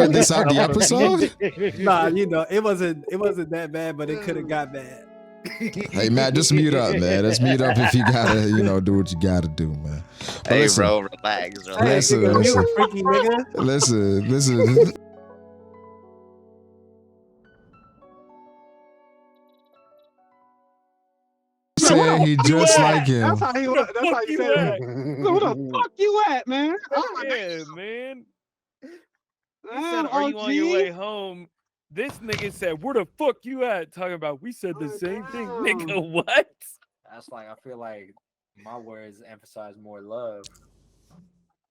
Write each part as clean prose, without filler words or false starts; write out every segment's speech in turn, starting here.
cut this out the episode? Nah, you know, it wasn't that bad, but it could have got bad. Hey, Matt, just mute up, man. Let's mute up if you gotta, do what you gotta do, man. But Hey, listen, bro, relax. Hey, relax. nigga, listen. you freaky nigga. Listen. Saying he just like him. That's how he was. That's how he said it. Where the fuck you at, man? Yeah, man. You Man, said, "Are you on your way OG? home?" This nigga said, "Where the fuck you at?" Talking about we said the same thing, damn. nigga. What? That's like I feel like my words emphasize more love.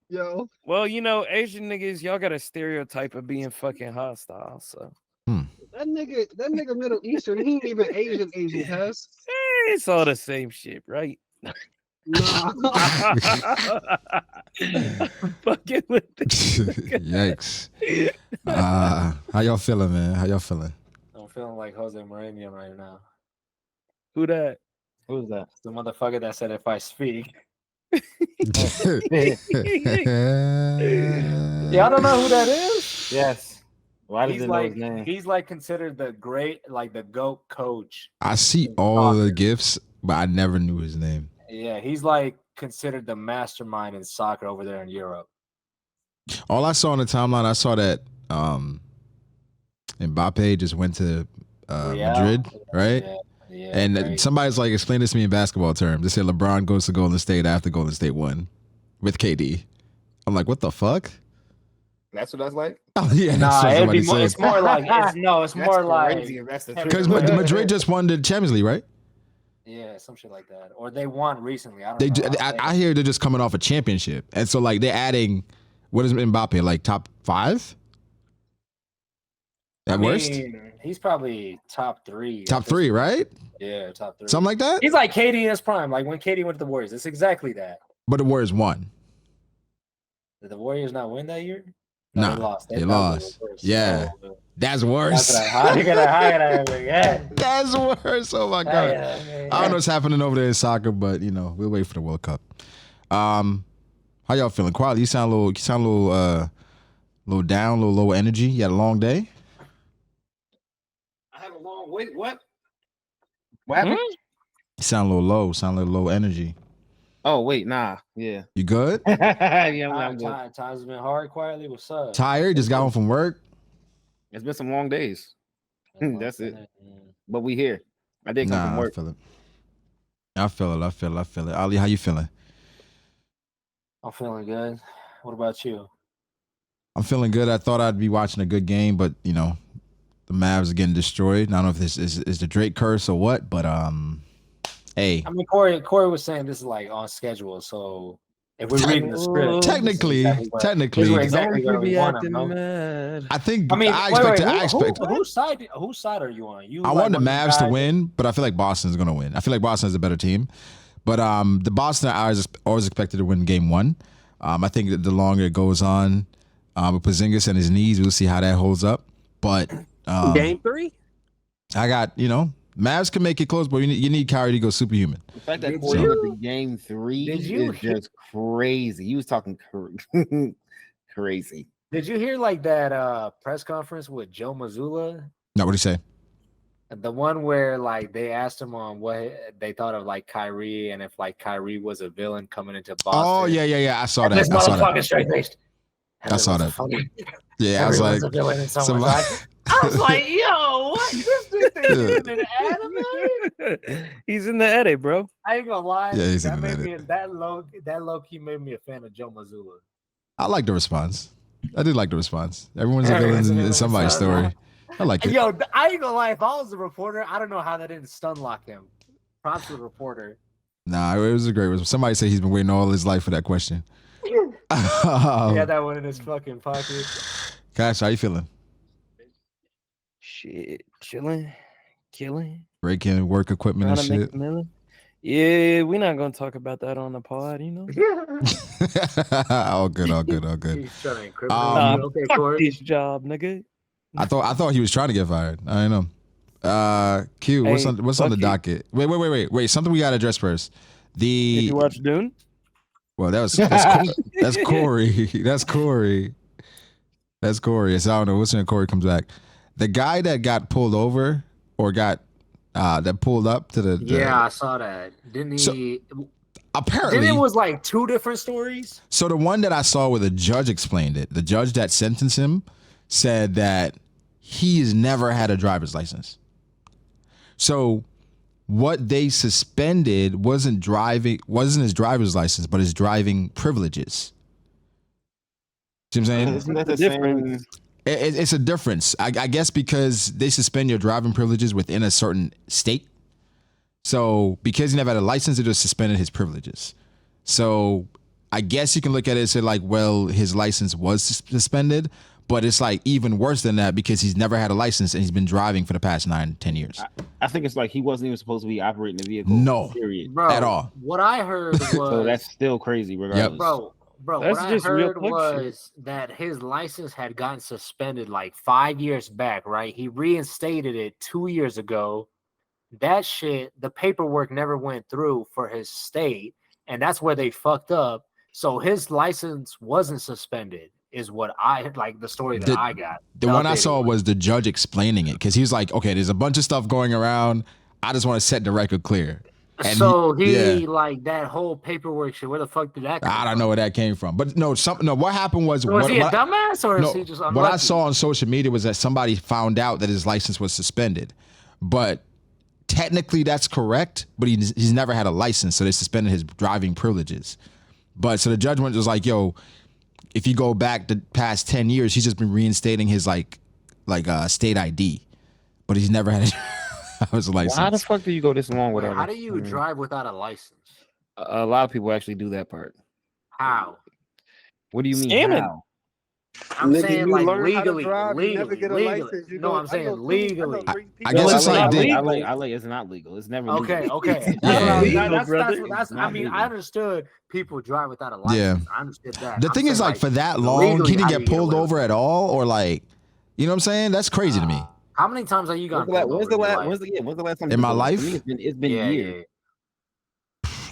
Yo. Well, Asian niggas, y'all got a stereotype of being fucking hostile. So That nigga Middle Eastern, he ain't even Asian, cuz. it's all the same shit, right? Nah. Fucking with Yikes. How y'all feeling, man? How y'all feeling? I'm feeling like Jose Mourinho right now. Who that? Who's that? The motherfucker that said if I speak. Y'all don't know who that is? Yes. Why does He's it know like his name? he's like considered the GOAT coach. I see all the gifts, but I never knew his name. Yeah, he's like considered the mastermind in soccer over there in Europe. All I saw on the timeline, I saw that Mbappe just went to Real. Madrid, right? Yeah, And right. somebody's like, explain this to me in basketball terms. They said LeBron goes to Golden State after Golden State won with KD. I'm like, what the fuck? That's what that's like? Oh, yeah, Nah, that's what it'd somebody be more, said. it's more like it's That's more like crazy if that's the truth. Because Madrid just won the Champions League, right? yeah, some shit like that. Or they won recently. I don't They, know. I hear they're just coming off a championship, and so like they're adding. What is Mbappe like? Top 5? At worst, he's probably top 3. top 3, right? Yeah, top 3. Something like that. He's like KD in his prime, like when KD went to the Warriors. It's exactly that. But the Warriors won. Did the Warriors not win that year? Nah, they lost. they lost. Yeah. That's worse. How you gonna hide that? Yeah. That's worse. Oh my god. I don't know what's happening over there in soccer, but we'll wait for the World Cup. How y'all feeling? Quality, you sound a little down, a little low energy. You had a long day? I had a long wait. What? What happened? You sound a little low energy. Oh wait, nah. Yeah. You good? Yeah, I'm good. Times been hard quietly. What's up? Tired? Just got home from work? It's been some long days. That's it. But we here. I did come from work. I feel it. Ali, how you feeling? I'm feeling good. What about you? I'm feeling good. I thought I'd be watching a good game, but the Mavs are getting destroyed. I don't know if this is the Drake curse or what, but hey. I mean, Corey was saying this is like on schedule, so if we're reading the script, technically, exactly where we want them, no? mad. I think wait, I expect. Whose side are you on? I want the Mavs to win, but I feel like Boston's gonna win. I feel like Boston is a better team, but the Boston are always expected to win game 1. I think that the longer it goes on, with Porzingis and his knees, we'll see how that holds up. But game 3, I got Mavs can make it close, but you need Kyrie to go superhuman. the fact that Corey went to game 3 is just crazy. He was talking crazy. Did you hear like that press conference with Joe Mazzulla? No, what do you say? The one where like they asked him on what they thought of like Kyrie and if like Kyrie was a villain coming into Boston. Oh yeah. I saw that. This motherfucker straight faced. I saw that. Yeah, I was like, a villain in someone's life. I was like, yo, what? This dude in an anime? He's in the edit, bro. I ain't gonna lie. Yeah, he's that in the made me edit. that low key made me a fan of Joe Mazzulla. I like the response. I did like the response. Everyone's a villain in somebody's story. I like it. Yo, I ain't gonna lie. If I was a reporter, I don't know how that didn't stun lock him. Props to the reporter. Nah, it was a great response. Somebody said he's been waiting all his life for that question. He had that one in his fucking pocket. Cash, how you feeling? Shit, chilling, killing. Breaking work equipment and Trying to make shit. a million. Yeah, we're not gonna talk about that on the pod, all good. He's trying to incriminate you. Okay, fuck Corey. this job, nigga. I thought he was trying to get fired. I don't know. Q, what's Hey, on the fuck you. docket? Wait. Something we gotta address first. Did you watch Dune? Well, that's Corey. That's Corey. That's Corey. So I don't know. What's when Corey comes back? The guy that got pulled over or got that pulled up to the Yeah, I saw that. Didn't he? Apparently, Then it was like two different stories. So the one that I saw where the judge explained it, the judge that sentenced him said that he has never had a driver's license. So what they suspended wasn't his driver's license, but his driving privileges. See what I'm saying? Isn't that the same? It's a difference. I guess because they suspend your driving privileges within a certain state. So because he never had a license, it just suspended his privileges. So I guess you can look at it and say like, well, his license was suspended, but it's like even worse than that because he's never had a license and he's been driving for the past 9-10 years. I think it's like he wasn't even supposed to be operating the vehicle. No, period. Bro, at all. What I heard was so that's still crazy, regardless. Yep. Bro, That's what just I heard real was that his license had gotten suspended like 5 years back, right? He reinstated it 2 years ago. That shit, the paperwork never went through for his state, and that's where they fucked up. So his license wasn't suspended, is what I like the story that I got. The one I saw was the judge explaining it because he was like, okay, there's a bunch of stuff going around. I just want to set the record clear. And so he like that whole paperwork shit. Where the fuck did that come I don't know where that came from. But no, what happened was... So was he a dumbass or is he just unlucky? What I saw on social media was that somebody found out that his license was suspended. But technically that's correct, but he's never had a license, so they suspended his driving privileges. But so the judgment was like, yo, if you go back the past 10 years, he's just been reinstating his like state ID. But he's never had a license. How the fuck do you go this long without? How do you drive without a license? A lot of people actually do that part. How? What do you mean? Scamming. How? I'm Nigga, saying you like learn how to legally, drive, you never get a license, you No, go- I'm saying I know legally. three I people- guess it's like I they- like it's not legal. It's never Okay, legal. okay. Yeah. That's I mean, I understood people drive without a license. Yeah. I understood that. The I'm thing is, saying, like, for that long, legally, he didn't how do get you get pulled away over with at all, or like, you know what I'm saying? That's crazy to me. How many times have you gotten When's the last time In my for life? me, it's been years.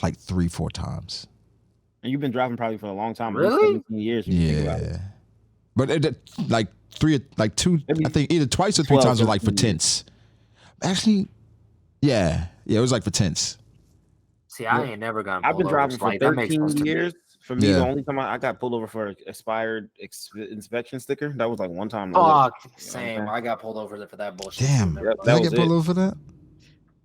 Like 3-4 times. And you've been driving probably for a long time. Really? 17 years. When you think about it. Yeah. But like two, Maybe I think either twice or three 12, times were like for 13 years. tints. Actually, yeah, it was like for tints. See, I ain't never gotten. I've been pulled over. driving for Like, that makes 13 sense to me. years. For me, Yeah. the only time I got pulled over for an expired inspection sticker, that was like one time. Fuck, same. I got pulled over for that bullshit. Damn, too. Yep, did that I was get pulled it. over for that?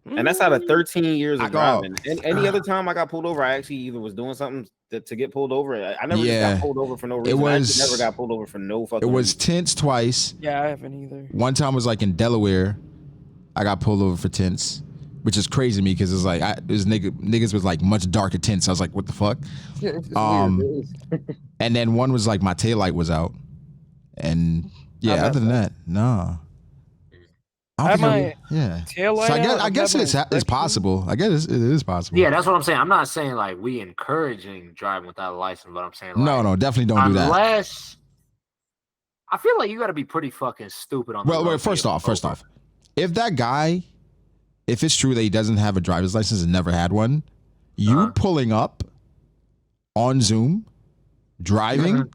And that's out of 13 years I of got- driving. And any other time I got pulled over, I actually either was doing something to get pulled over. I never just Yeah. got pulled over for no reason. was- I actually never got pulled over for no fucking It was reason. tints twice. Yeah, I haven't either. One time was like in Delaware. I got pulled over for tints, which is crazy to me because it's like niggas with like much darker tints. I was like, what the fuck? And then one was like my taillight was out, and yeah. Other than that, no. I Have don't my think yeah. taillight So I out, guess have my it's inspection. possible. I guess it is possible. Yeah, that's what I'm saying. I'm not saying like we encouraging driving without a license, but I'm saying like, No, definitely don't do that. Unless I feel like you got to be pretty fucking stupid on. Well, the road wait. to First get off, pulled over. if that guy, if it's true that he doesn't have a driver's license and never had one, you pulling up on Zoom, driving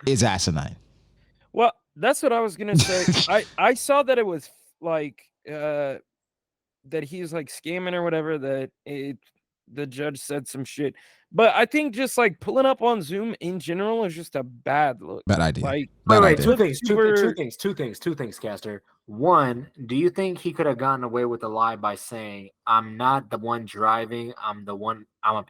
is asinine. Well, that's what I was gonna say. I saw that it was like that he's like scamming or whatever. The judge said some shit, but I think just like pulling up on Zoom in general is just a bad look. Bad idea. Like, Bad Wait, idea. two things, Caster. One, do you think he could have gotten away with a lie by saying, "I'm not the one driving. I'm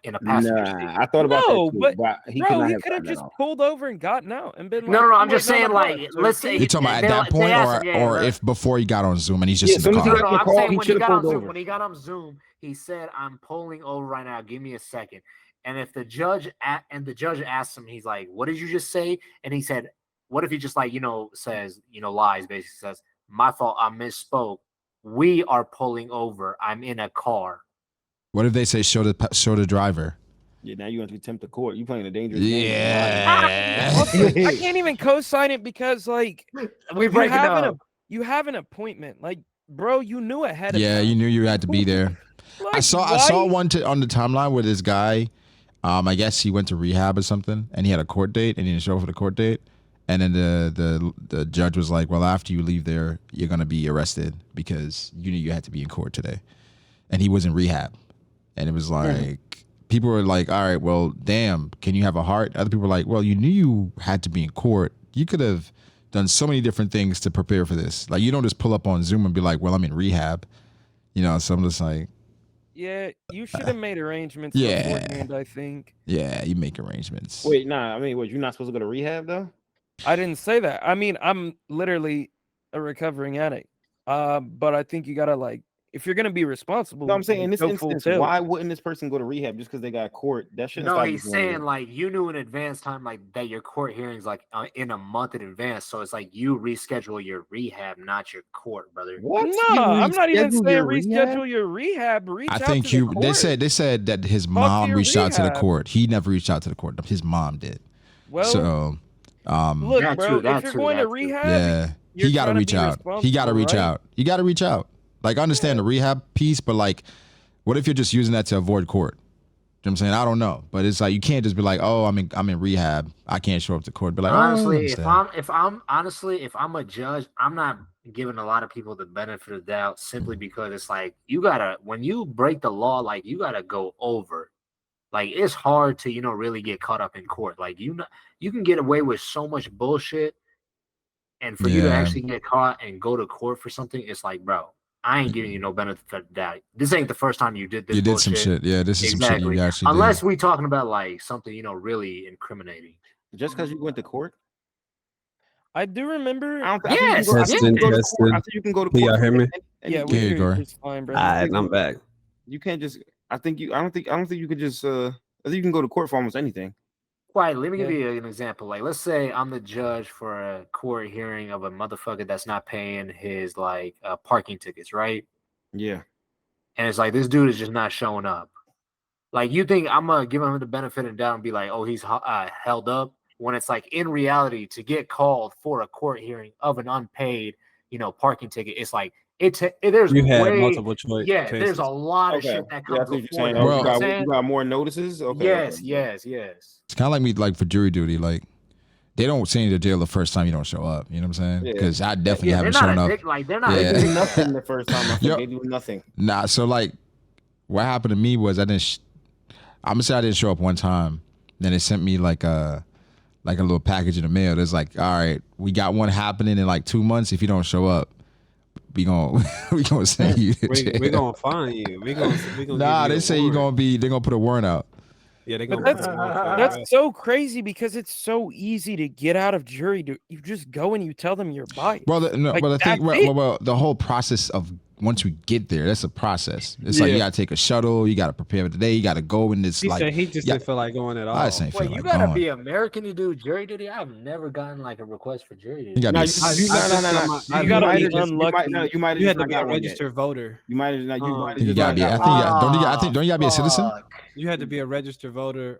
in a passenger seat"? Nah, I thought about No, that too, but he bro, could he not could have have just gotten pulled over and gotten out and been like, No, I'm "I'm just waiting saying, on the like, bus," or let's say You talking about at that point, or if before he got on Zoom and he's just Yeah, in the as soon as he car? got- I'm call, saying he when he should've got on pulled Zoom, over. when he got on Zoom, he said, "I'm pulling over right now. Give me a second." And if the judge asked him, he's like, "What did you just say?" And he said, "What if he just like says lies? Basically says, my fault. I misspoke. We are pulling over. I'm in a car." What if they say show the driver? Yeah, now you want to attempt the court. You playing a dangerous game. Yeah. Also, I can't even co-sign it because like We break it up. you have an appointment. Like, bro, you knew ahead of Yeah, time. you knew you had to be there. Like, I saw why- one on the timeline where this guy, I guess he went to rehab or something, and he had a court date, and he didn't show up for the court date, And then the judge was like, well, after you leave there, you're gonna be arrested because you knew you had to be in court today, and he was in rehab, and it was like. People were like, all right, well, damn, can you have a heart? Other people were like, well, you knew you had to be in court. You could have done so many different things to prepare for this. Like, you don't just pull up on Zoom and be like, well, I'm in rehab. So I'm just like. Yeah, you should have made arrangements Yeah. beforehand, I think. Yeah, you make arrangements. Wait, nah, I mean, you're not supposed to go to rehab, though? I didn't say that. I mean, I'm literally a recovering addict. But I think you got to, like, if you're going to be responsible. No, I'm saying in this go instance, fulfill. why wouldn't this person go to rehab just because they got court? That shouldn't No, stop he's you saying going like you knew in advance time like that your court hearings like in a month in advance. So it's like you reschedule your rehab, not your court, brother. What? No, I'm not even saying your rehab? reschedule your rehab. Reach I out think to the they court. said that his to mom your reached out to the rehab. court. He never reached out to the court. His mom did. Well, So look, That bro, true, if that you're true, going that to true. rehab, yeah, you're he got to trying to reach be out. He got to responsible, reach right? out. You got to reach out. Like, I understand the rehab piece, but like, what if you're just using that to avoid court? You know what I'm saying? I don't know, but it's like you can't just be like, oh, I'm in rehab. I can't show up to court. Be like, Honestly, oh, if I'm a judge, I'm not giving a lot of people the benefit of the doubt simply because it's like when you break the law, like you gotta go over. Like it's hard to really get caught up in court. Like you can get away with so much bullshit, and for you to actually get caught and go to court for something, it's like, bro, I ain't giving you no benefit of the doubt. This ain't the first time you did this. You did bullshit. some shit. Yeah, this is some shit you actually Unless did. we talking about like something really incriminating. Just because you went to court? I do remember. I think you can go to court. Can y'all hear me? Yeah, we hear you, Corey. It's fine, bro. All right, I'm back. You can't just. I don't think you could just. I think you can go to court for almost anything. Quiet. Let me give you an example. Like, let's say I'm the judge for a court hearing of a motherfucker that's not paying his parking tickets, right? Yeah. And it's like this dude is just not showing up. Like, you think I'm gonna give him the benefit of the doubt and be like, oh, he's held up? When it's like in reality, to get called for a court hearing of an unpaid, parking ticket, it's like there's multiple choice. Yeah, there's a lot of shit that comes before that. You got more notices. Okay. Yes. It's kind of like me, like for jury duty, like they don't send you to jail the first time you don't show up. You know what I'm saying? Because I definitely haven't shown up. They're not doing nothing the first time. I think they do nothing. Nah, so like what happened to me was I'm gonna say I didn't show up one time. Then they sent me like a little package in the mail. That's like, all right, we got one happening in like 2 months. If you don't show up, we gonna send you to jail. We gonna find you. We gonna nah, they say they're gonna put a warrant out. Yeah, that's so crazy because it's so easy to get out of jury. You just go and you tell them you're biased. Well, the whole process of once we get there, that's a process. It's like you gotta take a shuttle, you gotta prepare for the day, you gotta go in this. He said he just didn't feel like going at all. I just ain't feel Wait, like you gotta going. be American to do jury duty? I've never gotten like a request for jury duty. You gotta No. You gotta be unlucky. You had to be a registered voter. You might have not. You gotta be. I think don't you gotta be a citizen? You had to be a registered voter.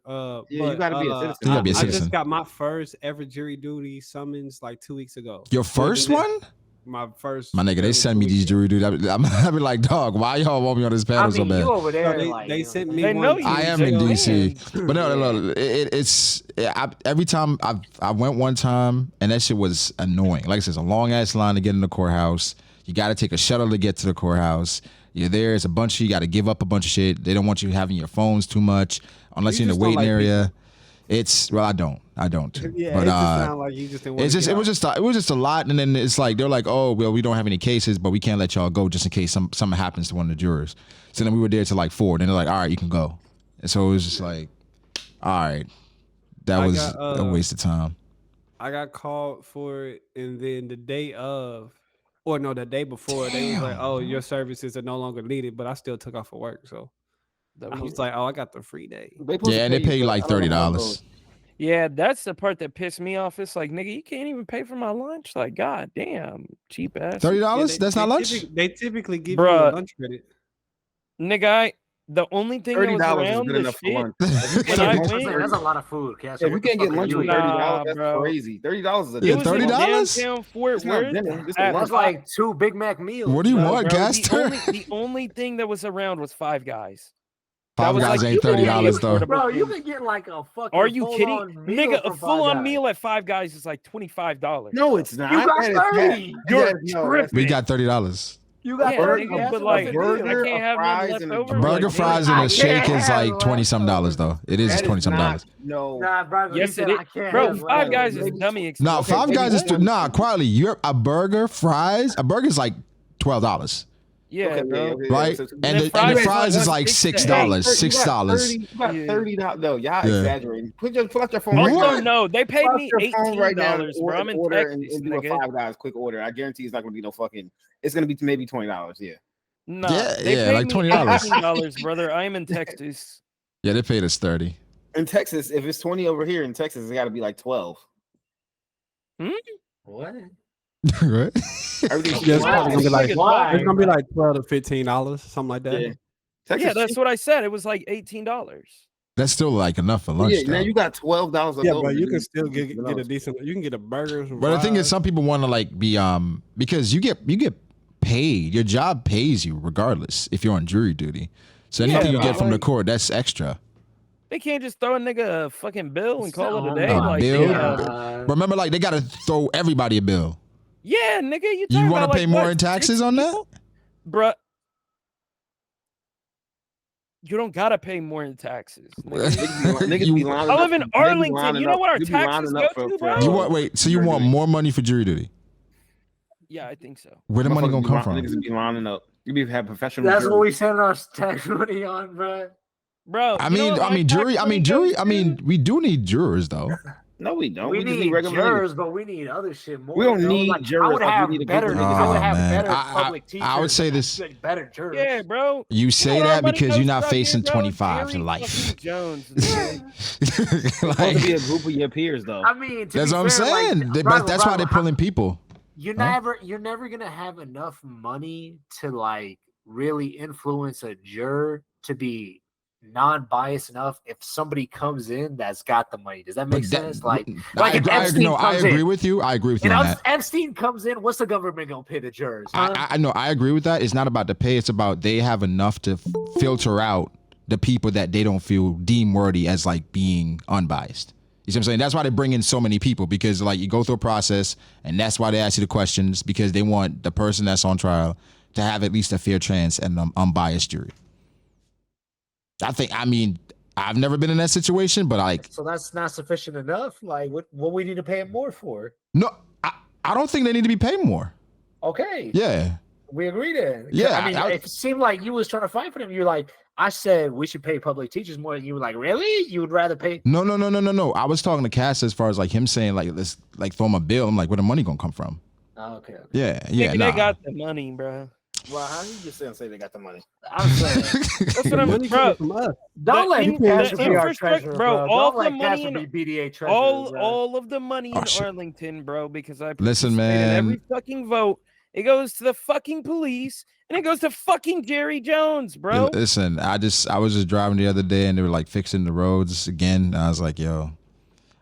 You gotta be a citizen. You gotta be a I citizen. just got my first ever jury duty summons like 2 weeks ago. Your first one? My first. My nigga, they send me these jury duty. I'm be like, dog, why y'all want me on this panel so bad? You over there, they sent me. They know you. I am in DC, but no. It's every time I went one time, and that shit was annoying. Like I said, it's a long ass line to get in the courthouse. You got to take a shuttle to get to the courthouse. You're there. It's a bunch. You got to give up a bunch of shit. They don't want you having your phones too much unless you're in the waiting area. I don't. Yeah, but it just sound like you just didn't want it was just a lot, and then it's like they're like, oh well, we don't have any cases, but we can't let y'all go just in case something happens to one of the jurors. So then we were there till like 4. Then they're like, all right, you can go. And so it was just like, all right, that was a waste of time. I got called for it, and then the day before, they was like, oh, your services are no longer needed, but I still took off of work, so. I was like, oh, I got the free day. And they pay you like $30. Yeah, that's the part that pissed me off. It's like, nigga, you can't even pay for my lunch. Like, god damn, cheap ass. $30? That's not lunch? They typically give you a lunch credit. Nigga, the only thing that was around this shit, that's a lot of food. If you can't get lunch with $30, that's crazy. $30 is a day. $30? Downtown Fort Worth. It was like 2 Big Mac meals. What do you want, Gaster? The only thing that was around was Five Guys. Five was Guys like ain't $30 though. Bro, you can get like a fucking. Are you kidding, full-on meal nigga? A from full-on Five Guys. meal at Five Guys is like $25. No, it's not. You got That is 30. You're We got $30. You got Yeah, 30. nigga, That's but a like, fucking burger, deal. I can't have fries, nothing and left a over. Burger, like, fries, nigga. and I a shake can't is have like it. $20 though. It is That is $20. not- No. Nah, bro. Yes, you it said is. I can't Bro, have Five it. Guys is Maybe- dummy expensive. No, Five Guys is maybe one. quietly. You're a burger, fries. A burger is like $12, Yeah, Okay, bro. okay, right? so- And the fries is like $6. $6. You got Yeah. $30. No, y'all Yeah. exaggerating. Pull out your phone right Also, now. no, they paid Pull out me your phone right now $18, bro. I'm in order Texas, and do a nigga. Five Guys quick order. I guarantee it's not going to be no fucking. It's going to be maybe $20. Yeah. Nah, Yeah, they yeah, paid like me $20. $18, brother. I am in Texas. Yeah, they paid us 30. In Texas, if it's 20 over here in Texas, it got to be like 12. What? Right? Everything's Yeah, it's Why? probably gonna be like Why? it's gonna be like $12 to $15, something like that. Yeah. Texas Yeah, that's cheap. what I said. It was like $18. That's still like enough for lunch. Yeah, though. now you got $12. Yeah, left but over. you can still get Who a knows? decent. You can get a burger. Some But the thing is, fries. some people want to like be because you get paid. Your job pays you regardless if you're on jury duty. So anything you Yeah, get from the like- court, that's extra. They can't just throw a nigga a fucking bill and call it a day. A Like, bill? yeah, Remember, like they gotta throw everybody a bill. yeah, nigga, you You want to pay more in taxes on that? Bruh. You don't gotta pay more in taxes. nigga. Niggas be lining I up live in for- they be Arlington. lining You know up- what our they be taxes lining up go to, for- bro? You want wait? So you want more money for jury duty? Yeah, I think so. Where the money Motherfuckers gonna be come li- from? Niggas be lining up. You be have professional. That's juries. what we send our tax money on, bro. Bro, I you know mean, what I my mean, tax jury. I money mean, jury. goes I to? mean, we do need jurors though. No, we don't. We just need regular jurors, but we need other shit more. We don't though. need Like, I jurors, would like, we have need a better group niggas. of- I would Oh, have man. better I public teachers. would say and this- better jurors. Yeah, bro. You say know what that our money because you're goes not to out facing here, bro? 25 to Jerry life. fucking Jones. nigga. It's supposed to be a group of your peers, though. I mean, to That's be what I'm fair, like, saying. Brago, That's why Brago, they're pulling people. You're Huh? never gonna have enough money to like really influence a juror to be non-biased enough if somebody comes in that's got the money. Does that make sense? Like if Epstein I comes agree in, with you. I agree with you and on that. Epstein comes in, what's the government gonna pay the jurors? Huh? I know. I agree with that. It's not about the pay. It's about they have enough to filter out the people that they don't feel deem worthy as like being unbiased. You see what I'm saying? That's why they bring in so many people because like you go through a process and that's why they ask you the questions because they want the person that's on trial to have at least a fair chance and an unbiased jury. I mean, I've never been in that situation, but like, So that's not sufficient enough. Like what we need to pay him more for? no, I don't think they need to be paid more. Okay. Yeah. We agree there. Yeah, I mean, it seemed like you was trying to fight for them. You're like, I said we should pay public teachers more. And you were like, really? You would rather pay? No. I was talking to Cass as far as like him saying like let's like throw him a bill. I'm like, where the money gonna come from? Oh, okay. Yeah. Nigga, Nah. they got the money, bro. Well, how you just say they got the money? I'm saying, That's what I'm, Money bro. coming from us. don't let The Casper be our infrastructure- treasurer, bro, bro. all Don't the let money Casper in- be BDA treasurer. bro. All of the money Oh, in shit. Arlington, bro, because I Listen, participated in every man. fucking vote. It goes to the fucking police and it goes to fucking Jerry Jones, bro. Listen, I was just driving the other day and they were like fixing the roads again. And I was like, yo,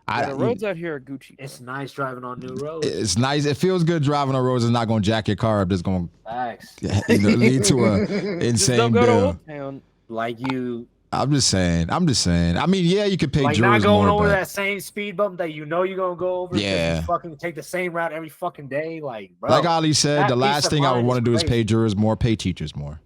Yeah, the roads out here are Gucci. It's nice driving on new roads. it's nice. It feels good driving on roads and not going to jack your car up. That's going Facts. to lead to a Just don't insane go to bill. Old Town. Like you, I'm just saying. I mean, yeah, you could pay like not jurors going more, over but that same speed bump that you know you're gonna go over. 'cause Yeah. you fucking take the same route every fucking day. Like, bro, like Ali said, that the peace last of thing I would mind want to is do is pay crazy. jurors more, pay teachers more.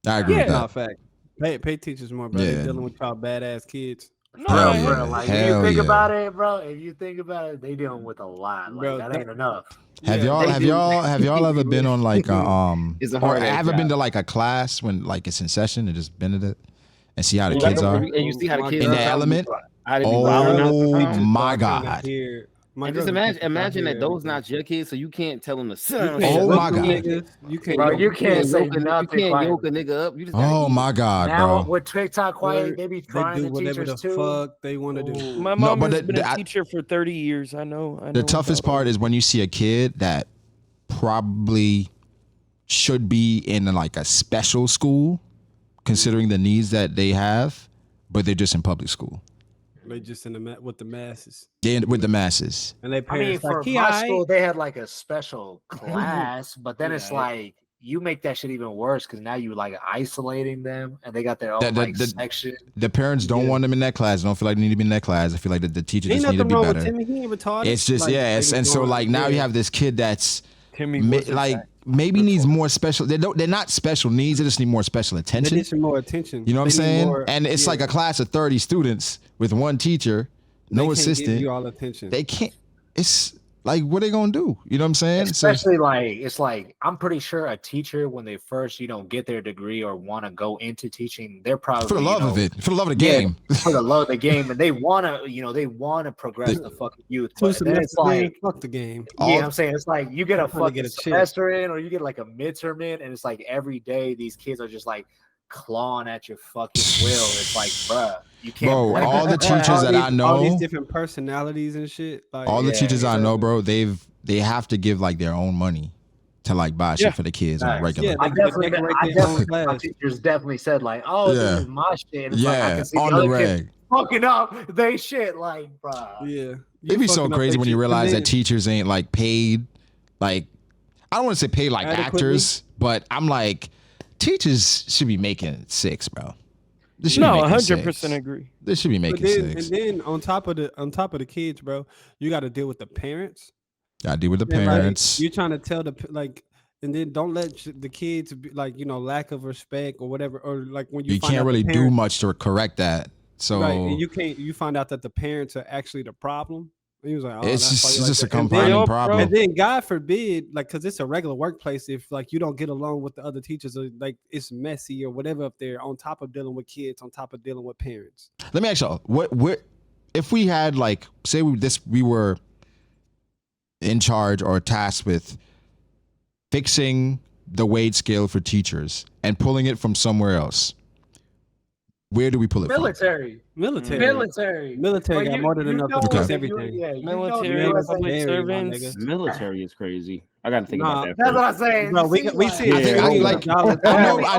I agree Yeah. with that. Not fact. Pay teachers more, bro. Yeah. They're dealing with y'all badass kids. No, Hell man. yeah. bro, like Hell if you think yeah. about it, bro. If you think about it, they dealing with a lot. Like Bro, that that- ain't enough. Have Yeah, y'all ever been on like a It's a or hard ass ever been job. to like a class when like it's in session and just been at it and see how the You kids got- are And you see how the kids in are the element? How they be wilding out Oh sometimes. my Trying to God. hear- my And just girls are imagine trying that to those hear not your kids, so you can't tell them to sit You down. can't Oh yoke my them God. niggas. You can't. Bro, yoke you them can't niggas. say You nothing. can't quiet. yoke a nigga up. You just gotta Oh eat. my God, Now bro. with TikTok quiet, they be They trying do to whatever teachers the too. fuck they want to do. Ooh. My mom but has been a I- teacher for 30 years. I know. The toughest part is when you see a kid that probably should be in like a special school, considering the needs that they have, but they're just in public school. They just in the with the masses, They're with the masses. and they I mean, parents for like, he my aight. school, they had like a special class, but then it's Yeah. like you make that shit even worse because now you like isolating them and they got their own section. The parents don't want them in that class. Don't feel like they need to be in that class. I feel like the teacher just need to be better. With Timmy. He ain't retarded. It's just and so like now you have this kid that's Timmy maybe needs more special. They're not special needs. They just need more special attention. They need some more attention. You know what I'm saying? And it's like a class of 30 students with one teacher, no assistant. Give you all attention. They can't. It's like, what are they gonna do? You know what I'm saying? Especially it's like I'm pretty sure a teacher when they first get their degree or want to go into teaching, they're probably for the love of it, for the love of the game, for the love of the game, and they wanna progress the fucking youth. But then it's like fuck the game. I'm saying it's like you get a fucking semester in, or you get like a midterm in, and it's like every day these kids are just like clawing at your fucking will. It's like, bruh, you can't. Bro, all the teachers that I know, all these different personalities and shit. Like, all the teachers I know, bro, they have to give like their own money to like buy shit for the kids on regular. Yeah, I definitely my teachers definitely said like, oh, this is my shit. It's like, I can see on the the reg. Fucking up they shit, like, bruh. Yeah. It'd be so crazy when you realize that teachers ain't like paid, like, I don't want to say paid like actors, but I'm like, teachers should be making 6, bro. No, 100% agree. They should be making 6. And then on top of the kids, bro, you got to deal with the parents. Got to deal with the parents. Like, you're trying to tell and then don't let the kids be like, lack of respect or whatever, or like when you can't really do much to correct that. So and you find out that the parents are actually the problem. He was like, oh, it's just a compounding problem. And then God forbid, like, because it's a regular workplace, if like you don't get along with the other teachers, or like it's messy or whatever up there, on top of dealing with kids, on top of dealing with parents. Let me ask y'all, what if we had like, say we were in charge or tasked with fixing the wage scale for teachers and pulling it from somewhere else? Where do we pull it from? Military got more than enough to fix everything. Military, public servants. Military is crazy. I got to think about that. That's what I'm saying. No, we see it. I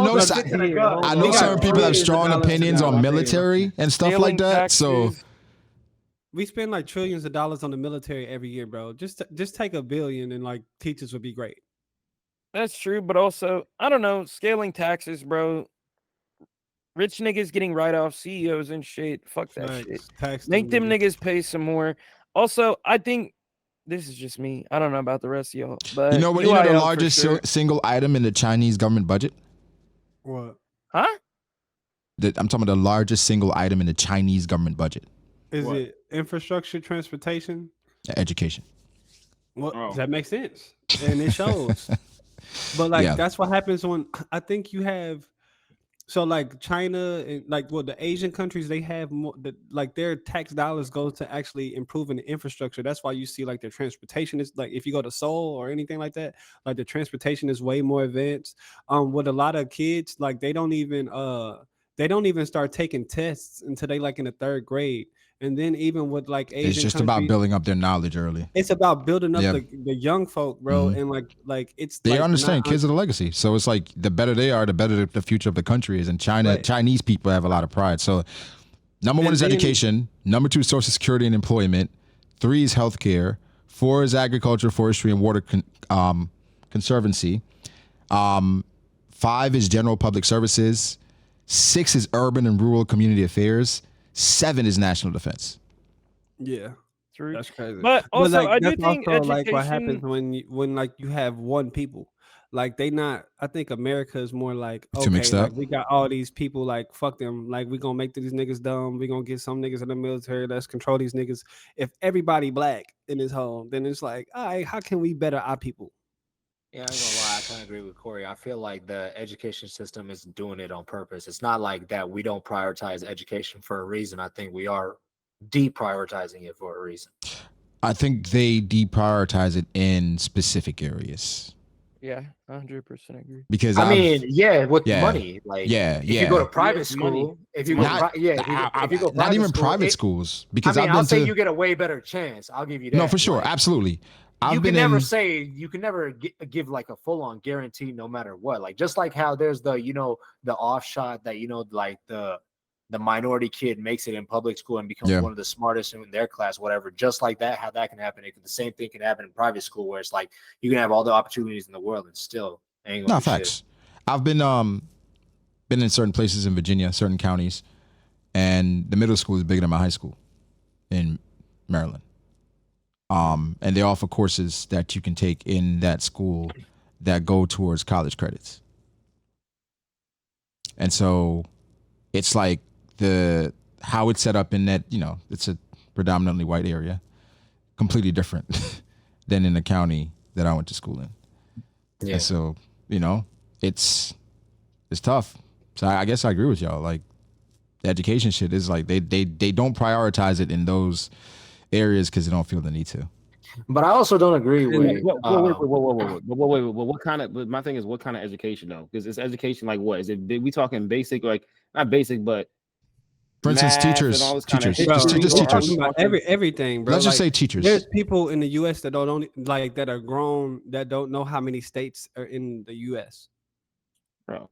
know certain people have strong opinions on military and stuff like that. So we spend like trillions of dollars on the military every year, bro. Just take $1 billion and like teachers would be great. That's true, but also I don't know, scaling taxes, bro. Rich niggas getting write-offs, CEOs and shit. Fuck that shit. Make them niggas pay some more. Also, I think this is just me. I don't know about the rest of y'all, but you know the largest single item in the Chinese government budget? What? Huh? I'm talking about the largest single item in the Chinese government budget. Is it infrastructure, transportation? Education. Well, that makes sense. And it shows. But like that's what happens when I think you have. So like China and like the Asian countries, they have more like their tax dollars go to actually improving the infrastructure. That's why you see like their transportation is like, if you go to Seoul or anything like that, like the transportation is way more advanced. With a lot of kids, like they don't even start taking tests until they like in the 3rd grade. And then even with like Asian it's just countries, about building up their knowledge early. It's about building up the young folk, bro. Mm-hmm. And like it's they understand kids are the legacy. So it's like the better they are, the better the future of the country is. And Chinese people have a lot of pride. So number 1 is education. Number 2 is social security and employment. 3 is healthcare. 4 is agriculture, forestry, and water conservancy. 5 is general public services. 6 is urban and rural community affairs. 7 is national defense. Yeah, true. That's crazy. But also, I do think also like what happens when like you have one people. Like I think America is more like, okay, like we got all these people, like fuck them, like we gonna make these niggas dumb. We gonna get some niggas in the military. Let's control these niggas. If everybody black in this hole, then it's like, all right, how can we better our people? Yeah, I ain't gonna lie, I kind of agree with Corey. I feel like the education system is doing it on purpose. It's not like that we don't prioritize education for a reason. I think we are deprioritizing it for a reason. I think they deprioritize it in specific areas. Yeah, 100% agree. Because with money, like if you go to private school, if you go not even private schools, because I'll say you get a way better chance. I'll give you that. No, for sure, absolutely. You can never give like a full on guarantee no matter what. Like just like how there's the off shot that like the minority kid makes it in public school and becomes one of the smartest in their class, whatever. Just like that, how that can happen. The same thing can happen in private school where it's like you can have all the opportunities in the world and still Ain't gonna do facts. shit. I've been in certain places in Virginia, certain counties, and the middle school is bigger than my high school in Maryland. And they offer courses that you can take in that school that go towards college credits. And so it's like how it's set up in that, it's a predominantly white area, completely different than in the county that I went to school in. Yeah. And so, it's tough. So I guess I agree with y'all. Like, the education shit is like they don't prioritize it in those areas because they don't feel the need to. But I also don't agree with. Wait. What kind of? My thing is, what kind of education though? Because it's education like what? Is it? We talking basic, like not basic, but for instance, teachers, and all this teachers, kind of just teachers. About everything, bro. Let's just say teachers. There's people in the U.S. that don't like that are grown that don't know how many states are in the U.S. Bro,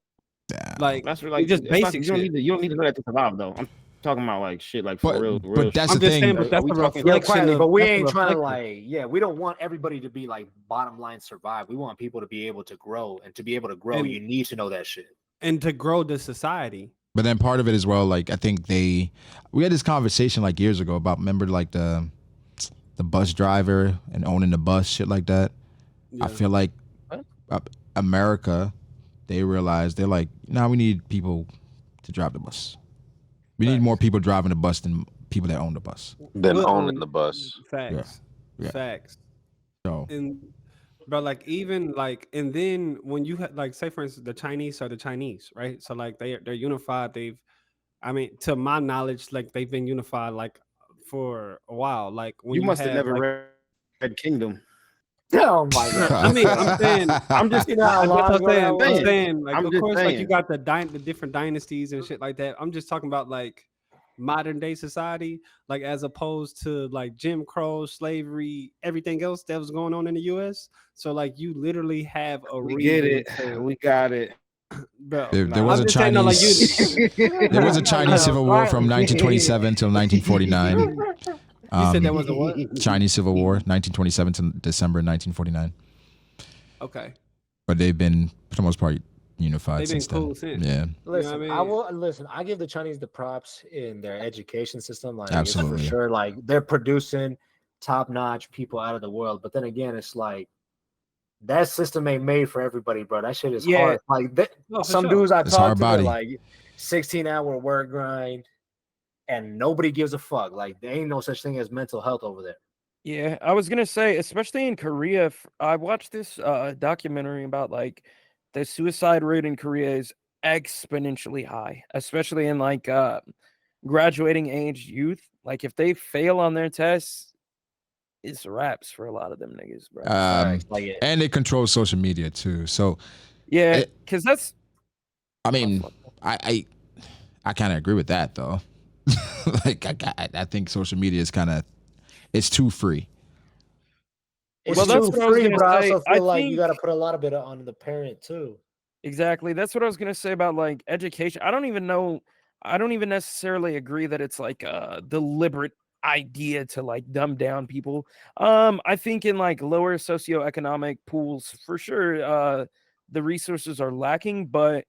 yeah. Like that's like just basic. You don't need to know that to survive though. I'm talking about like shit, like for real. But that's I'm the just thing. saying, but that's a reflection. But we ain't trying to we don't want everybody to be like bottom line survive. We want people to be able to grow, and to be able to grow, you need to know that shit. And to grow the society. But then part of it as well, like I think we had this conversation like years ago about, remember like the bus driver and owning the bus, shit like that. Yeah. I feel like America, they realized they're like, we need people to drive the bus. We need more people driving the bus than people that own the bus. Than owning the bus. Facts. Yeah. Facts. So, but like even like, and then when you had like, say for instance, the Chinese are the Chinese, right? So like they're unified. To my knowledge, like they've been unified like for a while. Like when you must have never read Kingdom. Oh my god! I mean, I'm saying, I'm just, I'm saying, like, of course, like you got the different dynasties and shit like that. I'm just talking about like modern day society, like as opposed to like Jim Crow, slavery, everything else that was going on in the U.S. So like you literally have a we get it, we got it. Bro, there was a Chinese civil war from 1927 till 1949. You said there was a what? Chinese Civil War, 1927 to December 1949. Okay. But they've been, for the most part, unified since then. Cool since. Yeah. Listen, I give the Chinese the props in their education system. Like, absolutely, for sure. Like, they're producing top-notch people out of the world. But then again, it's like that system ain't made for everybody, bro. That shit is hard. Like, some dudes I talk to, like 16-hour work grind. And nobody gives a fuck. Like, there ain't no such thing as mental health over there. Yeah, I was gonna say, especially in Korea, I watched this documentary about like the suicide rate in Korea is exponentially high, especially in like graduating age youth. Like if they fail on their tests, it's wraps for a lot of them niggas, bro. And they control social media too. So yeah, because that's. I mean, I kind of agree with that though. Like I think social media is it's too free. It's too free, but I also feel like you got to put a lot of it on the parent too. Exactly. That's what I was gonna say about like education. I don't even necessarily agree that it's like a deliberate idea to like dumb down people. I think in like lower socioeconomic pools, for sure, the resources are lacking, but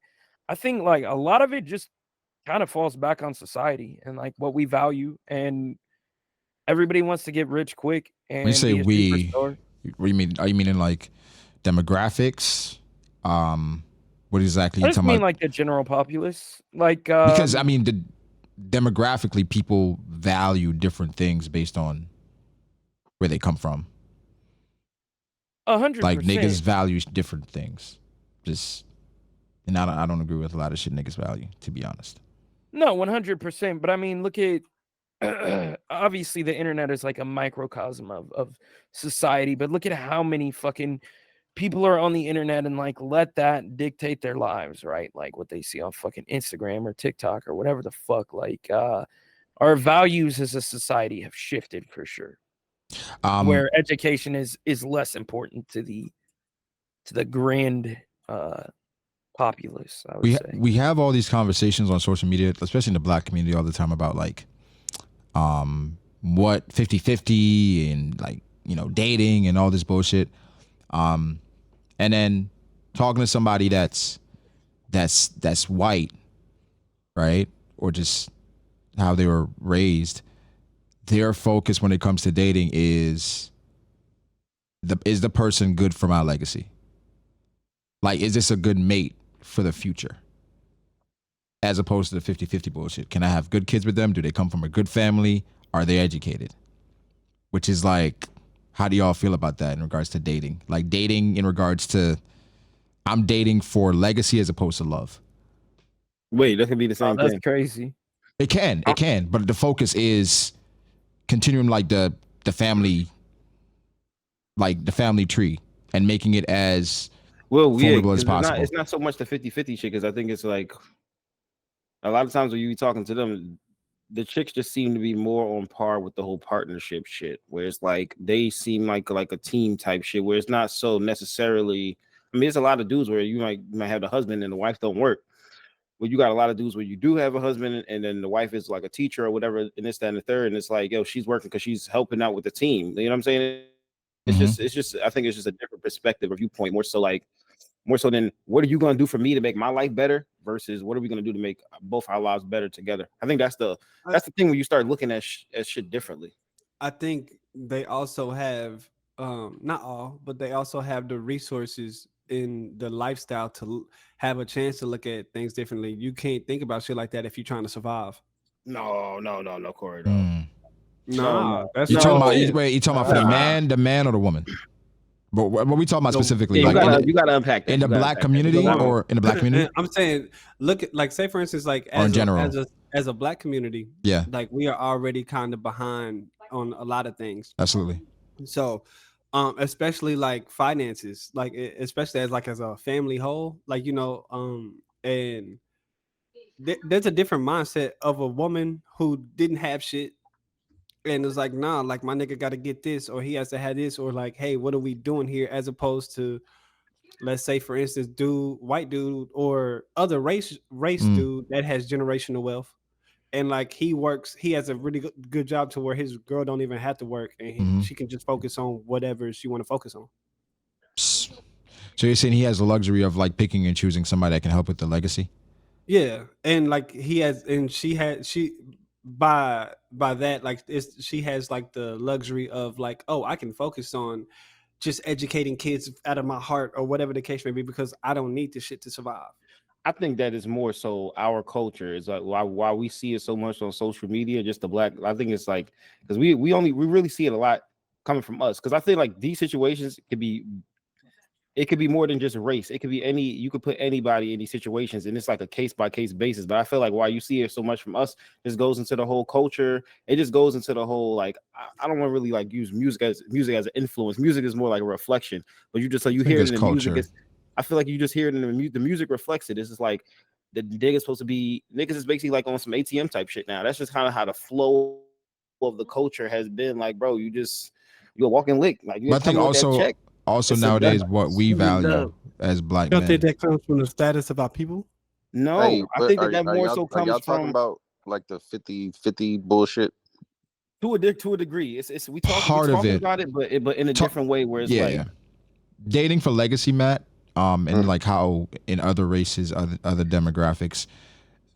I think like a lot of it just kind of falls back on society and like what we value, and everybody wants to get rich quick. And when you say we, what do you mean? Are you meaning like demographics? What exactly? I just mean like the general populace, like because I mean demographically, people value different things based on where they come from. 100%. Like niggas value different things. And I don't agree with a lot of shit niggas value, to be honest. No, 100%. But I mean, look at obviously the internet is like a microcosm of society, but look at how many fucking people are on the internet and like let that dictate their lives, right? Like what they see on fucking Instagram or TikTok or whatever the fuck. Like our values as a society have shifted for sure. Where education is less important to the grand populace, I would say. We have all these conversations on social media, especially in the Black community, all the time about like what 50-50 and like, dating and all this bullshit. And then talking to somebody that's white, right, or just how they were raised, their focus when it comes to dating is the person good for my legacy? Like, is this a good mate for the future? As opposed to the 50-50 bullshit. Can I have good kids with them? Do they come from a good family? Are they educated? Which is like, how do y'all feel about that in regards to dating? Like dating in regards to, I'm dating for legacy as opposed to love. Wait, that could be the same That's thing. crazy. It can, but the focus is continuing like the family, like the family tree, and making it as formidable as possible. It's not so much the 50-50 shit, because I think it's like a lot of times when you be talking to them, the chicks just seem to be more on par with the whole partnership shit, where it's like they seem like a team type shit, where it's not so necessarily. I mean, there's a lot of dudes where you might have the husband and the wife don't work. Well, you got a lot of dudes where you do have a husband and then the wife is like a teacher or whatever, and this, that, and the third, and it's like, yo, she's working because she's helping out with the team. You know what I'm saying? It's just I think it's just a different perspective or viewpoint, more so than what are you going to do for me to make my life better versus what are we going to do to make both our lives better together. I think that's the thing when you start looking at shit differently. I think they also have not all, but they also have the resources in the lifestyle to have a chance to look at things differently. You can't think about shit like that if you're trying to survive. No, Corey. Nah, that's you not talking about. Wait, you talking about for the man or the woman? But what we talking about specifically? Yeah, you gotta unpack that. In the black community or in the black community? I'm saying, look at, like, say for instance, like in general, as a black community, yeah, like we are already kind of behind on a lot of things. Absolutely. So, especially like finances, like especially as a family whole, like, you know, and there's a different mindset of a woman who didn't have shit. And it's like, nah, like my nigga got to get this, or he has to have this, or like, hey, what are we doing here? As opposed to, let's say, for instance, white dude or other race dude that has generational wealth, and like he has a really good job to where his girl don't even have to work, and she can just focus on whatever she want to focus on. So you're saying he has the luxury of like picking and choosing somebody that can help with the legacy? Yeah, and like by that, like she has like the luxury of like, oh, I can focus on just educating kids out of my heart or whatever the case may be, because I don't need this shit to survive. I think that is more so our culture is like why we see it so much on social media, just the black. I think it's like because we really see it a lot coming from us, because I feel like these situations it could be more than just race. It could be you could put anybody in these situations, and it's like a case by case basis. But I feel like why you see it so much from us, just goes into the whole culture. It just goes into the whole, like, I don't want to really like use music as an influence. Music is more like a reflection, but you hear it in the music. I feel like you just hear it in the music reflects it. It's just like the niggas is basically like on some ATM type shit now. That's just kind of how the flow of the culture has been. Like, bro, you're a walking lick. Like, you. I think also nowadays what we value as black men. Don't think that comes from the status of our people? No, I think that more so comes y'all from talking about like the 50-50 bullshit. To a degree. We talking about it, but in a different way, where it's dating for legacy, Matt. And like how in other races, other demographics,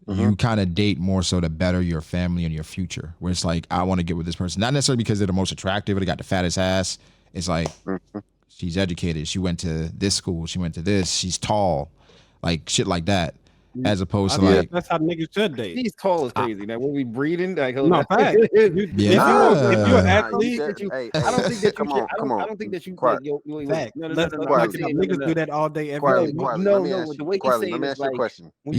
you kind of date more so to better your family and your future. Where it's like, I want to get with this person, not necessarily because they're the most attractive or they got the fattest ass. It's like she's educated. She went to this school. She went to this. She's tall, like shit like that. As opposed to like that's how niggas should date. He's tall is crazy. Now when we breeding, like no fact. If you're an athlete, I don't think that you. I don't think that you. Niggas do that all day every day. No. The way he's saying let me ask you a question. When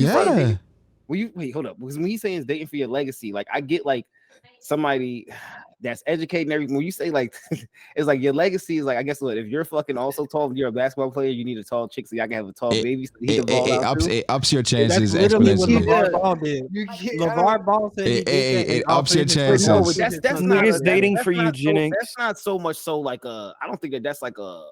you wait, hold up. Because when he's saying is dating for your legacy, like I get like somebody that's educating everything. When you say like it's like your legacy is like, I guess what, if you're fucking also tall, if you're a basketball player, you need a tall chick so y'all can have a tall baby. So it ups your chances. That's literally what LeVar Ball did. LeVar Ball said it ups your chances. No, that's not dating for eugenics. That's not so much so like I don't think that's like a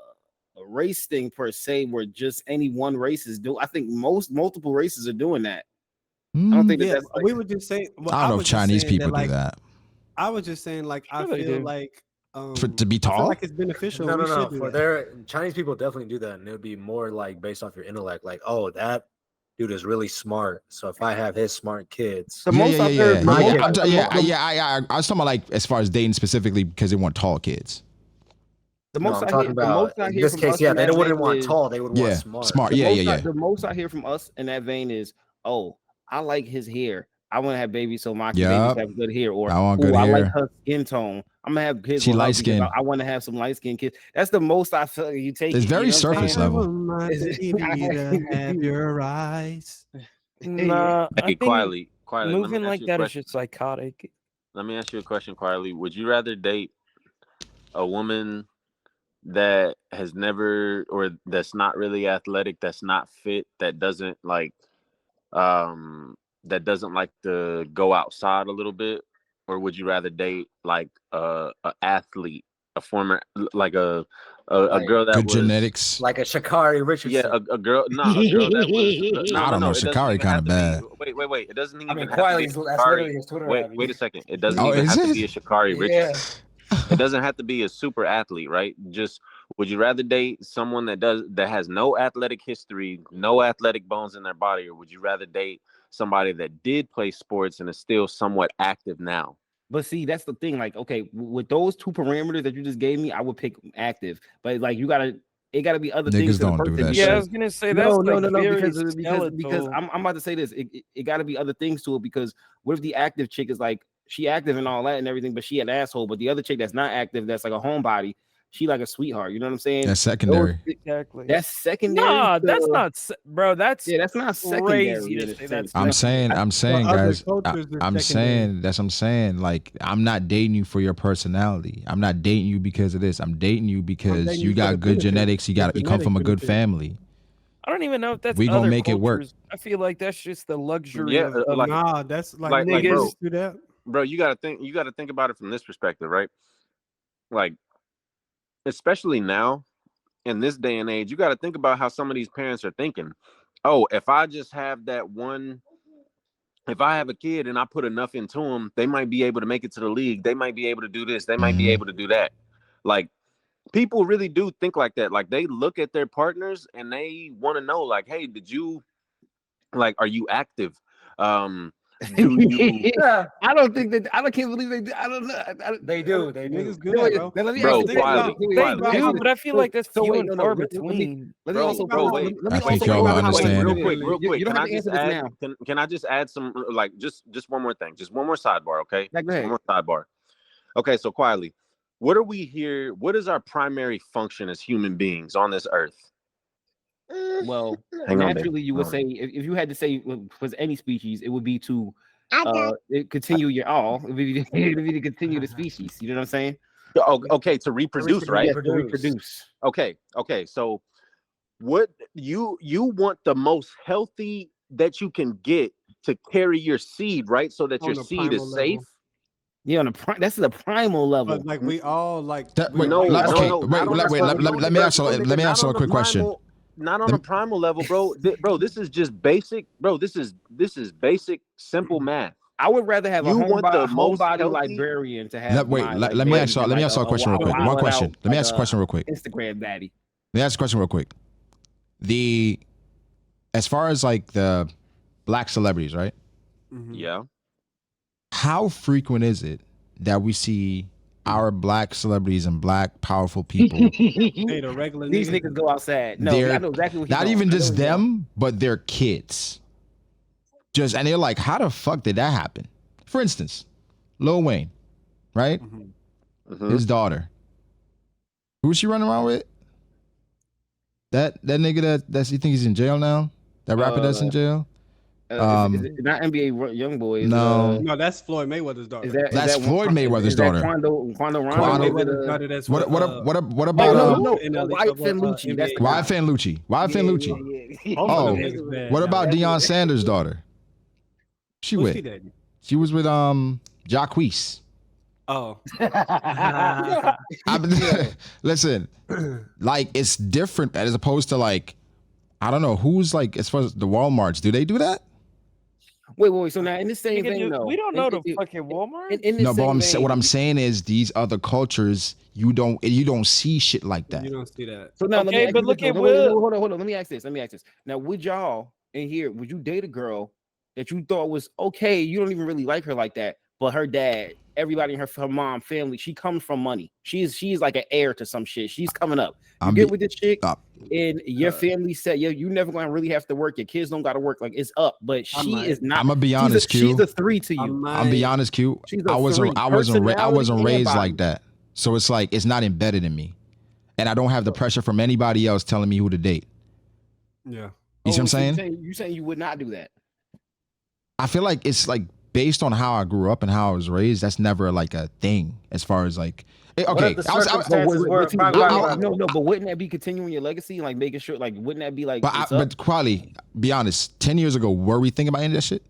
race thing per se, where just any one race is doing. I think multiple races are doing that. I don't think that's like, we would just say. I don't know if Chinese people do that. I was just saying, like, I feel like to be I feel tall? like it's beneficial. No, We no, no. should do For that. their Chinese people definitely do that, and it would be more like based off your intellect. Like, oh, that dude is really smart. So if I have his smart kids, The most I've heard, Yeah. the most I'm I- t- the yeah, mo- the- yeah. I was talking about like as far as dating specifically because they want tall kids. the no, most I'm I talking hear, the about most I in hear this from case. us Yeah, in they that wouldn't vein want is tall. They would want Yeah, smart. smart. the Yeah. the most I hear from us in that vein is, oh, I like his hair. I want to have babies so my babies Yup. have good hair, or I want good I like hair. her skin tone. I'm gonna have kids She with her light because skin. I want to have some light skinned kids. That's the most I feel you take. It's it, very you know what I'm surface saying? level. I want my baby to have your eyes. Nah, I Hey, think quietly, let me moving ask like you a that is question. just psychotic. Let me ask you a question, quietly. Would you rather date a woman that has never, or that's not really athletic, that's not fit, that doesn't like to go outside a little bit, or would you rather date like a athlete, a former, like a Like, girl that Good was genetics. like a Shakari Richardson. a girl, a girl that was I don't know. It doesn't Shikari even kind have of to bad. be. Wait. It doesn't even I mean, have to be quietly, a that's Shikari. literally his Twitter Wait, ad. wait a second. It doesn't Oh, even is have to it? be a Shikari Yeah. Richardson. It doesn't have to be a super athlete, right? Just would you rather date someone that has no athletic history, no athletic bones in their body, or would you rather date somebody that did play sports and is still somewhat active now? But see, that's the thing. Like, okay, with those two parameters that you just gave me, I would pick active. But like, it gotta be other things Niggas to the don't do person. that Yeah, I shit. was gonna say that's No, like very because I'm about to say this. It got to be other things to it, because what if the active chick is like, she active and all that and everything, but she an asshole, but the other chick that's not active, that's like a homebody, she like a sweetheart. You know what I'm saying? That's secondary. exactly. That's secondary. Nah, that's to- not, bro. That's that's not secondary. crazy in to a say sense. that's. I'm saying, other guys. cultures are I'm secondary. saying that's what I'm saying. Like, I'm not dating you for your personality. I'm not dating you because of this. I'm dating you because dating you you for got the good benefit. genetics. You The come from a good genetic benefit. family. I don't even know if that's We gonna other make it work. cultures. I feel like that's just the luxury Yeah, of like Nah, that's like like, niggas. do that. bro, you gotta think about it from this perspective, right? Like, especially now in this day and age, you got to think about how some of these parents are thinking. Oh, if I just have that one, if I have a kid and I put enough into them, they might be able to make it to the league. They might be able to do this. They might be able to do that. Like, people really do think like that. Like, they look at their partners and they want to know, like, hey, are you active? Do you? I don't think that. I can't believe they. I don't know. They do. They do. Niggas good at it, bro. Let me Bro, ask you this. quietly, Wait, They quietly. do, but I feel like that's few and far Let between. me also Bro, let wait. me I also think throw y'all out don't how much- understand. Real quick. You don't Can have I to just answer this add? now. Can I just add some, like, just one more thing, just one more sidebar, okay? Yeah, go Just ahead. one more sidebar. Okay, so quietly, what are we here? What is our primary function as human beings on this earth? Well, Hang on, naturally, babe. you would say, if you had to say was any species, it would be to continue your it would be to continue the species. You know what I'm saying? Oh, okay, to reproduce, right? Yes, to reproduce. Okay. So what you want the most healthy that you can get to carry your seed, right? So that On your the seed is primal safe. level. Yeah, that's the primal level. But like we all like. That, we- wait, No, let- no, okay, no, wait, not on let, the wait, let, primal- let me ask you. bro, Let me ask you a not on quick the question. primal- Not on a primal level, bro. Bro, this is just basic. Bro, this is basic, simple math. I would rather have You a want the most homebody healthy- librarian to have. Let me ask you. Let me ask you a question real quick. One question. Let me ask you a question real quick. Instagram baddie. Let me ask you a question real quick. As far as like the black celebrities, right? Mhm. Yeah. How frequent is it that we see our black celebrities and black powerful people? Hey, the regular These nigga. niggas go outside. No, They're I know exactly what he's not doing. even I know just what he's doing. them, but their kids. And they're like, how the fuck did that happen? For instance, Lil Wayne, right? Mhm. Mhm. His daughter. Who's she running around with? That nigga that you think he's in jail now? That rapper that's in jail? Is it not NBA YoungBoy? No. No, that's Floyd Mayweather's daughter. That's Floyd Mayweather's daughter. Quando Quando- Mayweather's daughter. That's What what about Wyatt Finlucci. That's the guy. Wyatt Finlucci? Wyatt Finlucci. Oh, What about Deion Sanders' daughter? She Who's with? she dating? She was with Jacquees. Oh, Listen, like it's different as opposed to like I don't know who's like as far as the Walmarts. Do they do that? Wait. So now in the same thing, though, we don't know the fucking Walmart. No, but what I'm saying is these other cultures, you don't see shit like that. You don't see that. So now, okay, but look at hold on. Let me ask this. Now, would y'all in here, would you date a girl that you thought was okay? You don't even really like her like that, but her dad, everybody in her mom, family, she comes from money. She's like an heir to some shit. She's coming up. You get with this chick, and your family said, you never gonna really have to work. Your kids don't gotta work. Like it's up, but she is not. I'm gonna be honest, Q. She's a 3 to you. I'm be honest, Q. I wasn't raised like that. So it's like it's not embedded in me, and I don't have the pressure from anybody else telling me who to date. Yeah, you see what I'm saying? You saying you would not do that? I feel like it's like based on how I grew up and how I was raised. That's never like a thing as far as like. Okay, but wouldn't that be continuing your legacy, like making sure, like wouldn't that be like? But Quali, be honest. 10 years ago, were we thinking about any of that shit?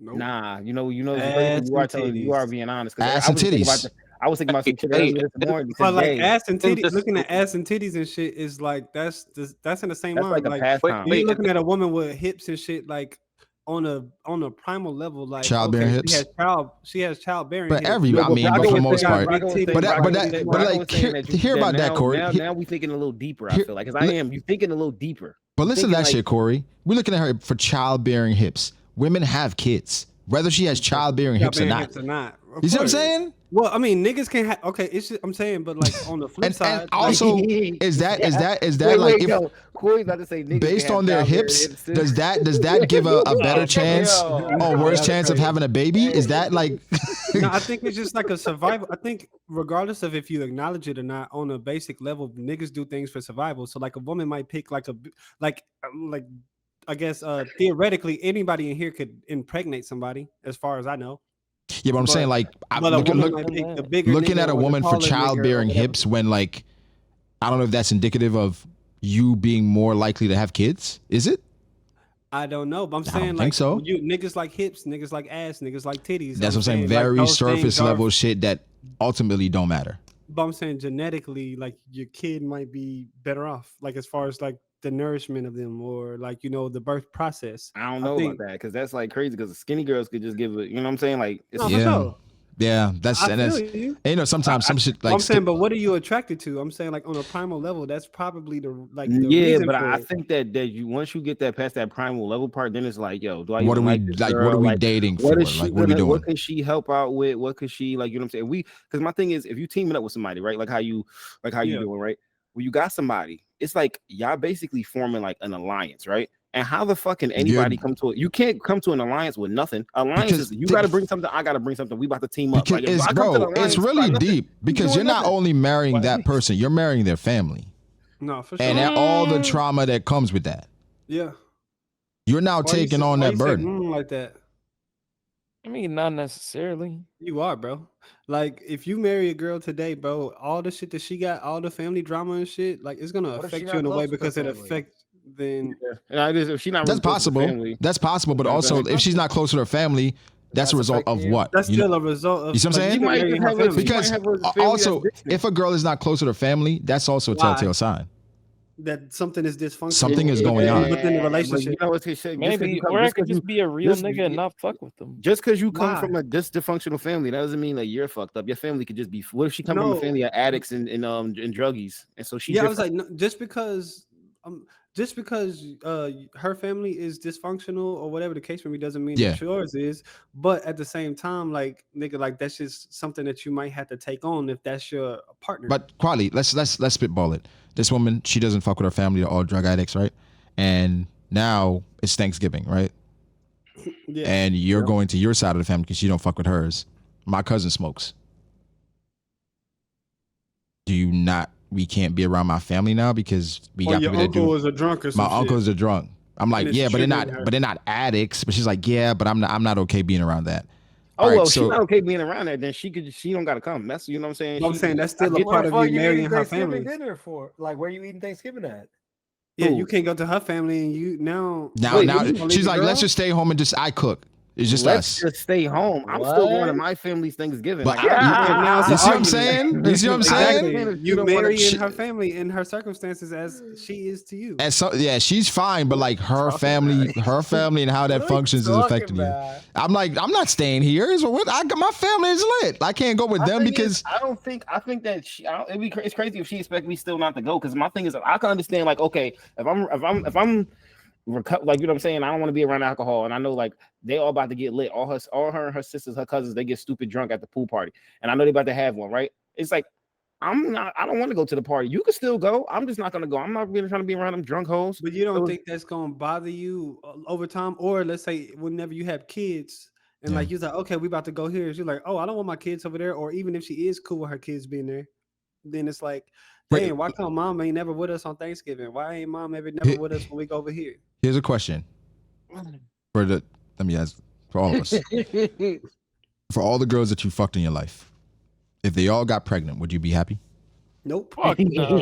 Nope. Nah, you are being honest. Ass and titties. I was thinking about some shit earlier this morning. But like ass and titties, looking at ass and titties and shit is like that's in the same line. Like you're looking at a woman with hips and shit, like on a primal level, like childbearing hips. She has childbearing. But hips. but for the most part. But hear about that, Corey. Now we thinking a little deeper. I feel like, because I am. You thinking a little deeper. But listen to that shit, Corey. We're looking at her for childbearing hips. Women have kids, whether she has childbearing hips or not. You see what I'm saying? Well, I mean, niggas can't have. Okay, it's just, I'm saying, but like on the flip side, and also, is that like if Corey's about to say niggas based on their hips, does that give a better chance or worse chance of having a baby? Is that like? No, I think it's just like a survival. I think regardless of if you acknowledge it or not, on a basic level, niggas do things for survival. So like a woman might pick like I guess theoretically anybody in here could impregnate somebody, as far as I know. Yeah, but I'm saying like looking at a woman for childbearing hips when like I don't know if that's indicative of you being more likely to have kids. Is it? I don't know, but I'm saying think so. You niggas like hips, niggas like ass, niggas like titties. That's what I'm saying. Very surface level shit that ultimately don't matter. But I'm saying genetically, like your kid might be better off, like as far as like the nourishment of them or like, the birth process. I don't know about that because that's like crazy because skinny girls could just give it, you know what I'm saying? Like, it's sure. Yeah, sometimes some shit like I'm saying, but what are you attracted to? I'm saying like on a primal level, that's probably the but I think that you once you get that past that primal level part, then it's like, yo, do I what are we like what are we dating for? Like what are we doing? What can she help out with? What could she like, you know what I'm saying? Because my thing is if you teaming up with somebody, right? Like how you doing, right? When you got somebody, it's like y'all basically forming like an alliance, right? And how the fuck can anybody come to it? You can't come to an alliance with nothing. Alliances, you got to bring something. I got to bring something. We about to team up. Like, it's really deep because you're not only marrying that person, you're marrying their family. No, for sure. And all the trauma that comes with that. Yeah. You're now taking on that burden. Like that. I mean, not necessarily. You are, bro. Like, if you marry a girl today, bro, all the shit that she got, all the family drama and shit, like, it's gonna affect you in a way because it affects. Then if she's not that's possible. That's possible, but also if she's not close to her family, that's a result of what? That's still a result of. You see what I'm saying? Because also, if a girl is not close to her family, that's also a telltale sign that something is dysfunctional. Something is going on within the relationship. Maybe, or I could just be a real nigga and not fuck with them. Just because you come from a dysfunctional family, that doesn't mean that you're fucked up. Your family could just be. What if she comes from a family of addicts and druggies, and so she? Yeah, I was like, no, just because her family is dysfunctional or whatever the case may be doesn't mean that yours is. But at the same time, like nigga, like that's just something that you might have to take on if that's your partner. But Quali, let's spitball it. This woman, she doesn't fuck with her family. They're all drug addicts, right? And now it's Thanksgiving, right? Yeah. And you're going to your side of the family because you don't fuck with hers. My cousin smokes. We can't be around my family now because we got people that do. Your uncle is a drunk or something. My uncles are drunk. I'm like, yeah, but they're not addicts. But she's like, yeah, but I'm not okay being around that. She's not okay being around that. Then she don't gotta come. That's you know what I'm saying. I'm saying that's still a part of you marrying her family. Dinner for like where you eating Thanksgiving at? Yeah, you can't go to her family and you now she's like, let's just stay home and I cook. It's just let's us. just stay home. I'm still going to my family's Thanksgiving. But Like, now it's you an see what I'm argument. saying? You see what I'm saying? Exactly. You marrying her family in her circumstances as she is to you. And so yeah, she's fine, but like her family and how that functions is affecting you. I'm like, I'm not staying here. My family is lit. I can't go with them because I think that it's crazy if she expects me still not to go. Because my thing is, I can understand like, okay, if I'm like, you know what I'm saying, I don't want to be around alcohol, and I know like they all about to get lit. All her and her sisters, her cousins, they get stupid drunk at the pool party, and I know they about to have one, right? It's like I don't want to go to the party. You can still go. I'm just not gonna go. I'm not really trying to be around them drunk hoes. But you don't think that's gonna bother you over time, or let's say whenever you have kids, and like you're like, okay, we about to go here. You're like, oh, I don't want my kids over there, or even if she is cool with her kids being there, then it's like, dang, why come mom ain't never with us on Thanksgiving? Why ain't mom never with us when we go over here? Here's a question let me ask for all of us. For all the girls that you fucked in your life, if they all got pregnant, would you be happy? Nope. Fuck no.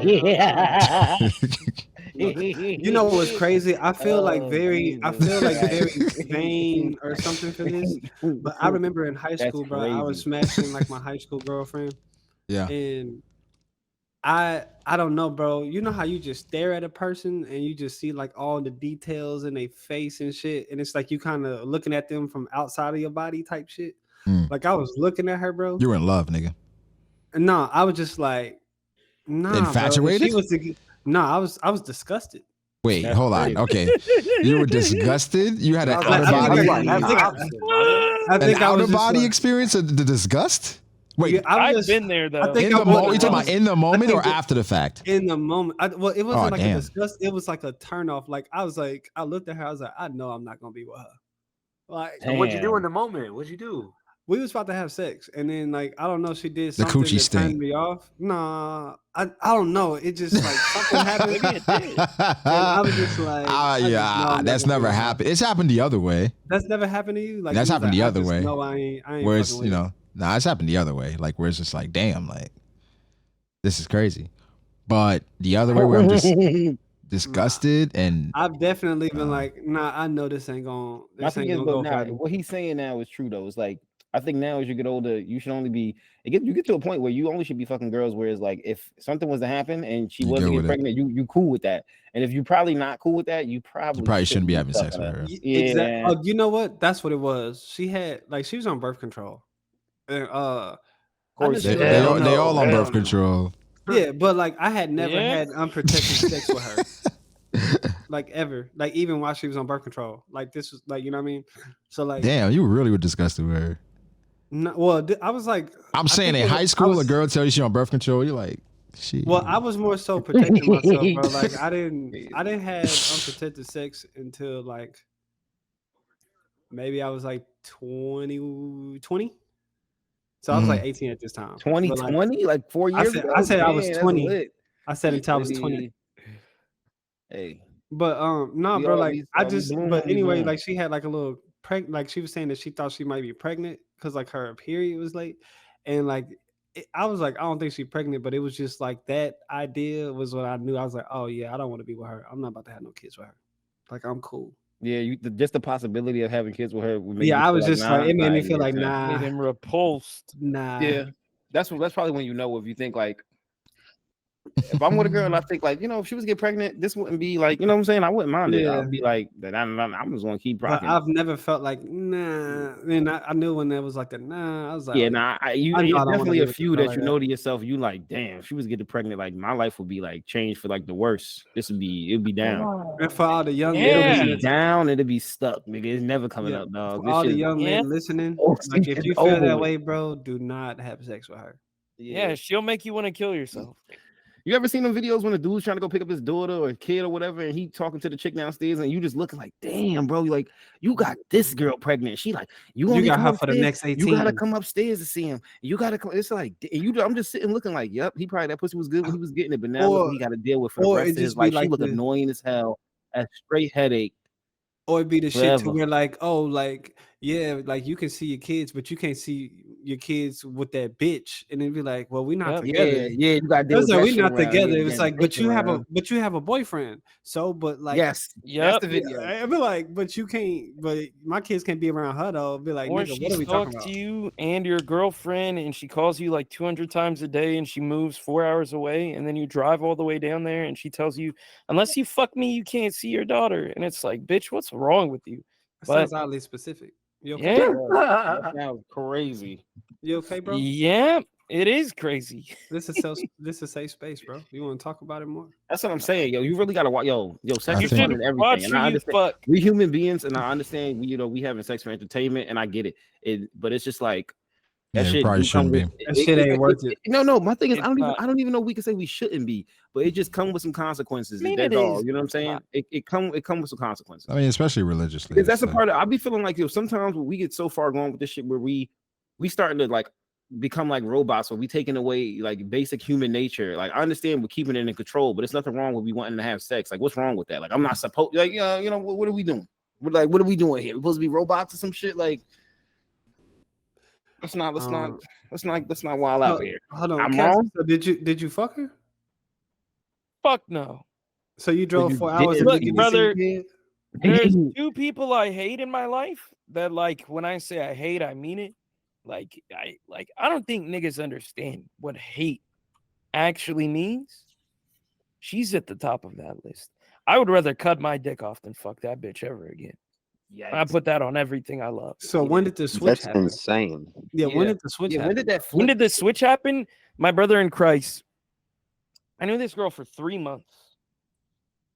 You know what's crazy? I feel like very vain or something for this. But I remember in high school, bro, I was smashing like my high school girlfriend. Yeah. And I don't know, bro. You know how you just stare at a person and you just see like all the details in their face and shit, and it's like you kind of looking at them from outside of your body type shit. Like I was looking at her, bro. You were in love, nigga. No, I was just like, nah, infatuated. Bro. I was disgusted. Wait, hold on. Okay, you were disgusted. You had an outer body. I think outer body experience of the disgust. Wait, yeah, I've been there though. You talking about in the moment or after the fact? In the moment. It wasn't like a disgust. It was like a turn off. Like I looked at her. I was like, I know I'm not gonna be with her. Like, what'd you do in the moment? What'd you do? We was about to have sex, and then like I don't know, she did something that turned me off. Nah, I don't know. It just like something happened. And I was just like, that's never happened. It's happened the other way. That's never happened to you. Like that's happened the other way. No, I ain't. Where it's it's happened the other way. Like where it's just like, damn, like this is crazy. But the other way where I'm just disgusted and I've definitely been like, nah, I know this ain't gonna. What he's saying now is true though. It's like, I think now as you get older, you should only be. You get to a point where you only should be fucking girls. Whereas like if something was to happen and she wasn't get pregnant, you cool with that. And if you're probably not cool with that, you probably shouldn't be having sex with her. Yeah. Exactly. Oh, you know what? That's what it was. She was on birth control. And they all on birth control. Yeah, but like I had never had unprotected sex with her. Like ever. Like even while she was on birth control. Like this was like, you know what I mean? So like, damn, you really were disgusted with her. No, well, I was like, I'm saying in high school, a girl tells you she's on birth control, you're like, she. Well, I was more so protecting myself, bro. Like I didn't have unprotected sex until like maybe I was like 20. So I was like 18 at this time. 2020, like 4 years ago. I said I was 20. I said until I was 20. Hey, but no, bro. Like but anyway, like she had like a little like she was saying that she thought she might be pregnant because like her period was late, and like I was like, I don't think she's pregnant, but it was just like that idea was what I knew. I was like, oh yeah, I don't want to be with her. I'm not about to have no kids with her. Like I'm cool. Yeah, just the possibility of having kids with her would make I was just like, it made me feel like made him repulsed. Yeah, that's probably when you know, if you think like, if I'm with a girl and I think like, if she was to get pregnant, this wouldn't be like, you know what I'm saying? I wouldn't mind it. I'd be like, that I'm just gonna keep rocking. I've never felt like nah. And I knew when there was like a nah. I was like, yeah, nah. You definitely a few that you know to yourself. You like, damn, if she was getting pregnant, like my life would be like changed for like the worse. It'd be down. And for all the young men, it'd be down. It'd be stuck, nigga. It's never coming up, dog. For all the young men listening, like if you feel that way, bro, do not have sex with her. Yeah, she'll make you want to kill yourself. You ever seen them videos when a dude's trying to go pick up his daughter or kid or whatever, and he talking to the chick downstairs, and you just looking like, damn, bro, you like, you got this girl pregnant. She like, you got her for the next 18. You gotta come upstairs to see him. You gotta come. It's like, I'm just sitting looking like, yep, he probably that pussy was good when he was getting it, but now look, he got to deal with for the rest of his life. She look annoying as hell, a straight headache. Or it'd be the shit to where like, oh, like yeah, like you can see your kids, but you can't see your kids with that bitch, and then be like, well, we're not together. Yeah, you got to deal It's with like that we're shit not around. together. Yeah, It's like, bitch around. but you have a boyfriend. So, but like, Yes, that's Yep. the video. I be like, but you can't. But my kids can't be around her though. Be like, Or nigga, she what are we talking talks about? to you and your girlfriend, and she calls you like 200 times a day, and she moves 4 hours away, and then you drive all the way down there, and she tells you, unless you fuck me, you can't see your daughter. And it's like, bitch, what's wrong with you? That But sounds oddly specific. You okay? yeah, That sounds crazy. You okay, bro? yeah, it is crazy. This is safe space, bro. You want to talk about it more? That's what I'm saying, yo. You really gotta watch, yo. Sex I is think- fun and everything, Watch and who I you understand. fuck. We human beings, and I understand. We having sex for entertainment, and I get it. But it's just like that Yeah, it shit probably do come shouldn't with. be. That shit ain't worth it. No. My thing is, It's I not. don't even know we can say we shouldn't be, but it just comes with some consequences. I mean, That's it all. is, You know what I'm but saying? not. It come with some consequences. I mean, especially religiously. Because that's it's a part of. I be feeling like, yo, sometimes when we get so far gone with this shit where we starting to like become like robots, or we taking away like basic human nature. Like I understand we're keeping it in control, but it's nothing wrong with we wanting to have sex. Like what's wrong with that? Like I'm not supposed like what are we doing? What are we doing here? We're supposed to be robots or some shit? Like let's not wild out here. Hold on, I'm Cass, wrong. So did you fuck her? Fuck no. So you drove you 4 hours didn't- and Look, you brother, didn't see there's two people I hate in my life that, like, when I say I hate, I mean it. I don't think niggas understand what hate actually means. She's at the top of that list. I would rather cut my dick off than fuck that bitch ever again. Yeah, I put that on everything I love. So when did the switch That's happen? insane. Yeah, when did the switch happen? When did that When flip? did the switch happen? My brother in Christ. I knew this girl for 3 months.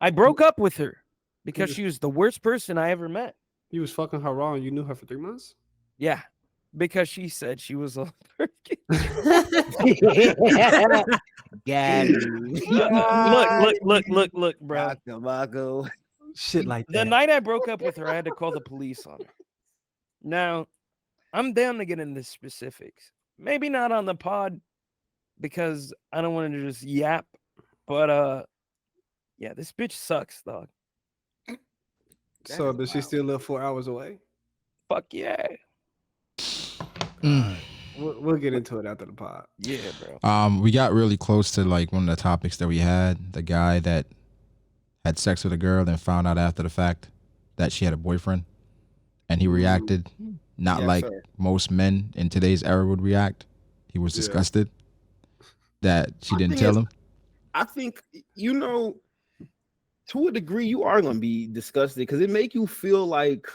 I broke up with her because she was the worst person I ever met. You was fucking her wrong. You knew her for 3 months? Yeah, because she said she was a Got look, bro. Brago. Shit like The that. night I broke up with her, I had to call the police on her. Now, I'm down to get into specifics. Maybe not on the pod because I don't want to just yap, but yeah, this bitch sucks, dog. So does she still live 4 hours away? Fuck yeah. We'll get into it after the pod. Yeah, bro. We got really close to like one of the topics that we had. The guy that had sex with a girl and found out after the fact that she had a boyfriend, and he reacted not Yes, like sir. most men in today's era would react. He was disgusted that she didn't think tell it's- him. I think to a degree you are gonna be disgusted because it make you feel like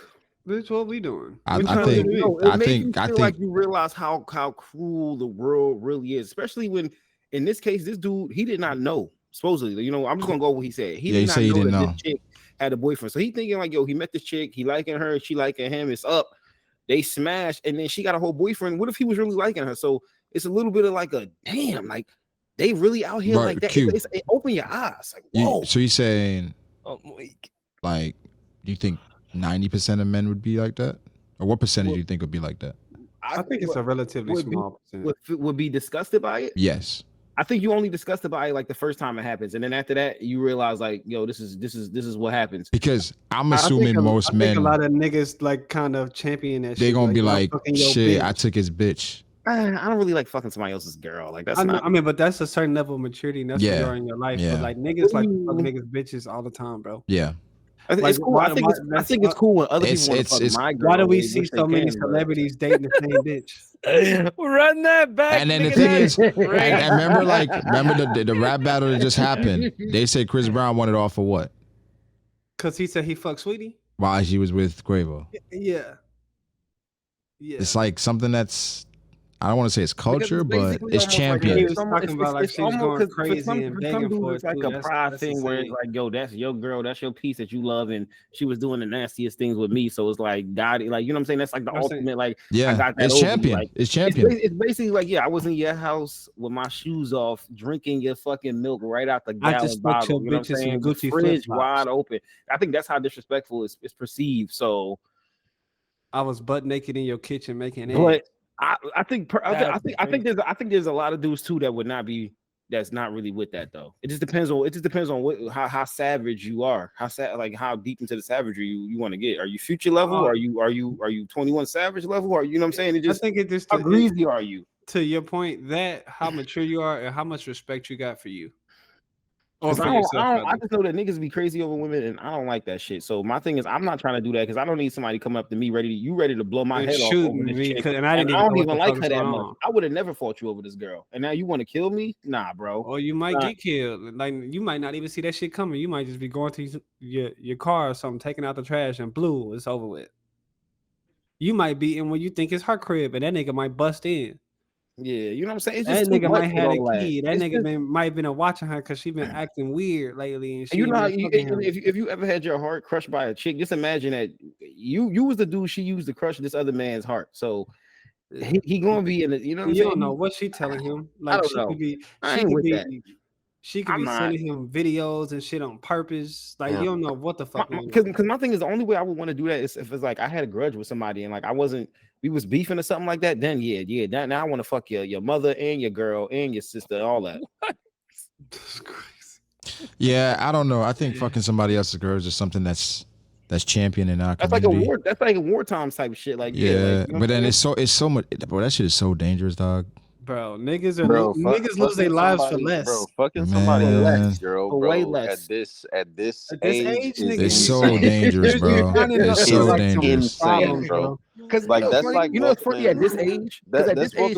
Bitch, what we doing? I What you think- trying to do? No, it I makes think- you I feel think- like you realize how cruel the world really is, especially when in this case this dude he did not know. Supposedly, I'm just gonna go with what he said. He Yeah, he did said he not know didn't that know. this chick had a boyfriend, so he thinking like, yo, he met this chick, he liking her, she liking him, it's up. They smashed, and then she got a whole boyfriend. What if he was really liking her? So it's a little bit of like a damn, like they really out here Right, like that. Q. It open your eyes, like whoa. So he's saying I'm weak. like, do you think 90% of men would be like that, or what percentage do you think would be like that? I think it's a relatively would be- small percentage. would be disgusted by it. Yes. I think you only disgusted by it like the first time it happens, and then after that you realize like, yo, this is what happens. Because I'm I think assuming most I think men a lot of niggas like kind of champion that. they're shit. gonna be "Yo, I'm like, fucking your shit, bitch." I took his bitch. I don't really like fucking somebody else's girl. Like that's I know, not. I mean, but that's a certain level of maturity, and that's where Yeah, you are in your life. yeah. But like niggas like Ooh. fuck niggas bitches all the time, bro. Yeah. It's like, cool. why- I think why- it's that's it's cool when other It's- people want to it's- fuck my girl. Why do we They see wish they so many can, but- celebrities dating the same bitch? Run that back. And then the nigga, thing that's is, and great. remember the rap battle that just happened. They said Chris Brown wanted off for what? Because he said he fucked Sweetie. While she was with Quavo. Yeah. Yeah. It's like something that's, I don't want to say it's culture, but basically it's almost like championed. He was talking about like she was almost- going 'cause crazy for and some begging dudes, for it's it. like too. a That's pride thing where it's insane. like, yo, that's your girl, that's your piece that you love, and she was doing the nastiest things with me. So it's like, God, like, you know what I'm saying? That's like the I'm saying- ultimate, like, I Yeah, got that it's over you, champion. like, It's champion. It's basically like, yeah, I was in your house with my shoes off, drinking your fucking milk right out the I gallon just fucked bottle. your You know what bitches I'm in saying? The Gucci fridge flip-flops. wide open. I think that's how disrespectful it's perceived. So, I was butt naked in your kitchen making eggs. but I think there's a lot of dudes too that would not be that's not really with that though. It just depends on how savage you are, how deep into the savagery you want to get. Are you Future level? Are you 21 Savage level? Or you know what I'm saying? I think it just how greasy are you? To your point, that how mature you are and how much respect you got for you. I just know that niggas be crazy over women, and I don't like that shit. So my thing is, I'm not trying to do that because I don't need somebody coming up to me ready to blow my head off over this chick. And I don't even like her that much. I would have never fought you over this girl, and now you want to kill me? Nah, bro. Or you might get killed. Like you might not even see that shit coming. You might just be going to your car or something, taking out the trash, and blue, it's over with. You might be in when you think it's her crib, and that nigga might bust in. Yeah, you know what I'm saying? It's that nigga might have a key. That nigga might have been watching her because she been acting weird lately. And you know, if you ever had your heart crushed by a chick, just imagine that you was the dude she used to crush this other man's heart. So he gonna be in it. You know what I'm saying? You don't know what she telling him. Like I don't know. She could be sending him videos and shit on purpose. Like you don't know what the fuck. Because my thing is, the only way I would want to do that is if it's like I had a grudge with somebody and like we was beefing or something like that. Then now I want to fuck your mother and your girl and your sister, all that. That's crazy. Yeah, I don't know. I think fucking somebody else's girl is just something that's championed in our community. That's like a wartime type shit. Like but then it's so much. Bro, that shit is so dangerous, dog. Bro, niggas lose their lives for less. Bro, fucking somebody less, girl, bro. Way less. At this age it's so dangerous, bro. It's so dangerous, insane, bro. Because that's like it's funny at this age. At this age,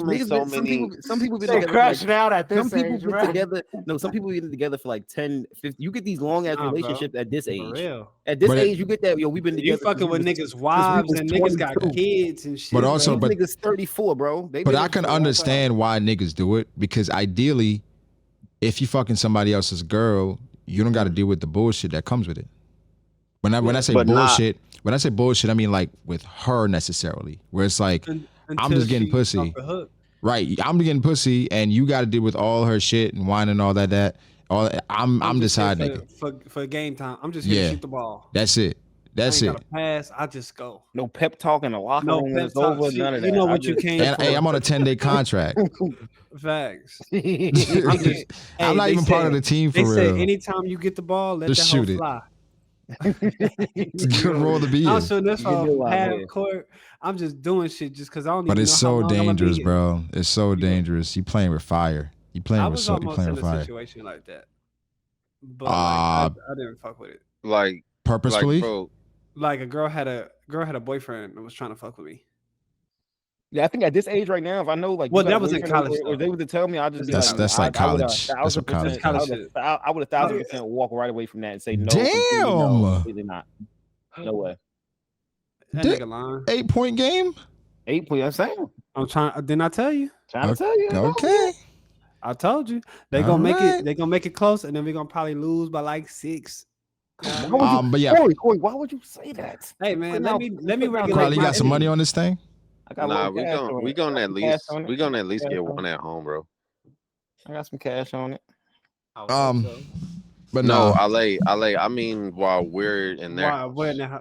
some people be crashing out at this age. Some people get together. No, some people get together for like 10, 50. You get these long ass relationships at this age. At this age, you get that. We've been together. You fucking with niggas' wives and niggas got kids and shit. But also, niggas 34, bro. But I can understand why niggas do it because ideally, if you fucking somebody else's girl, you don't got to deal with the bullshit that comes with it. When I say bullshit. When I say bullshit, I mean like with her necessarily, where it's like I'm just getting pussy, right? I'm getting pussy, and you got to deal with all her shit and whining and all that. I'm the side nigga for game time. I'm just here to shoot the ball. That's it. That's it. Pass. I just go. No pep talk in the locker room. It's over. None of that. You know what you came for. Hey, I'm on a 10-day contract. Facts. I'm not even part of the team for real. They say anytime you get the ball, let just that hoe shoot fly. Roll the beat. I'm shooting this from half court. I'm just doing shit just because I don't. But it's so dangerous, bro. It's so dangerous. You playing with fire. You playing with fire. I was almost in a situation like that, but I didn't fuck with it. Like purposefully. Like a girl had a boyfriend that was trying to fuck with me. Yeah, I think at this age right now, if I know like that was in college, or they would tell me, I'll just that's like college. That's what college. I would 1,000% walk right away from that and say no. Damn, no, completely not. No way. That nigga lying. 8-point game. 8 point. I'm saying. I'm trying. Didn't I tell you? Trying to tell you. Okay. I told you they gonna make it. They gonna make it close, and then we're gonna probably lose by like 6. But yeah, Corey, why would you say that? Hey man, let me regulate. Carly, you got some money on this thing? Nah, we gonna at least get one at home, bro. I got some cash on it. But no, Ale. I mean, while we're in there,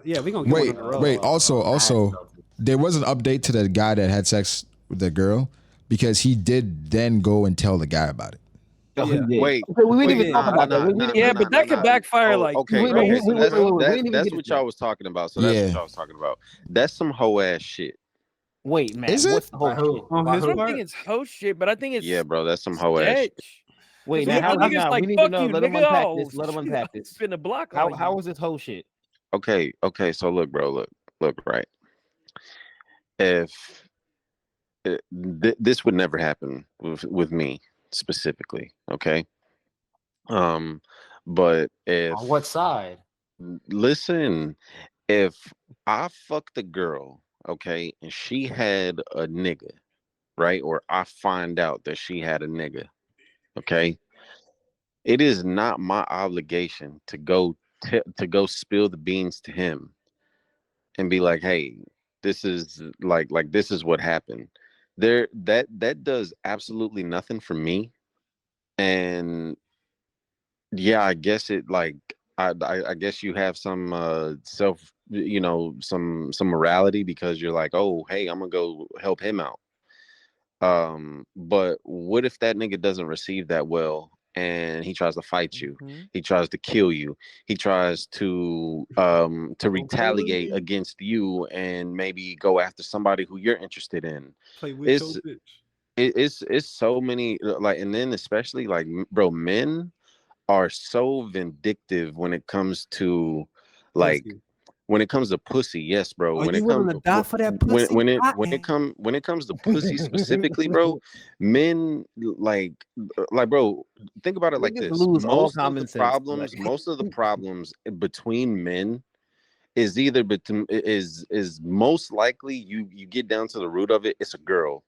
yeah, we gonna get wait. Also, there was an update to the guy that had sex with the girl because he did then go and tell the guy about it. Wait, we didn't even talk about that. But that could backfire. Okay, that's what y'all was talking about. So that's what y'all was talking about. That's some hoe ass shit. Wait, man. Is it? What's the whole I don't think it's hoe shit, but I think it's bro. That's some hoe ass shit. Wait, now we need to know. Let him unpack this. Let him unpack this. Been a block. How is this whole shit? Okay. So look, bro. Look. Right. If this would never happen with me specifically, okay. But if on what side? Listen, if I fucked the girl, okay, and she had a nigga, right, or I find out that she had a nigga, okay, it is not my obligation to go spill the beans to him and be like, hey, this is like this is what happened. That does absolutely nothing for me. And yeah, I guess it like I guess you have some self, some morality because you're like, oh, hey, I'm gonna go help him out. But what if that nigga doesn't receive that well and he tries to fight you, he tries to kill you, he tries to retaliate against you and maybe go after somebody who you're interested in? Play with your bitch. It's so many, like, and then especially like, bro, men are so vindictive when it comes to like Pussy. when it comes to pussy. Yes, bro. Are When you it willing comes to die for that pussy? when it comes to pussy specifically, bro, men like bro, think about it like Niggas this. lose all Most of common the sense, problems, like- most of the problems between men is either between is most likely you get down to the root of it, it's a girl.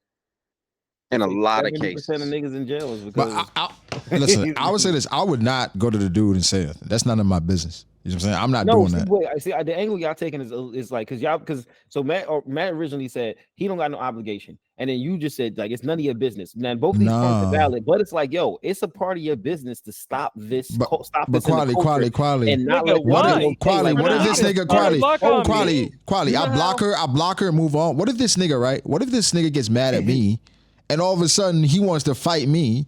In a lot of 70% cases. of niggas in jail is because. But listen, I would say this: I would not go to the dude and say anything. That's none of my business. You know what I'm saying? I'm not doing that. Wait, I see. The angle y'all taking is like because Matt originally said he don't got no obligation, and then you just said like it's none of your business. Now both these points are valid, but it's like it's a part of your business to stop this. Stop this. Quality. And not Nigga, let Quality. What if this nigga quality? You know I block her and move on. What if this nigga, right? What if this nigga gets mad at me and all of a sudden he wants to fight me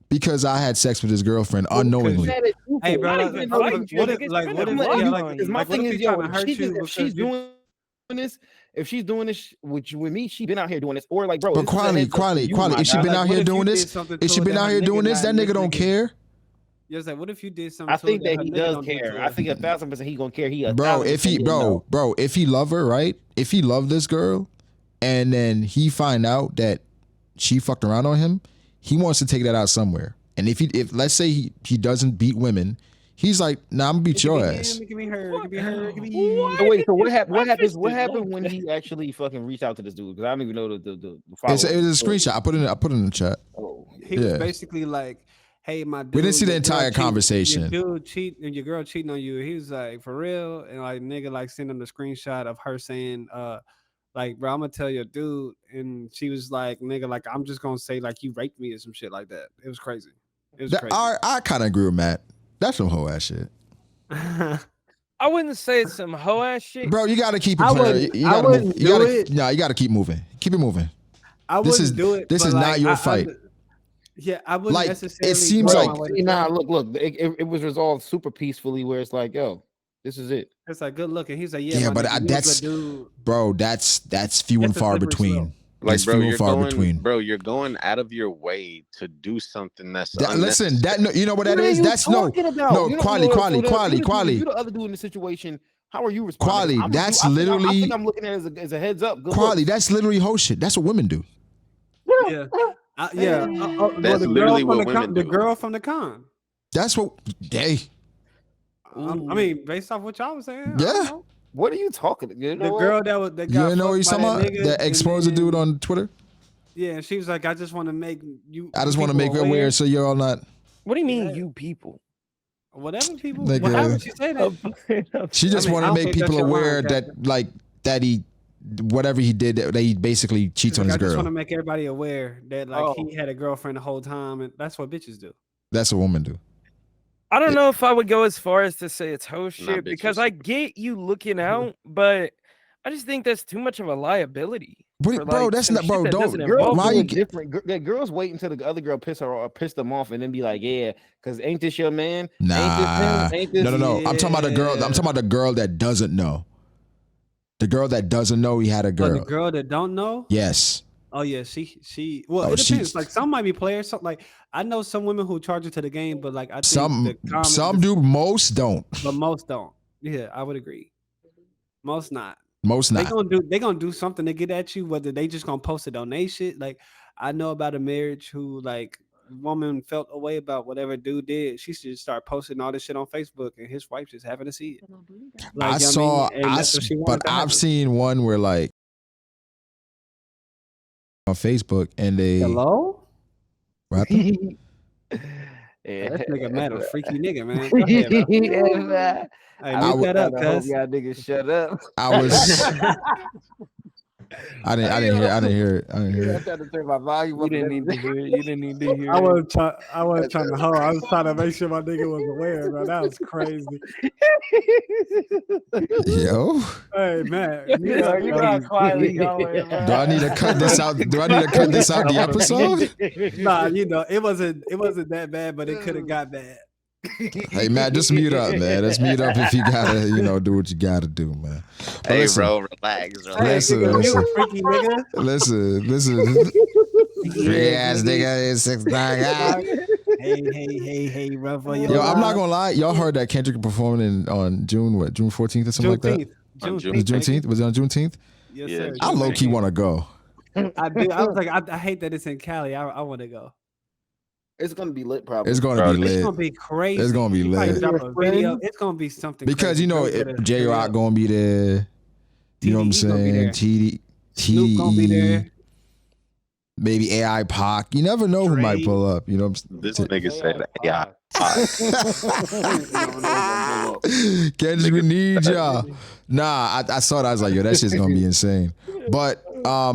because I had sex with his girlfriend unknowingly? Hey, bro, my thing is, if she's doing this, with me, she been out here doing this, or like, bro. But quality. If she been out here doing this, if she been out here doing this, that nigga don't care. Yes, like what if you did something? I think that he does care. I think 1,000% he gonna care. If he love her, right? If he love this girl, and then he find out that she fucked around on him, he wants to take that out somewhere. And if let's say he doesn't beat women, he's like, nah, I'm gonna beat your ass. Give me her. Give me you. So wait, so what happens? What happened when he actually fucking reached out to this dude? Because I don't even know the follow. It was a screenshot. I put it in the chat. He was basically like, hey, my dude. We didn't see the entire conversation. Your girl cheating on you. He was like, for real? And like nigga like send him the screenshot of her saying, like, bro, I'm gonna tell your dude. And she was like, nigga, like, I'm just gonna say like you raped me or some shit like that. It was crazy. Crazy. I kind of agree with Matt. That's some hoe ass shit. I wouldn't say it's some hoe ass shit, bro. You gotta keep it clear. You gotta keep moving. Keep it moving. I wouldn't do it. This is not your fight. I wouldn't necessarily. It seems like look. It was resolved super peacefully, where it's like, yo, this is it. It's like good looking. He's like, but that's few and far between. Like, bro, you're going out of your way to do something that's listen. You know what that is? That's quality. You the other dude in the situation. How are you responding? Quality. That's literally. I think I'm looking at it as a heads up. Quality. That's literally hoe shit. That's what women do. Yeah. That's literally what women do. The girl from the con. That's what they. I mean, based off what y'all was saying. Yeah. What are you talking about? The girl that got you know what you're talking about? That exposed the dude on Twitter? Yeah, and she was like, I just want to make you. I just want to make her aware so you're all not. What do you mean, you people? Whatever people. Like, how would she say that? She just want to make people aware that he, whatever he did, that he basically cheats on his girl. I just want to make everybody aware that he had a girlfriend the whole time, and that's what bitches do. That's what women do. I don't know if I would go as far as to say it's hoe shit because I get you looking out, but I just think that's too much of a liability. Bro, that's not, bro. Don't. Why you different? Girls wait until the other girl piss them off and then be like, yeah, because ain't this your man? Nah, ain't this no. I'm talking about the girl. I'm talking about the girl that doesn't know. The girl that doesn't know he had a girl. The girl that don't know. Yes. Oh yeah, she. Well, it depends. Like some might be players. Some, like I know some women who charge it to the game, but like I think some do. Most don't. But most don't. Yeah, I would agree. Most not. Most not. They gonna do something to get at you. Whether they just gonna post it on their shit. Like I know about a marriage who like woman felt a way about whatever dude did. She should start posting all this shit on Facebook, and his wife just happened to see it. Like, I've seen one where like. On Facebook and they hello. What happened? That nigga mad a freaky nigga, man. Hey, look that up, cuz. Y'all niggas shut up. I was I didn't hear it. I tried to turn my volume You up. didn't need to hear it. You didn't need to hear I it. wasn't trying to hold. I was trying to make sure my nigga was aware, bro. That was crazy. Yo, Hey man, You know quietly going, do I need to cut this out? Do I need to cut this out the episode? Nah, it wasn't that bad, but it could have got bad. Hey man, just mute up, man. Just mute up if you gotta, do what you gotta do, man. But Hey, listen, bro, relax. Listen, nigga, listen. you a freaky nigga. listen. Free ass nigga is 6'9". Hey, run for your Yo, I'm not life. gonna lie. Y'all heard that Kendrick performing on June 14th or something like that? Was it Juneteenth? Was it on Juneteenth? Yes, Yeah, sir. I low key want to go. I do. I was like, I hate that it's in Cali. I want to go. It's gonna be lit, probably. It's gonna be It's lit. gonna be crazy. It's gonna be He probably lit. drop a video. It's gonna be something Because crazy. J Rock gonna be there. You know what I'm TDE gonna be there. saying? Snoop gonna be there. Maybe AI Pac. You never know who might Dre. pull up. You know what I'm This nigga said, yeah. Kendrick, we need y'all. Nah, I saw that. I was like, yo, that shit's gonna be insane. But I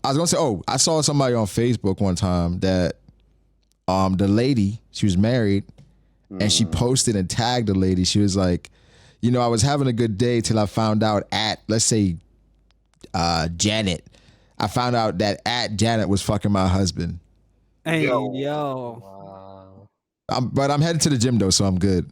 was gonna say, I saw somebody on Facebook one time that the lady, she was married, and she posted and tagged the lady. She was like, I was having a good day till I found out at, let's say, Janet. I found out that at Janet was fucking my husband. Hey, yo. Wow. But I'm headed to the gym though, so I'm good.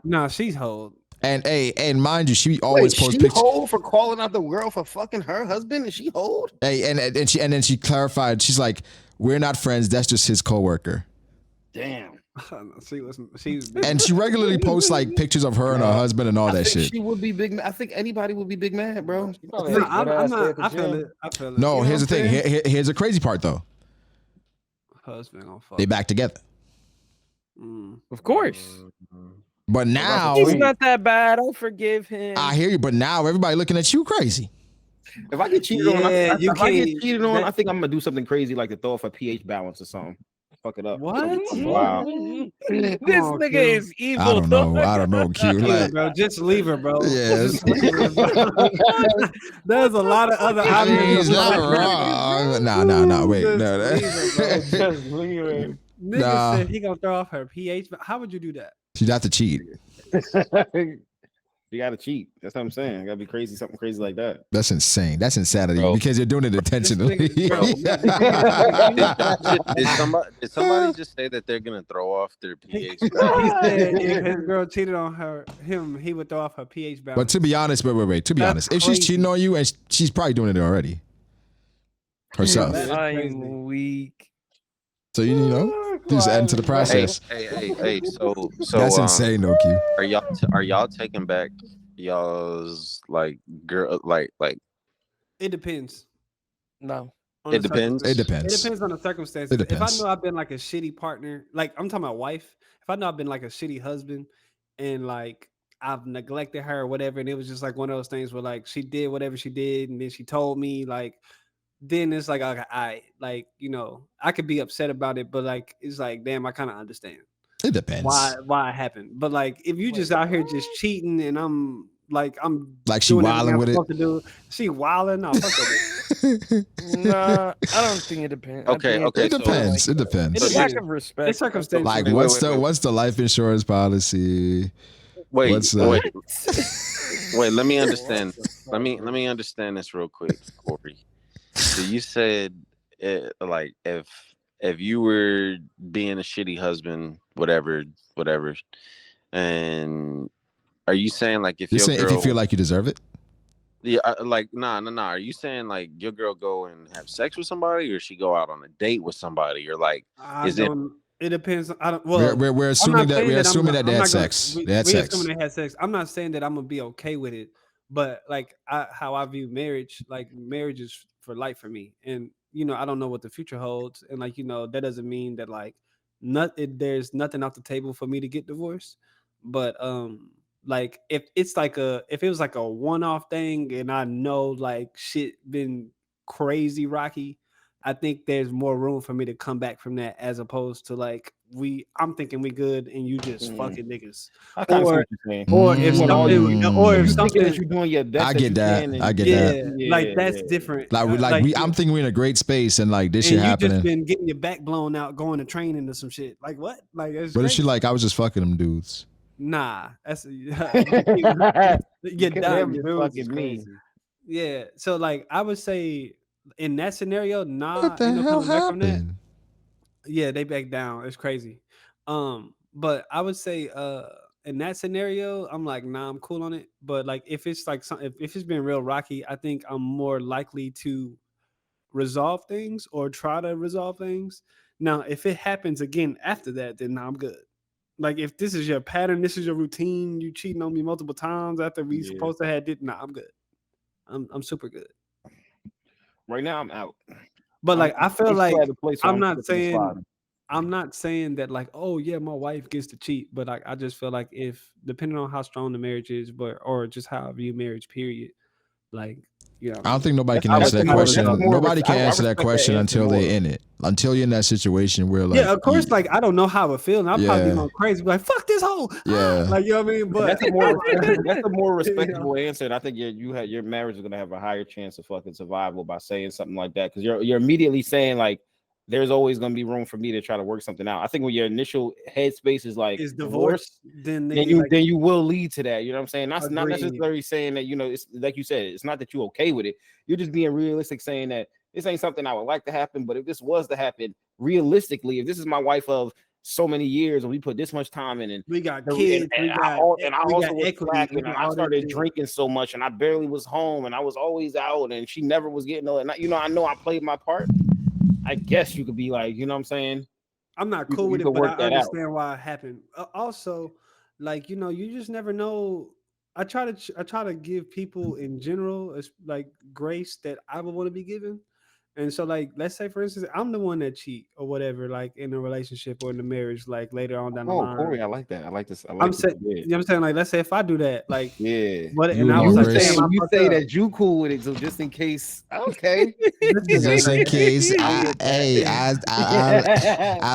Nah, she's hold. And mind you, she always posts she pictures. hold for calling out the girl for fucking her husband, and she hold. Hey, and then she clarified. She's like, "We're not friends. That's just his coworker." Damn. She's And she regularly posts like pictures of her and her husband and all that shit. She would be big. I think anybody would be big mad, bro. No, I'm not. I feel it. No, You know here's the what I'm thing. saying? Here's the crazy part though. Husband gonna fuck. They back together. Of course. But now He's not that bad. I'll forgive him. I hear you. But now everybody looking at you crazy. If I get cheated on, Yeah, you if I get can't- cheated on, that- I think I'm gonna do something crazy like to throw off a pH balance or something. Fuck it up. What? Wow. This on, nigga Q. is evil. I don't know, Q. Yeah, Like, bro, just leave her, bro. yeah. Just leave her, bro. There's a lot of other I mean, options. he's not wrong. Nah. Wait, Just no. leave her, bro. Just leave it. Nigga Nah. said he gonna throw off her pH. But how would you do that? She'd have to cheat. You gotta cheat. That's what I'm saying. Gotta be crazy, something crazy like that. That's insane. That's insanity Bro. because you're doing it intentionally. Did somebody just say that they're gonna throw off their pH? He said if his girl cheated on him, he would throw off her pH balance. But to be honest, wait. To be That's honest, if crazy. she's cheating on you, and she's probably doing it already herself. That's crazy. I'm weak. So you just add into the process. Hey. So That's insane, though, Q. Are y'all taking back y'all's like girl like It depends. No. on it the depends? It circumstances. depends. It depends on the circumstances. It If depends. I know I've been like a shitty partner, like I'm talking about wife. If I know I've been like a shitty husband and like I've neglected her or whatever, and it was just like one of those things where like she did whatever she did, and then she told me like, then it's like I like I could be upset about it, but like it's like damn, I kind of understand It depends. why it happened. But like if you just out here just cheating and I'm Like she doing everything wilding I'm with it. supposed to do, she wilding. No, fuck that. Nah, I don't think it depends. Okay. It depends. It depends. It's a lack of respect. It's circumstantial. Like Wait, what's wait. the life insurance policy? Wait. What's Wait, let me understand. Let me understand this real quick, Corey. So you said like if you were being a shitty husband, whatever, and are you saying like if You're your saying girl, if you feel like you deserve it? yeah, like nah. Are you saying like your girl go and have sex with somebody, or she go out on a date with somebody, or like is it? It depends. I don't. Well, We're assuming that they had sex. They had we sex. assuming they had sex. I'm not saying that I'm gonna be okay with it, but like how I view marriage, like marriage is for life for me, and I don't know what the future holds, and like that doesn't mean that like there's nothing off the table for me to get divorced, but like if it was like a one-off thing, and I know like shit been crazy rocky. I think there's more room for me to come back from that as opposed to like I'm thinking we good and you just fucking niggas. I kind of see what you're saying. Or if something that you're doing your best, I get that. I get that. Like that's different. I'm thinking we're in a great space and like this shit happening. You just been getting your back blown out, going to training or some shit. Like what? Like but is she like I was just fucking them dudes? Nah, that's you're dumb. fucking me. Yeah, so like I would say in that scenario, nah. What the hell happened? Yeah, they back down. It's crazy. But I would say in that scenario, I'm like, nah, I'm cool on it. But like if it's like if it's been real rocky, I think I'm more likely to resolve things or try to resolve things. Now, if it happens again after that, then nah, I'm good. Like if this is your pattern, this is your routine, you cheating on me multiple times after we supposed to have did, nah, I'm good. I'm super good. Right now, I'm out. But like I feel like I'm not saying that like, oh yeah, my wife gets to cheat, but like I just feel like if depending on how strong the marriage is, or just how I view marriage, period, like I don't think nobody can answer that question. Nobody can answer that question until they're in it. Until you're in that situation where like of course, like I don't know how it feels, and I'll probably be going crazy, be like fuck this hoe. Yeah, like you know what I mean. But that's a more respectable answer. And I think your marriage is gonna have a higher chance of fucking survival by saying something like that because you're immediately saying like there's always gonna be room for me to try to work something out. I think when your initial headspace is like divorce, then you will lead to that. You know what I'm saying? That's not necessarily saying that it's like you said. It's not that you're okay with it. You're just being realistic, saying that this ain't something I would like to happen. But if this was to happen, realistically, if this is my wife of so many years and we put this much time in, and we got kids, and I also was slacking, and I started drinking so much, and I barely was home, and I was always out, and she never was getting no. And I know I played my part. I guess you could be like, you know what I'm saying? I'm not cool with it, but I understand why it happened. Also, like, you just never know. I try to give people in general like grace that I would want to be given. And so, like, let's say, for instance, I'm the one that cheat or whatever, like in a relationship or in a marriage, like later on down the line. Oh, Corey, I like that. I like this. I'm saying, I'm saying, like, let's say if I do that, like, but and I was like, you say that you cool with it, so just in case, okay, just in case, I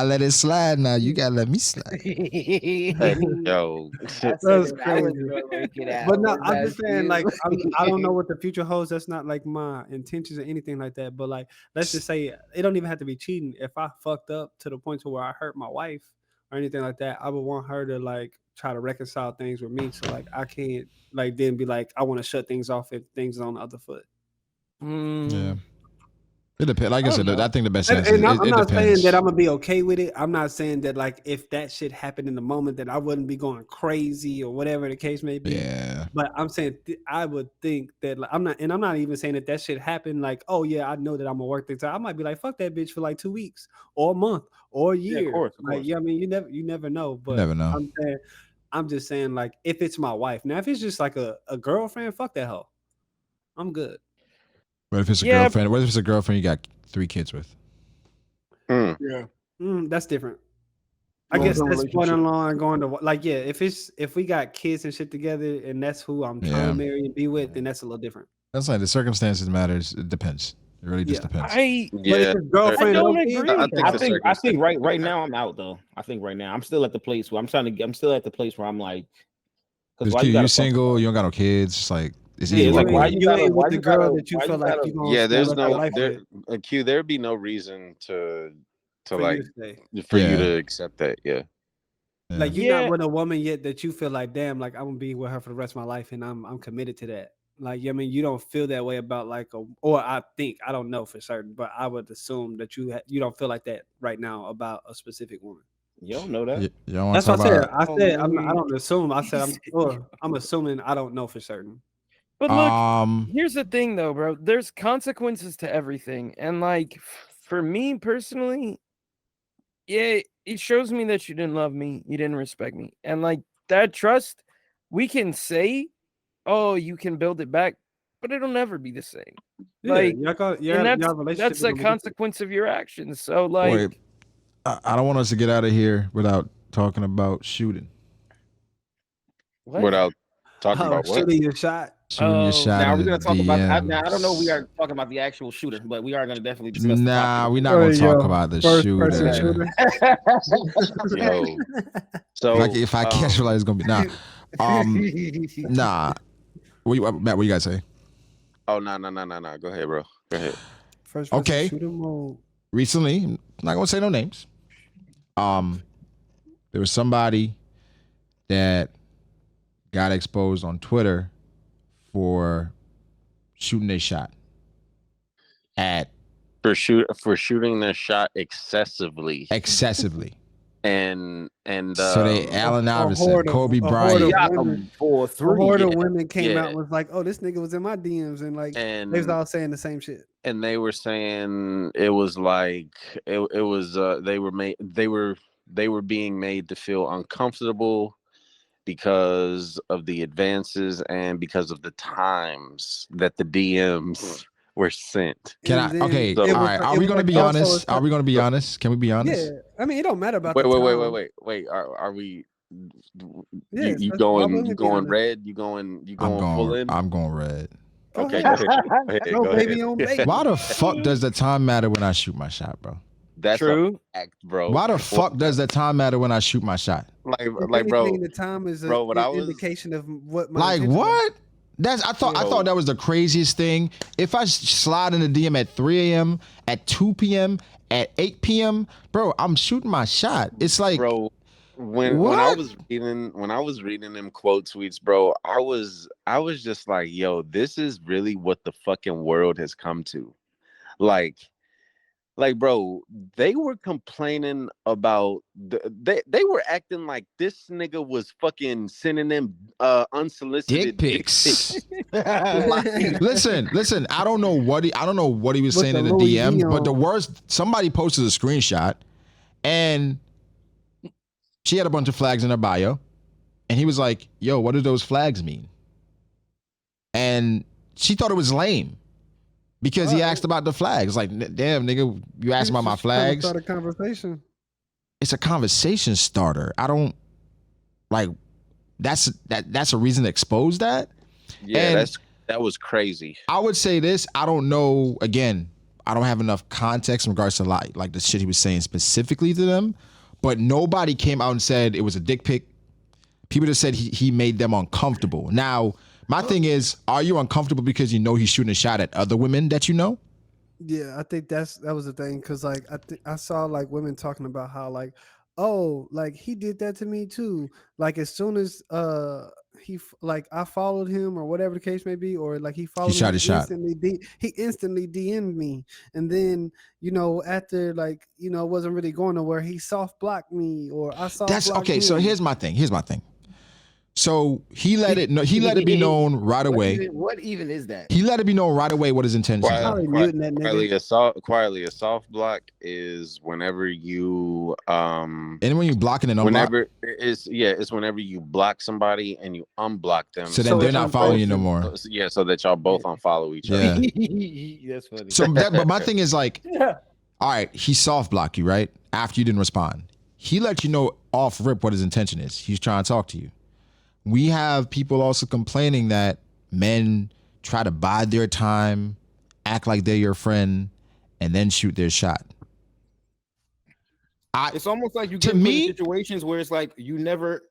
let it slide. Now you gotta let me slide. Yo, that's crazy. But no, I'm just saying, like, I don't know what the future holds. That's not like my intentions or anything like that. But like, let's just say it don't even have to be cheating. If I fucked up to the point to where I hurt my wife or anything like that, I would want her to like try to reconcile things with me. So like I can't like then be like I want to shut things off if things are on the other foot. Yeah. It depends. Like I said, I think the best answer. And I'm not saying that I'm gonna be okay with it. I'm not saying that like if that shit happened in the moment that I wouldn't be going crazy or whatever the case may be. Yeah. But I'm saying I would think that like, I'm not even saying that shit happened. Like, oh yeah, I know that I'm gonna work things out. I might be like, fuck that bitch for like 2 weeks or a month or a year. Yeah, of course. Like, yeah, I mean, you never know. But never know. I'm just saying like if it's my wife. Now if it's just like a girlfriend, fuck that hoe. I'm good. What if it's a girlfriend? What if it's a girlfriend you got 3 kids with? Yeah, that's different. I guess that's borderline going to like if we got kids and shit together and that's who I'm trying to marry and be with, then that's a little different. That's like the circumstances matters. It depends. It really just depends. But if it's girlfriend, I don't agree. I think right now I'm out though. I think right now I'm still at the place where I'm still at the place where I'm like, because you're single, you don't got no kids. It's like. Like why you ain't with the girl that you feel like you gonna there's no Q. There'd be no reason to like for you to accept that. Like you're not with a woman yet that you feel like damn, like I'm gonna be with her for the rest of my life and I'm committed to that. Like I mean, you don't feel that way about like or I don't know for certain, but I would assume that you don't feel like that right now about a specific woman. You don't know that. That's what I said. I don't assume. I said I'm assuming I don't know for certain. But look, here's the thing though, bro. There's consequences to everything. And like for me personally, it shows me that you didn't love me, you didn't respect me. And like that trust, we can say, oh, you can build it back, but it'll never be the same. Like that's the consequence of your actions. So like wait, I don't want us to get out of here without talking about shooting. Without talking about what? Shooting your shot. Shooting your shot. Now in we're gonna the talk about. Now I don't know. DMs. We are talking about the actual shooter, but we are gonna definitely discuss. the Nah, topic. we're not gonna talk about the First shooter. person shooter. Yo, so If I catch realize it's gonna be nah. Nah. Matt, what you guys say? Oh no. Go ahead, bro. Go ahead. First person Okay. shooter mode. Recently, I'm not gonna say no names. There was somebody that got exposed on Twitter for shooting a shot at For shooting their shot excessively. And so they Allen Iverson, Kobe A Bryant. horde of women came out and was like, "Oh, this nigga was in my DMs," and like they was all saying the same shit. And they were saying it was like it was they were being made to feel uncomfortable because of the advances and because of the times that the DMs were sent. Can I? Okay, all right. Are we going to be honest? Are we going to be honest? Can we be honest? Yeah, I mean, it don't matter about. Wait. Are we? Yes, you going red? You going full in? I'm going red. Okay. Go baby on baby. Why the fuck does the time matter when I shoot my shot, bro? That's true, bro. Why the fuck does the time matter when I shoot my shot? Like, bro. The time is an indication of what. Like what? I thought that was the craziest thing. If I slide in the DM at 3 a.m., at 2 p.m., at 8 p.m., bro, I'm shooting my shot. It's like, bro, when I was reading them quote tweets, bro, I was just like, yo, this is really what the fucking world has come to. Like, bro, they were complaining about they were acting like this nigga was fucking sending them unsolicited dick pics. Listen. I don't know what he was saying in the DM, but the worst, somebody posted a screenshot, and she had a bunch of flags in her bio, and he was like, "Yo, what do those flags mean?" And she thought it was lame. Because he asked about the flags. Like, damn, nigga, you asked about my flags. Start a conversation. It's a conversation starter. I don't like that's a reason to expose that. Yeah, and that was crazy. I would say this. I don't know. Again, I don't have enough context in regards to like the shit he was saying specifically to them. But nobody came out and said it was a dick pic. People just said he made them uncomfortable. Now, my thing is, are you uncomfortable because you know he's shooting a shot at other women that you know? Yeah, I think that was the thing, because like I saw like women talking about how like, oh, like he did that to me too. Like as soon as I followed him or whatever the case may be, or like he followed me, he instantly DM'd me, and then after like it wasn't really going nowhere, he soft blocked me, or I soft blocked okay. him. So here's my thing. So he let it be known right away. What even is that? He let it be known right away what his intentions are. Quietly, a soft block is whenever you and when you blocking and unblock. Whenever it's whenever you block somebody and you unblock them. So then they're not following you no more. Yeah, so that y'all both unfollow each other. Yeah. That's funny. So but my thing is like, all right, he soft blocked you, right? After you didn't respond. He let you know off rip what his intention is. He's trying to talk to you. We have people also complaining that men try to bide their time, act like they're your friend, and then shoot their shot. It's almost like you get in situations where it's like you never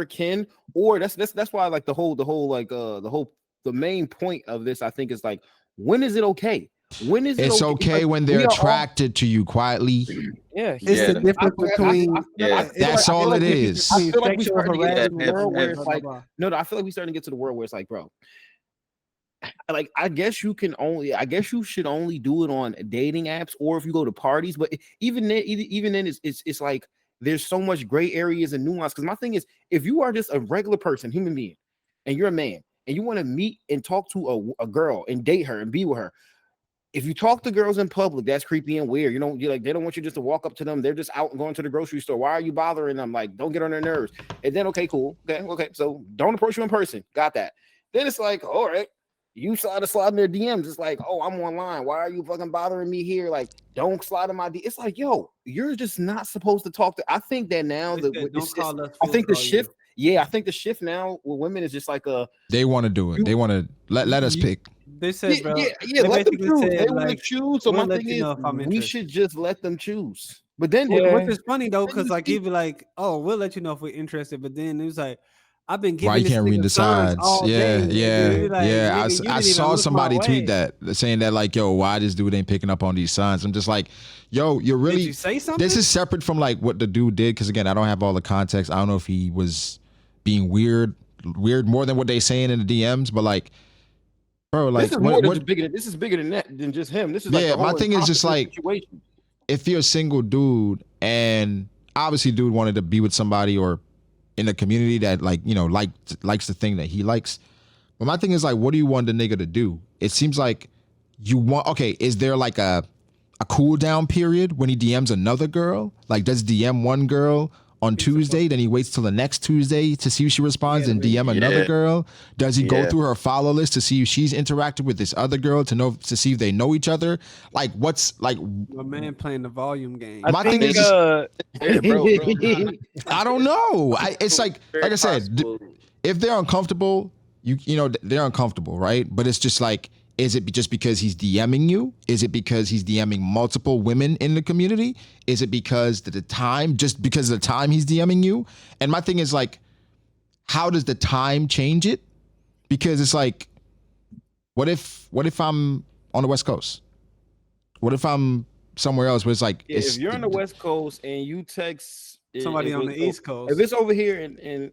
can, or that's why like the main point of this, I think, is like, when is it okay? When is it's okay like, when they're attracted to you quietly? Yeah, it's the difference between. That's all it is. I feel like we starting to get to the world where it's like, no, I feel like we starting to get to the world where it's like, bro, like I guess you should only do it on dating apps, or if you go to parties. But even then, it's like there's so much gray areas and nuance. Because my thing is, if you are just a regular person, human being, and you're a man, and you want to meet and talk to a girl and date her and be with her. If you talk to girls in public, that's creepy and weird. You're like, they don't want you just to walk up to them. They're just out and going to the grocery store. Why are you bothering them? Like, don't get on their nerves. And then, okay, cool. Okay. So don't approach you in person. Got that. Then it's like, all right, you slide in their DMs. It's like, oh, I'm online. Why are you fucking bothering me here? Like, don't slide in my DM. It's like, yo, you're just not supposed to talk to. I think that now I think the shift yeah, I think the shift now with women is just like they want to do it. They want to let us pick. They said, bro. yeah, They let them basically choose. said, They want to like, choose. So we'll my let thing you is, know if I'm we interested. should just let them choose. But then, Which is funny though, then because you like see- he'd be like, "Oh, we'll let you know if we're interested," but then it was like, "I've been Why giving you this can't read nigga the signs sides? all Yeah, day." And then yeah, he be like, yeah. "Nigga, you I didn't even saw look somebody my tweet way." that saying that like, yo, why this dude ain't picking up on these signs? I'm just like, yo, you're really. Did you say something? This is separate from like what the dude did because again, I don't have all the context. I don't know if he was being weird more than what they saying in the DMs, but like, bro, like this is more than just bigger. This is bigger than that than just him. This is like yeah. the whole My thing is just like, situation. if you're a single dude and obviously dude wanted to be with somebody or in a community that like likes the thing that he likes, but my thing is like, what do you want the nigga to do? It seems like you want, okay, is there like a cool down period when he DMs another girl? Like, does DM one girl on Tuesday, then he waits till the next Tuesday to see if she responds and DM another girl? Does he go through her follow list to see if she's interacted with this other girl to see if they know each other? Like, what's like? My man playing the volume game. My thing is, bro. I don't know. It's like I said, if they're uncomfortable, you know they're uncomfortable, right? But it's just like, is it just because he's DMing you? Is it because he's DMing multiple women in the community? Is it because of the time, just because of the time he's DMing you? And my thing is like, how does the time change it? Because it's like, what if I'm on the West Coast? What if I'm somewhere else where it's like, if you're on the West Coast and you text somebody on the East Coast, if it's over here and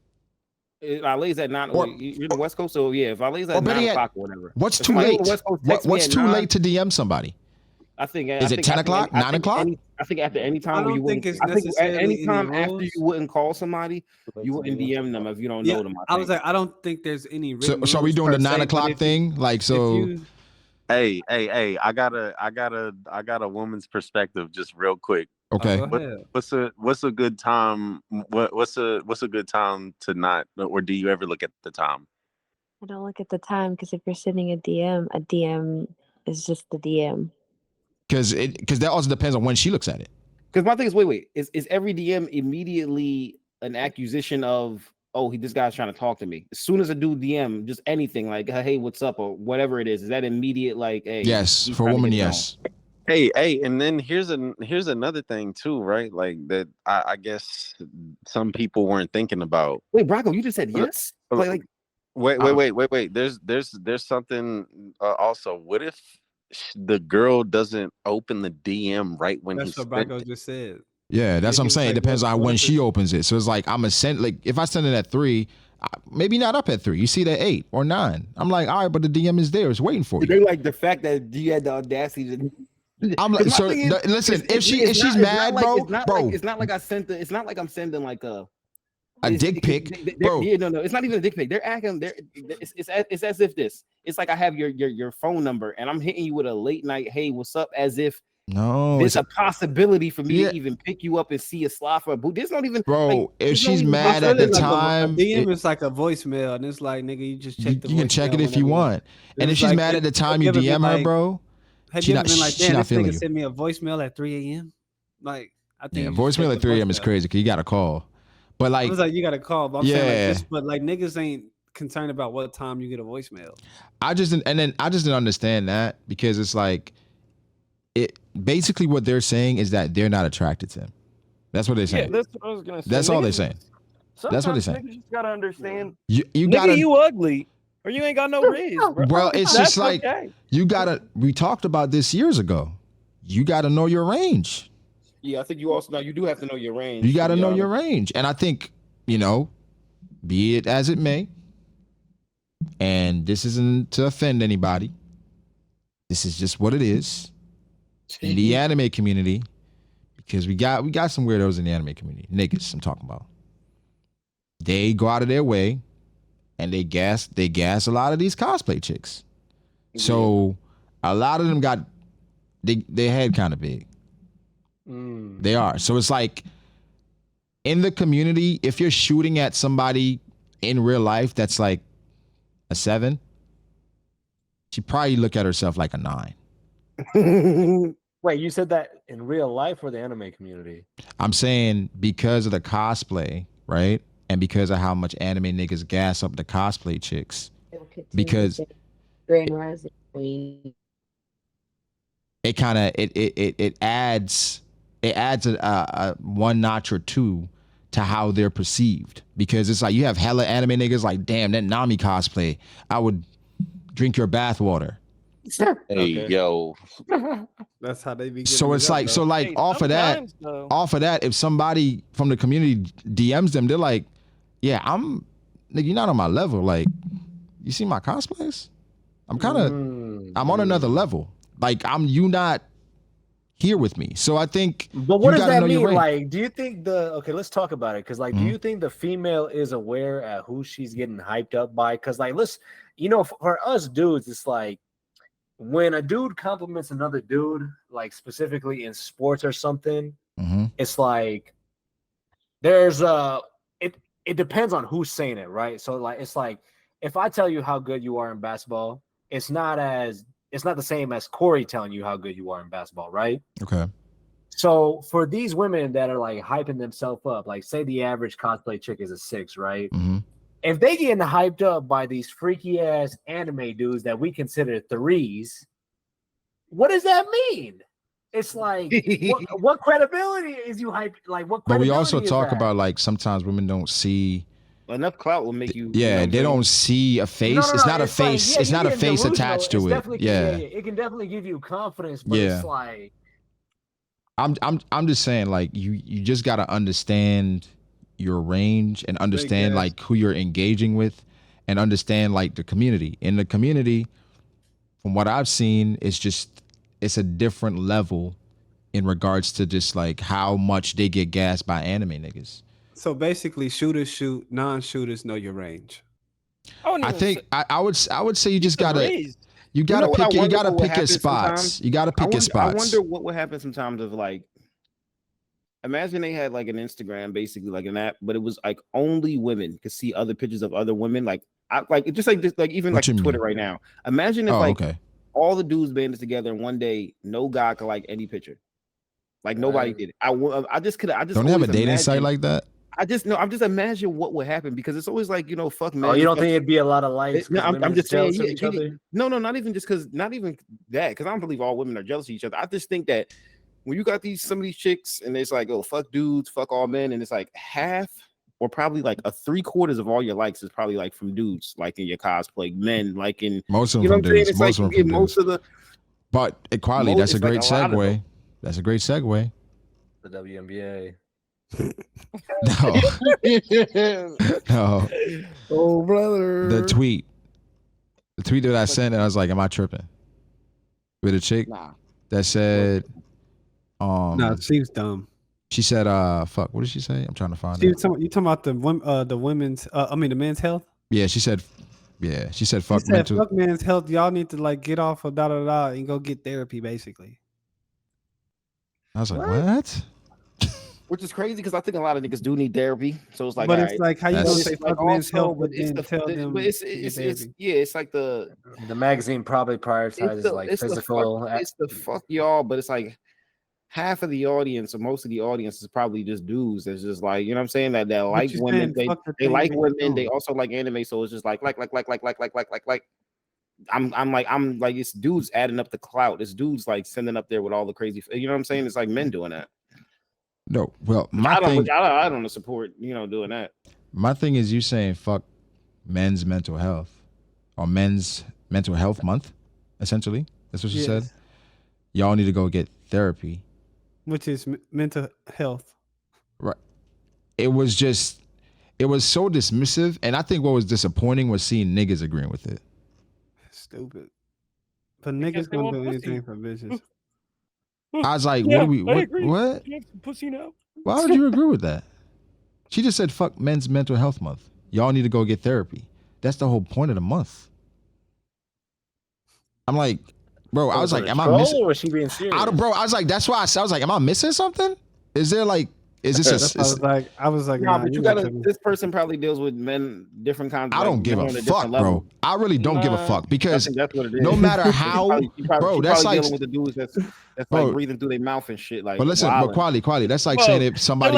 I lays at 9, you're in the West Coast, so yeah, if I lays at 9 o'clock or whatever. What's too late? What's too late to DM somebody? I think is it 10 o'clock, 9 o'clock? I think after any time where you wouldn't. I think at any time after you wouldn't call somebody, you wouldn't DM them if you don't know them. I was like, I don't think there's any. So are we doing the 9 o'clock thing? Like so. Hey, I got a woman's perspective just real quick. Okay. What's a good time? What's a good time to not, or do you ever look at the time? I don't look at the time because if you're sending a DM is just the DM. Because that also depends on when she looks at it. Because my thing is, wait, is every DM immediately an accusation of, oh, this guy's trying to talk to me? As soon as a dude DM, just anything like, hey, what's up, or whatever it is that immediate like, hey? Yes, for a woman, yes. Hey, and then here's another thing too, right? Like that, I guess some people weren't thinking about. Wait, Brago, you just said yes. Like wait. There's something also. What if the girl doesn't open the DM right when that's what Brago just said? Yeah, that's what I'm saying. It depends on when she opens it. So it's like if I send it at 3, maybe not up at 3. You see it at 8 or 9. I'm like, all right, but the DM is there. It's waiting for you. They like the fact that you had the audacity to. I'm like, so listen, if she's mad, bro, it's not like I sent the. It's not like I'm sending like a dick pic, bro. Yeah, no, it's not even a dick pic. They're acting. It's as if this. It's like I have your phone number and I'm hitting you with a late night. Hey, what's up? As if there's a possibility for me to even pick you up and see a slot for a boot. There's not even, bro. Like, if she's mad at the time, DM is like a voicemail, and it's like, nigga, you just check the. You can check it if you want. And if she's mad at the time you DM her, bro. Have you ever been like, damn, this nigga sent me a voicemail at 3 a.m.? Like, I think voicemail at 3 a.m. is crazy because you got to call. But like, I was like, you got to call. But I'm saying like this, but like niggas ain't concerned about what time you get a voicemail. I just didn't understand that because it's like, it basically what they're saying is that they're not attracted to him. That's what they're saying. Yeah, that's what I was gonna say. That's all they're saying. That's what they're saying. Niggas just gotta understand. You gotta. You ugly. Or you ain't got no raise, bro. Well, it's just like you gotta. We talked about this years ago. You gotta know your range. Yeah, I think you also you do have to know your range. You gotta know your range, and I think be it as it may. And this isn't to offend anybody. This is just what it is in the anime community, because we got some weirdos in the anime community. Niggas, I'm talking about. They go out of their way. And they gas a lot of these cosplay chicks. So a lot of them got their head kind of big. They are. So it's like in the community, if you're shooting at somebody in real life that's like a 7, she probably look at herself like a 9. Wait, you said that in real life or the anime community? I'm saying because of the cosplay, right? and because of how much anime niggas gas up the cosplay chicks, because Grand Rising Queen. it kind of it adds a one notch or two to how they're perceived, because it's like you have hella anime niggas like, damn, that Nami cosplay, I would drink your bathwater. Hey, yo. That's how they be. So it's like, so like Hey, off of that, if somebody from the community DMs them, they're like, yeah, nigga, you're not on my level. Like, you see my cosplays? I'm kind of, I'm on another level. Like, you not here with me. So I think. But what does that mean? Like, do you think okay, let's talk about it. Cause like, do you think the female is aware at who she's getting hyped up by? Cause like, for us dudes, it's like, when a dude compliments another dude, like specifically in sports or something, it's like it depends on who's saying it, right? So like, it's like, if I tell you how good you are in basketball, it's not the same as Corey telling you how good you are in basketball, right? Okay. So for these women that are like hyping themselves up, like say the average cosplay chick is a 6, right? If they getting hyped up by these freaky ass anime dudes that we consider 3s, what does that mean? It's like, what credibility is you hyped? Like, what? But we also talk about like sometimes women don't see enough clout will make you. Yeah, they don't see a face. It's not a face. It's not a face attached to it. Yeah, it can definitely give you confidence, but it's like, I'm just saying, like, you just gotta understand your range and understand like who you're engaging with, and understand like the community. In the community, from what I've seen, it's a different level in regards to just like how much they get gassed by anime niggas. So basically, shooters shoot, non-shooters know your range. I think I would say you just gotta pick your spots. You gotta pick your spots. I wonder what would happen sometimes if like, imagine they had like an Instagram, basically like an app, but it was like only women could see other pictures of other women. Like even like Twitter right now. Imagine if all the dudes banded together and one day no guy could like any picture. Like nobody did it. I just don't have a dating site like that. I'm just imagine what would happen, because it's always like, fuck man. Oh, you don't think it'd be a lot of likes? No, I'm just saying. No, not even that, because I don't believe all women are jealous of each other. I just think that when you got some of these chicks and it's like, oh, fuck dudes, fuck all men, and it's like half or probably like a 3/4 of all your likes is probably like from dudes liking your cosplay, men liking most of them from dudes. It's like you get most of the. But equality, that's a great segue. That's a great segue. The WNBA. No. Oh, brother. The tweet that I sent, and I was like, am I tripping? With a chick that said, no, she's dumb. She said, fuck, what did she say? I'm trying to find it. You talking about the women's, the men's health? Yeah, she said, fuck mental. Fuck men's health. Y'all need to like get off of and go get therapy, basically. I was like, what? Which is crazy, because I think a lot of niggas do need therapy. So it's like, but it's like how you gonna say fuck men's health, but then tell them. But it's like the magazine probably prioritizes physical. It's the fuck y'all, but it's like half of the audience or most of the audience is probably just dudes. It's just like, you know what I'm saying, that like women. They like women. They also like anime. So it's just like. I'm like it's dudes adding up the clout. It's dudes like sending up there with all the crazy. You know what I'm saying? It's like men doing that. No, well, I don't support doing that. My thing is, you saying fuck men's mental health or men's mental health month, essentially. That's what she said. Y'all need to go get therapy, which is mental health. Right. It was so dismissive, and I think what was disappointing was seeing niggas agreeing with it. Stupid. But niggas gonna do anything for bitches. I was like, what? Pussy now. Why would you agree with that? She just said, fuck men's mental health month. Y'all need to go get therapy. That's the whole point of the month. I'm like, bro, am I missing? Or was she being serious? I was like, that's why I was like, am I missing something? Is there like is this I was like, nah, nah, but you gotta. This person probably deals with men different kinds. I don't give a fuck, bro. I really don't give a fuck because that's what it is. no matter how, bro, that's like dealing with the dudes that's bro, like breathing through their mouth and shit. Like, but listen, but quality. That's like Bro, saying if somebody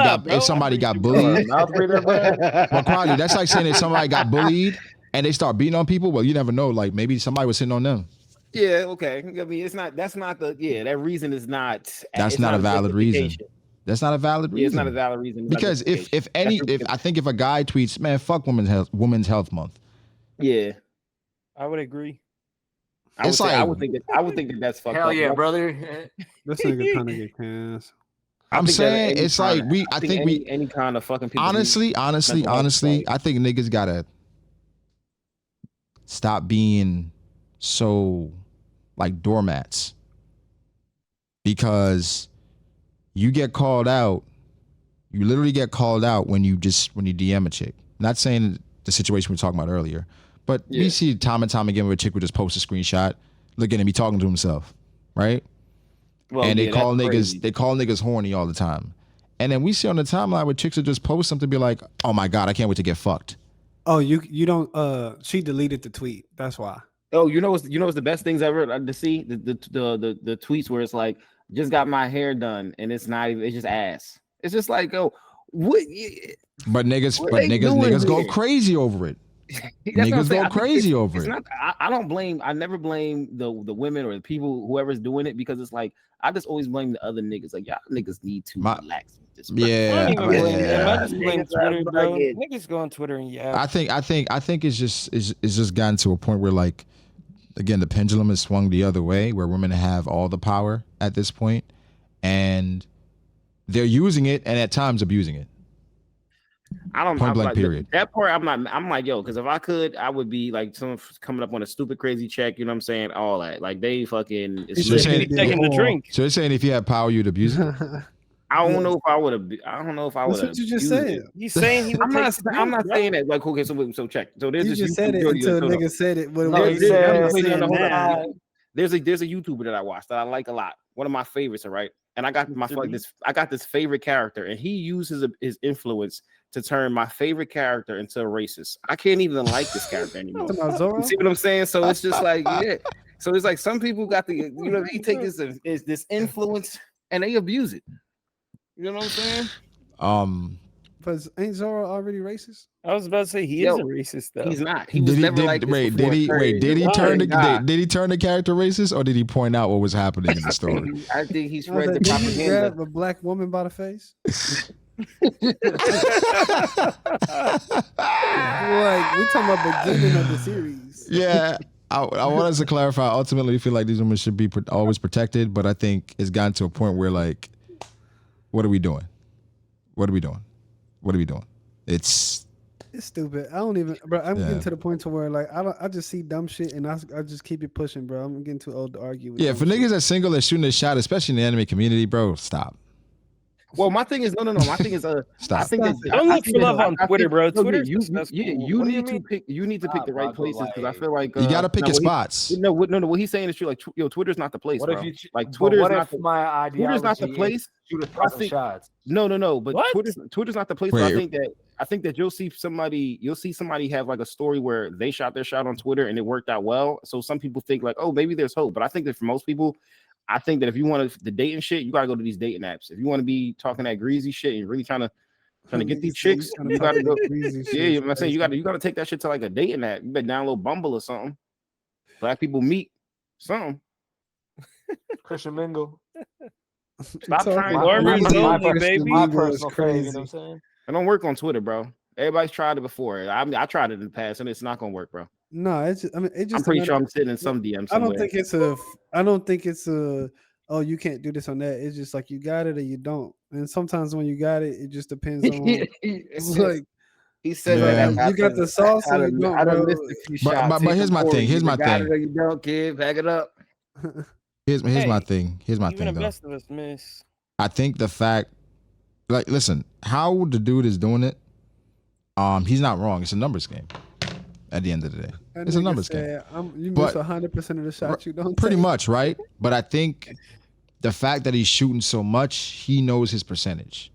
got bullied. mouth breather, bro. But quality, that's like saying if somebody got bullied and they start beating on people. Well, you never know. Like maybe somebody was sitting on them. Yeah, okay. I mean, it's not. That's not the. Yeah, that reason is not. That's not a valid reason. That's not a valid reason. Yeah, it's not a valid reason. Because if I think if a guy tweets, man, fuck Women's Health Month. Yeah, I would agree. I would think that that's fucked Hell up. yeah, brother. This nigga trying to get cast. I'm saying it's like I think any kind of fucking people. Honestly, I think niggas gotta stop being so like doormats because you get called out. You literally get called out when you DM a chick. Not saying the situation we were talking about earlier, but we see time and time again where a chick would just post a screenshot, looking at me talking to himself, right? Well, and they call niggas horny all the time. And then we see on the timeline where chicks would just post something, be like, "Oh my god, I can't wait to get fucked." Oh, you don't. She deleted the tweet. That's why. Oh, you know what's the best things ever to see the tweets where it's like, just got my hair done and it's not even, it's just ass. It's just like, oh, what? But niggas go crazy over it. Niggas go crazy over it. I never blame the women or the people, whoever's doing it, because it's like, I just always blame the other niggas. Like, y'all niggas need to relax with this. Yeah. I just blame Twitter, bro. Niggas go on Twitter and I think it's just gotten to a point where, like, again, the pendulum has swung the other way, where women have all the power at this point, and they're using it and at times abusing it. Point blank, like, period. That part, I'm like, yo, because if I could, I would be like someone coming up on a stupid crazy check. You know what I'm saying? All that, like, they fucking taking the drink. So they're saying if you had power, you'd abuse it. I don't know if I would have. I don't know if I would have. That's what you just said. He's saying he would. I'm not saying that. Like, okay, so check. So there's you this just said it until nigga said it. There's a YouTuber that I watched that I like a lot. One of my favorites, all right. And I got this favorite character, and he uses his influence to turn my favorite character into a racist. I can't even like this character anymore. You see what I'm saying? So it's just like, yeah. So it's like some people got the, they take this influence and they abuse it. You know what I'm saying? But ain't Zoro already racist? I was about to say he is a racist though. He's not. He was never like this. Did he turn the character racist, or did he point out what was happening in the story? I think he spread the propaganda. Did he grab a black woman by the face? Like, we talking about beginning of the series. Yeah. I want us to clarify. Ultimately, we feel like these women should be always protected, but I think it's gotten to a point where, like, what are we doing? It's stupid. I don't even, bro. I'm getting to the point to where, like, I just see dumb shit and I just keep it pushing, bro. I'm getting too old to argue with. Yeah, for niggas that's single and shooting a shot, especially in the anime community, bro, stop. Well, my thing is no. My thing is stop. I think that, don't look for love on Twitter, bro. Twitter, you need to pick the right places, because I feel like you gotta pick your spots. No. What he's saying is true. Like, Twitter's not the place, what bro. If you, like, Twitter's Twitter's not the place. Shoot a shots. No. But Twitter's not the place. I think that you'll see somebody have like a story where they shot their shot on Twitter and it worked out well. So some people think like, oh, maybe there's hope. But I think that for most people, I think that if you want the dating shit, you gotta go to these dating apps. If you want to be talking that greasy shit and really trying to get these chicks, you gotta go. Yeah, I'm saying you gotta take that shit to like a dating app. You better download Bumble or something. Black people meet something. Christian Mingle. Stop trying. My personal crazy. You know what I'm saying? I don't work on Twitter, bro. Everybody's tried it before. I tried it in the past, and it's not gonna work, bro. No, I'm pretty sure I'm sitting in some DM somewhere. I don't think it's a oh, you can't do this on that. It's just like you got it or you don't. And sometimes when you got it, it just depends on it's like he said you got the sauce or you don't. But here's my thing. Here's my thing. You don't, kid. Back it up. Here's my thing. Here's my thing. The best of us miss. I think the fact, like, listen, how the dude is doing it, he's not wrong. It's a numbers game. At the end of the day, it's a numbers game. You miss 100% of the shots you don't. Pretty much, right? But I think the fact that he's shooting so much, he knows his percentage.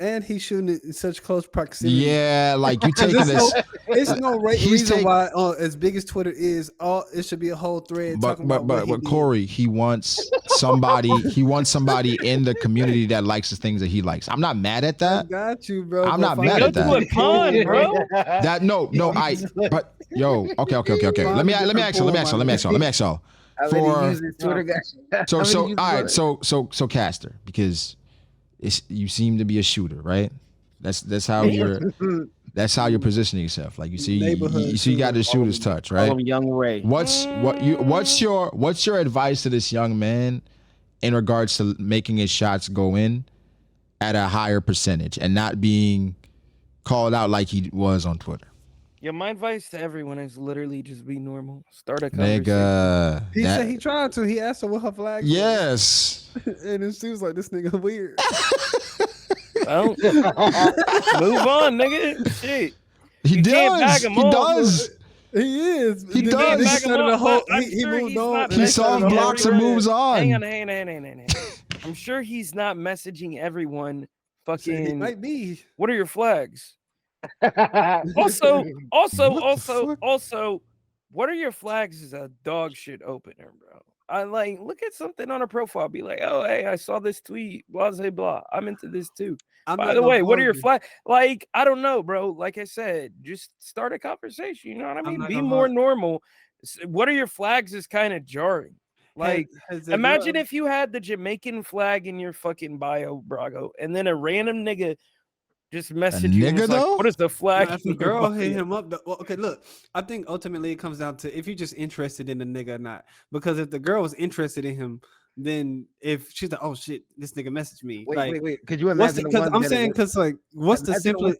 and he's shooting in such close proximity. Yeah, like you taking this. It's no reason why as big as Twitter is, it should be a whole thread talking about what he did. Corey, he wants somebody in the community that likes the things that he likes. I'm not mad at that. I got you, bro. I'm not mad at that. Go to a pond, bro. Okay. Let me ask y'all. So Caster, because you seem to be a shooter, right? That's how you're positioning yourself. Like you see you got the shooter's touch, right? Young Ray. What's your advice to this young man in regards to making his shots go in at a higher percentage and not being called out like he was on Twitter? Yeah, my advice to everyone is literally just be normal. Start a conversation. Nigga, he said he tried to. He asked her what her flag was. Yes. And then she was like, this nigga weird. Well, move on, nigga. Shit. He does. He is. He does. He moved on. He soft blocks and moves on. Hang on. I'm sure he's not messaging everyone fucking. It might be. What are your flags? Also, what are your flags is a dog shit opener, bro. I like look at something on a profile, be like, oh, hey, I saw this tweet, blah, blah, blah. I'm into this too. By the way, what are your flags? Like, I don't know, bro. Like I said, just start a conversation. You know what I mean? Be more normal. What are your flags is kind of jarring. Like, imagine if you had the Jamaican flag in your fucking bio, Brago, and then a random nigga just message you. Like, what is the flag? If the girl hit him up, okay, look, I think ultimately it comes down to if you're just interested in the nigga or not. Because if the girl was interested in him, then if she's like, oh shit, this nigga messaged me. Wait. Could you imagine? Because I'm saying, because like, what's the simplest?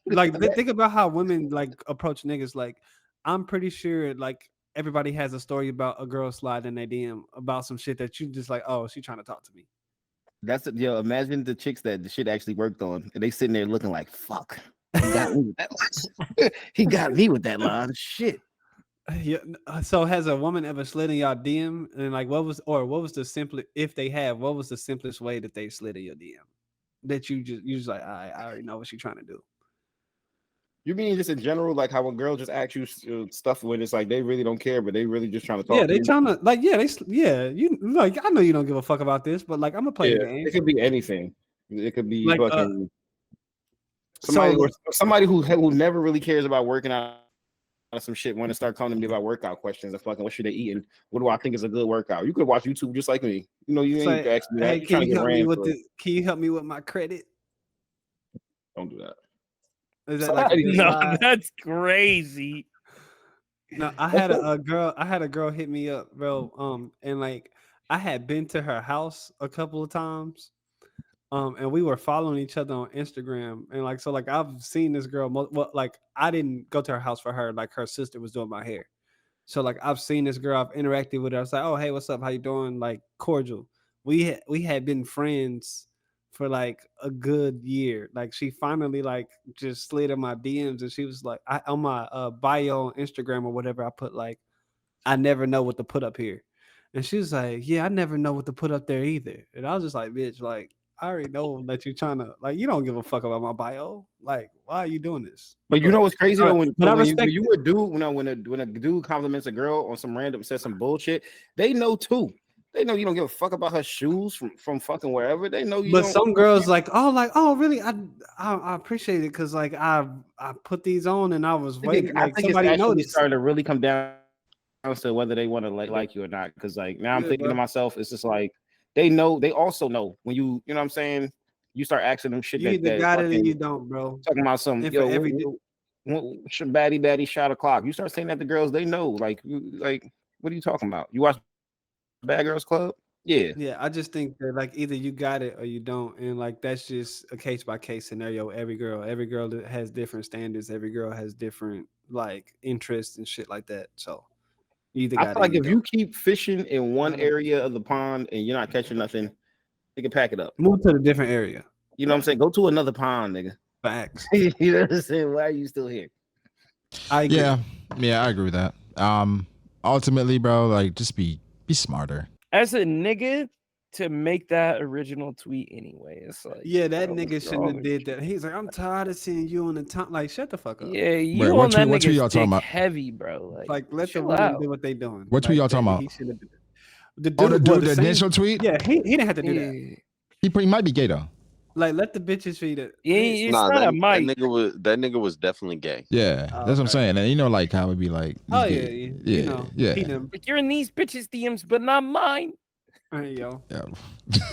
Like, think about how women like approach niggas. Like, I'm pretty sure like everybody has a story about a girl sliding in their DM about some shit that you just like, oh, she trying to talk to me. That's imagine the chicks that the shit actually worked on, and they sitting there looking like, fuck, he got me with that line. He got me with that line. Shit. Yeah. So has a woman ever slid in y'all DM, and like what was the simplest, if they have, what was the simplest way that they slid in your DM that you just like, I already know what she's trying to do? You mean just in general, like how a girl just asks you stuff when it's like they really don't care, but they really just trying to talk? Yeah, they trying to like, you like, I know you don't give a fuck about this, but like I'm gonna play the game. It could be anything. It could be like, fucking somebody who never really cares about working out some shit want to start calling me about workout questions and fucking what should they eat and what do I think is a good workout. You could watch YouTube just like me. You know, you ain't like, ask me that. Hey, can you help me with my credit? Don't do that. Is that like no, that's crazy. No, I had a girl hit me up, bro. And like I had been to her house a couple of times. And we were following each other on Instagram. And like, so like I've seen this girl, well, like I didn't go to her house for her, like her sister was doing my hair. So like I've seen this girl, I've interacted with her. I was like, oh, hey, what's up? How you doing? Like cordial. We had been friends for like a good year. Like she finally like just slid in my DMs and she was like, on my bio on Instagram or whatever, I put like, I never know what to put up here. And she was like, yeah, I never know what to put up there either. And I was just like, bitch, like, I already know that you're trying to, like, you don't give a fuck about my bio. Like, why are you doing this? But you know what's crazy though, when a dude compliments a girl on some random, says some bullshit, they know too. They know you don't give a fuck about her shoes from fucking wherever. They know you. But some girls like, oh, really? I appreciate it because like I put these on and I was waiting. I think somebody noticed. Starting to really come down to whether they want to like you or not. Because like now I'm thinking to myself, it's just like they know. They also know when you know what I'm saying. You start asking them shit. You either got it or you don't, bro. Talking about some baddie shot o'clock. You start saying that to girls, they know. Like what are you talking about? You watch Bad Girls Club? Yeah. I just think that like either you got it or you don't, and like that's just a case by case scenario. Every girl has different standards. Every girl has different like interests and shit like that. So you either got I feel it. Like if you keep fishing in one area of the pond and you're not catching nothing, you can pack it up. Move to a different area. You know what I'm saying? Go to another pond, nigga. Facts. You know what I'm saying? Why are you still here? I agree. Yeah, I agree with that. Ultimately, bro, like just be smarter. As a nigga, to make that original tweet anyway. It's like, Yeah, that bro, nigga what's shouldn't wrong have with did you? that. He's like, I'm tired of seeing you on the top. Like, shut the fuck up. Yeah, you Wait, on what that tweet nigga's y'all talking dick about? heavy, bro. Like, let the chill women out. do what they doing. What tweet y'all talking about? He should have. The dude, Oh, the dude, the the same- initial tweet? Yeah, he didn't have to do that. Yeah, He might be gay though. Like, let the bitches feed it. it's Nah, not a that mic. nigga was definitely gay. Yeah, Oh, that's what I'm okay. saying. And you know, like how it'd be like. Oh he's yeah, gay. you know, yeah. he them. Like, you're in these bitches' DMs, but not mine. Hey, yo, Yeah.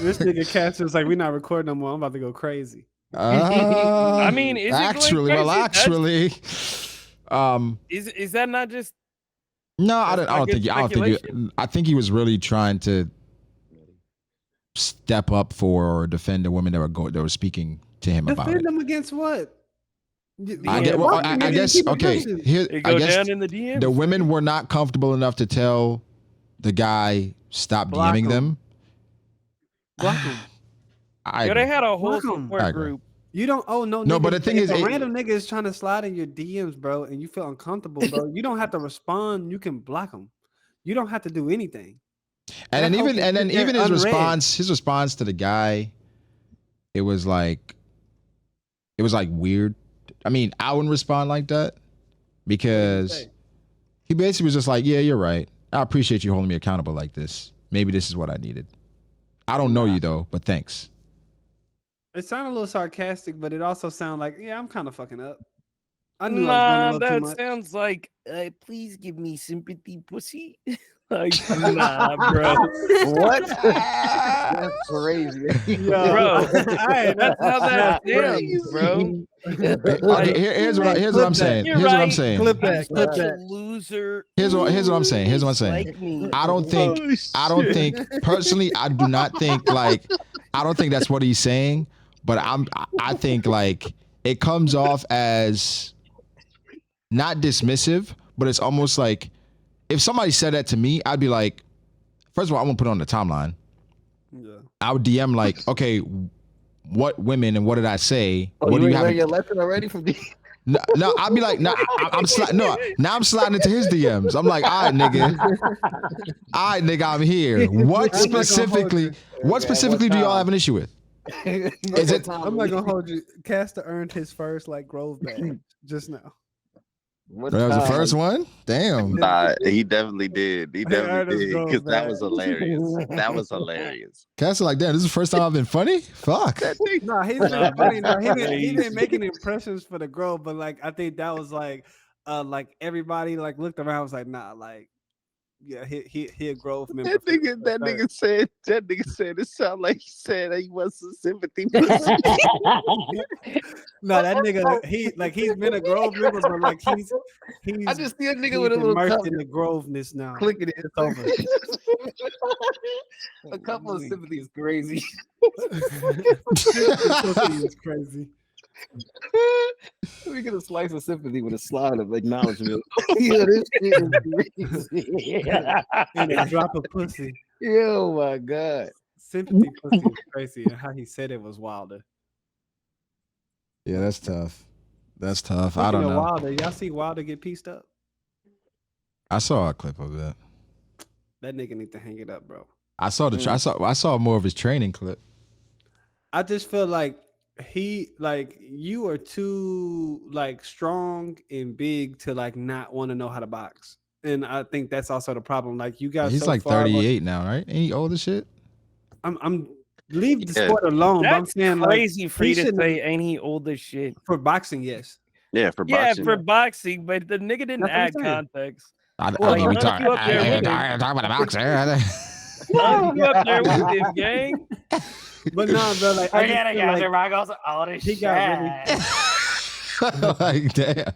this nigga Cass was like, we not recording no more. I'm about to go crazy. I mean, is it going actually, well, crazy? actually, Is that not just no, I That's don't not think. good I don't think. speculation? I think he was really trying to step up for or defend the women that were speaking to him about Defend it. them against what? I get. Well, I guess. Okay, here. it I go guess down in the DMs? the women were not comfortable enough to tell the guy stop Block DMing him. them. Block him. I Yo, they had a whole Block 'em. I support agree. grouee. You don't. Oh no. No, nigga, but the thing if is, a it- random nigga is trying to slide in your DMs, bro, and you feel uncomfortable, bro. You don't have to respond. You can block them. You don't have to do anything. And then That hoe even can and then sit there even his unread. response to the guy, it was like weird. I mean, I wouldn't respond like that because say? he basically was just like, "Yeah, you're right. I appreciate you holding me accountable like this. Maybe this is what I needed. I don't know you though, but thanks." It sounded a little sarcastic, but it also sounded like, yeah, I'm kind of fucking up. I knew I was doing a little too That much. sounds like, please give me sympathy, pussy. Like, nah, bro. What? That's crazy. Bro, that's how that sounds, bro. Okay, here's what I'm saying. You're Here's what I'm right. saying. Clip that. You're Clip such that. a loser. Here's what I'm saying. Here's what I'm saying. Like me. I don't think personally, I do not think I don't think that's what he's saying, but I think like it comes off as not dismissive, but it's almost like if somebody said that to me, I'd be like, first of all, I won't put it on the timeline. Yeah. I would DM like, okay, what women and what did I say? Oh, What you do you ain't learned have? your lesson already from the No, I'd be like, no, I'm sliding. No, now I'm sliding into his DMs. I'm like, all right, nigga, I'm here. What I'm not gonna hold specifically? you. What specifically do y'all have an issue with? Is it? I'm not gonna hold you. Caster earned his first like Grove bag just now. What That was the time? first one. Damn. Nah, he definitely did. He definitely did because that was bad. hilarious. That was hilarious. Cass like, damn, this is the first time I've been funny. Fuck. No, he's been funny. No, he been making impressions for the Grove, but like I think that was like everybody like looked around was like, nah, like yeah, he a Grove member. That nigga said it sounded like he said he was a sympathy. No, that nigga he's been a Grove member, but like he's I just see a nigga he's with a little immersed cup in the Groveness now. clicking it. It's over. A couple of sympathy is crazy. It's crazy. We get a slice of sympathy with a slide of acknowledgement. Yeah, this shit is crazy. And a drop of pussy. Oh my god. Sympathy pussy is crazy, and how he said it was wilder. Yeah, that's tough. That's tough. Speaking I don't of know. Wilder, y'all see Wilder get pieced up? I saw a clip of that. That nigga need to hang it up, bro. I saw I saw more of his training clip. I just feel like you are too like strong and big to like not want to know how to box. And I think that's also the problem. Like you got He's so like far, 38 now, right? Ain't he old as shit? I'm leave the Yeah. sport alone. But I'm That's saying crazy like, for he you to shouldn't- say, ain't he old as shit? for boxing, yes. Yeah, for Yeah, boxing. for boxing, but the nigga didn't That's what I'm add saying. context. I Well, mean, we none of talking you up there with him. about a boxer. You up there with him, gang? But no, bro, like I just feel like Brago's all this he got really Like, damn.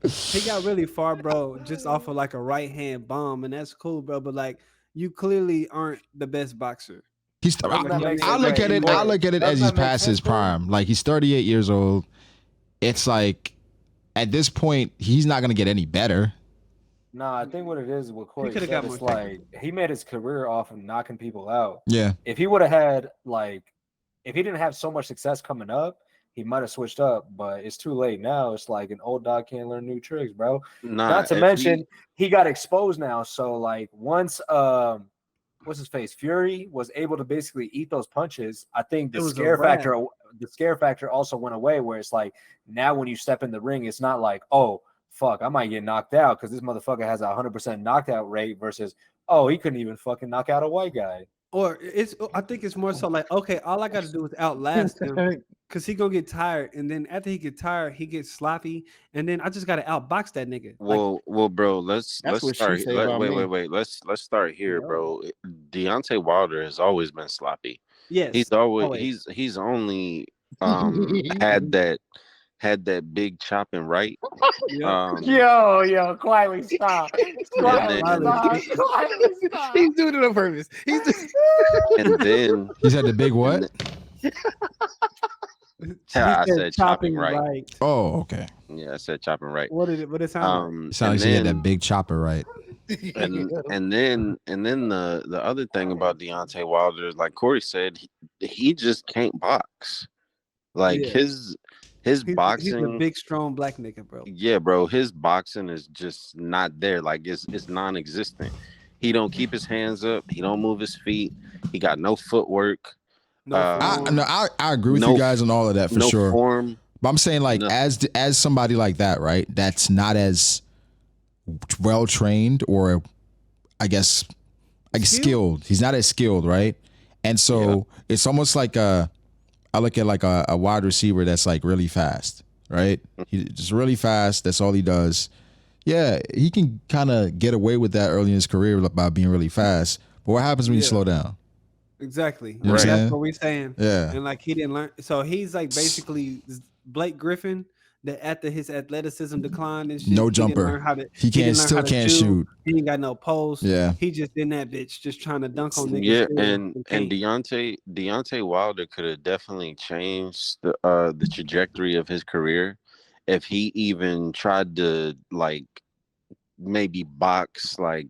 he got really far, bro, just off of like a right hand bomb, and that's cool, bro. But like you clearly aren't the best boxer. He's. Doesn't that make I sense? look at it. I look at it as Doesn't he's that make past sense, his bro? prime. Like he's 38 years old. It's like at this point he's not gonna get any better. No, I think what it is with Corey could've said, got it's more like he made his career off of knocking people out. Yeah. If he would have had if he didn't have so much success coming up, he might have switched up. But it's too late now. It's like an old dog can't learn new tricks, bro. Nah, Not to if mention he got exposed now. So like once what's his face, Fury was able to basically eat those punches, I think the It was a scare wrap. factor also went away, where it's like now when you step in the ring, it's not like, oh fuck, I might get knocked out because this motherfucker has a 100% knockout rate versus, oh, he couldn't even fucking knock out a white guy. Or I think it's more so like, okay, all I got to do is outlast him because he gonna get tired, and then after he get tired, he gets sloppy, and then I just got to outbox that nigga. Well, bro, let's what she start. said about me. Wait. Let's start here, bro. Deontay Wilder has always been sloppy. Yes, He's always. He's only had that big chopping right. Yo, quietly stop. Quietly stop. He's doing it on purpose. And then He said the big what? I said chopping right. Oh, okay. Yeah, I said chopping right. What did it sound like? It sounds like he had that big chopper right. And then the other thing about Deontay Wilder, like Corey said, he just can't box. Like his boxing, he's a big, strong black nigga, bro. Yeah, bro. His boxing is just not there. Like it's non-existent. He don't keep his hands up. He don't move his feet. He got no footwork. I agree with you guys on all of that for sure. Form. But I'm saying like as somebody like that, right? That's not as well trained or I guess skilled. He's not as skilled, right? And so it's almost like I look at like a wide receiver that's like really fast, right? He's just really fast. That's all he does. Yeah, he can kind of get away with that early in his career by being really fast. But what happens when you slow down? Exactly. You know That's what we're saying. Yeah. And like he didn't learn. So he's like basically Blake Griffin that after his athleticism declined and shit, No he jumper. He still can't shoot. He ain't got no post. Yeah. He just in that bitch just trying to dunk on niggas. Yeah, and Deontay Wilder could have definitely changed the trajectory of his career if he even tried to like maybe box like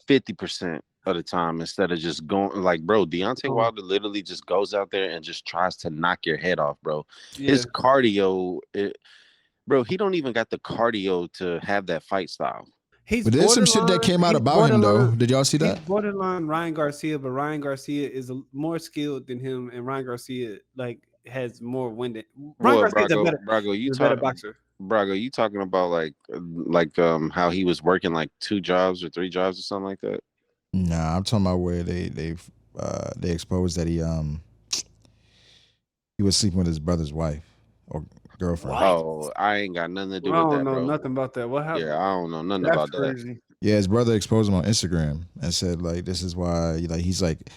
50% of the time instead of just going like, bro, Deontay Wilder literally just goes out there and just tries to knock your head off, bro. Yeah. His cardio, bro, he don't even got the cardio to have that fight style. But there's some shit that came out about him though. Did y'all see that? He's borderline Ryan Garcia, but Ryan Garcia is more skilled than him, and Ryan Garcia like has more wind. Ryan Garcia's a better boxer. Brago, you talking about like how he was working like 2 jobs or 3 jobs or something like that? Nah, I'm talking about where they exposed that he was sleeping with his brother's wife or girlfriend. Oh, I ain't got nothing to do with that, bro. I don't know nothing about that. What happened? Yeah, I don't know nothing about crazy. that. Yeah, his brother exposed him on Instagram and said like, this is why he's like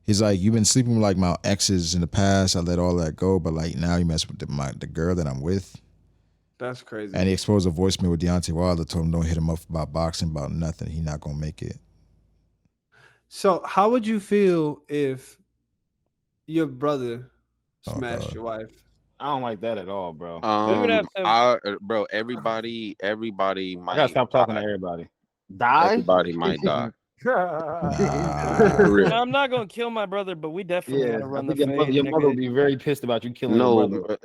you've been sleeping with like my exes in the past. I let all that go, but like now you mess with the girl that I'm with. That's crazy. And he exposed a voicemail with Deontay Wilder, told him don't hit him up about boxing, about nothing. He's not gonna make it. So how would you feel if your brother smashed your wife? I don't like that at all, bro. Bro, everybody might. I gotta stop talking to everybody. Die. Everybody might die. I'm not gonna kill my brother, but we definitely gotta run the fade. Your mother will be very pissed about you killing your brother.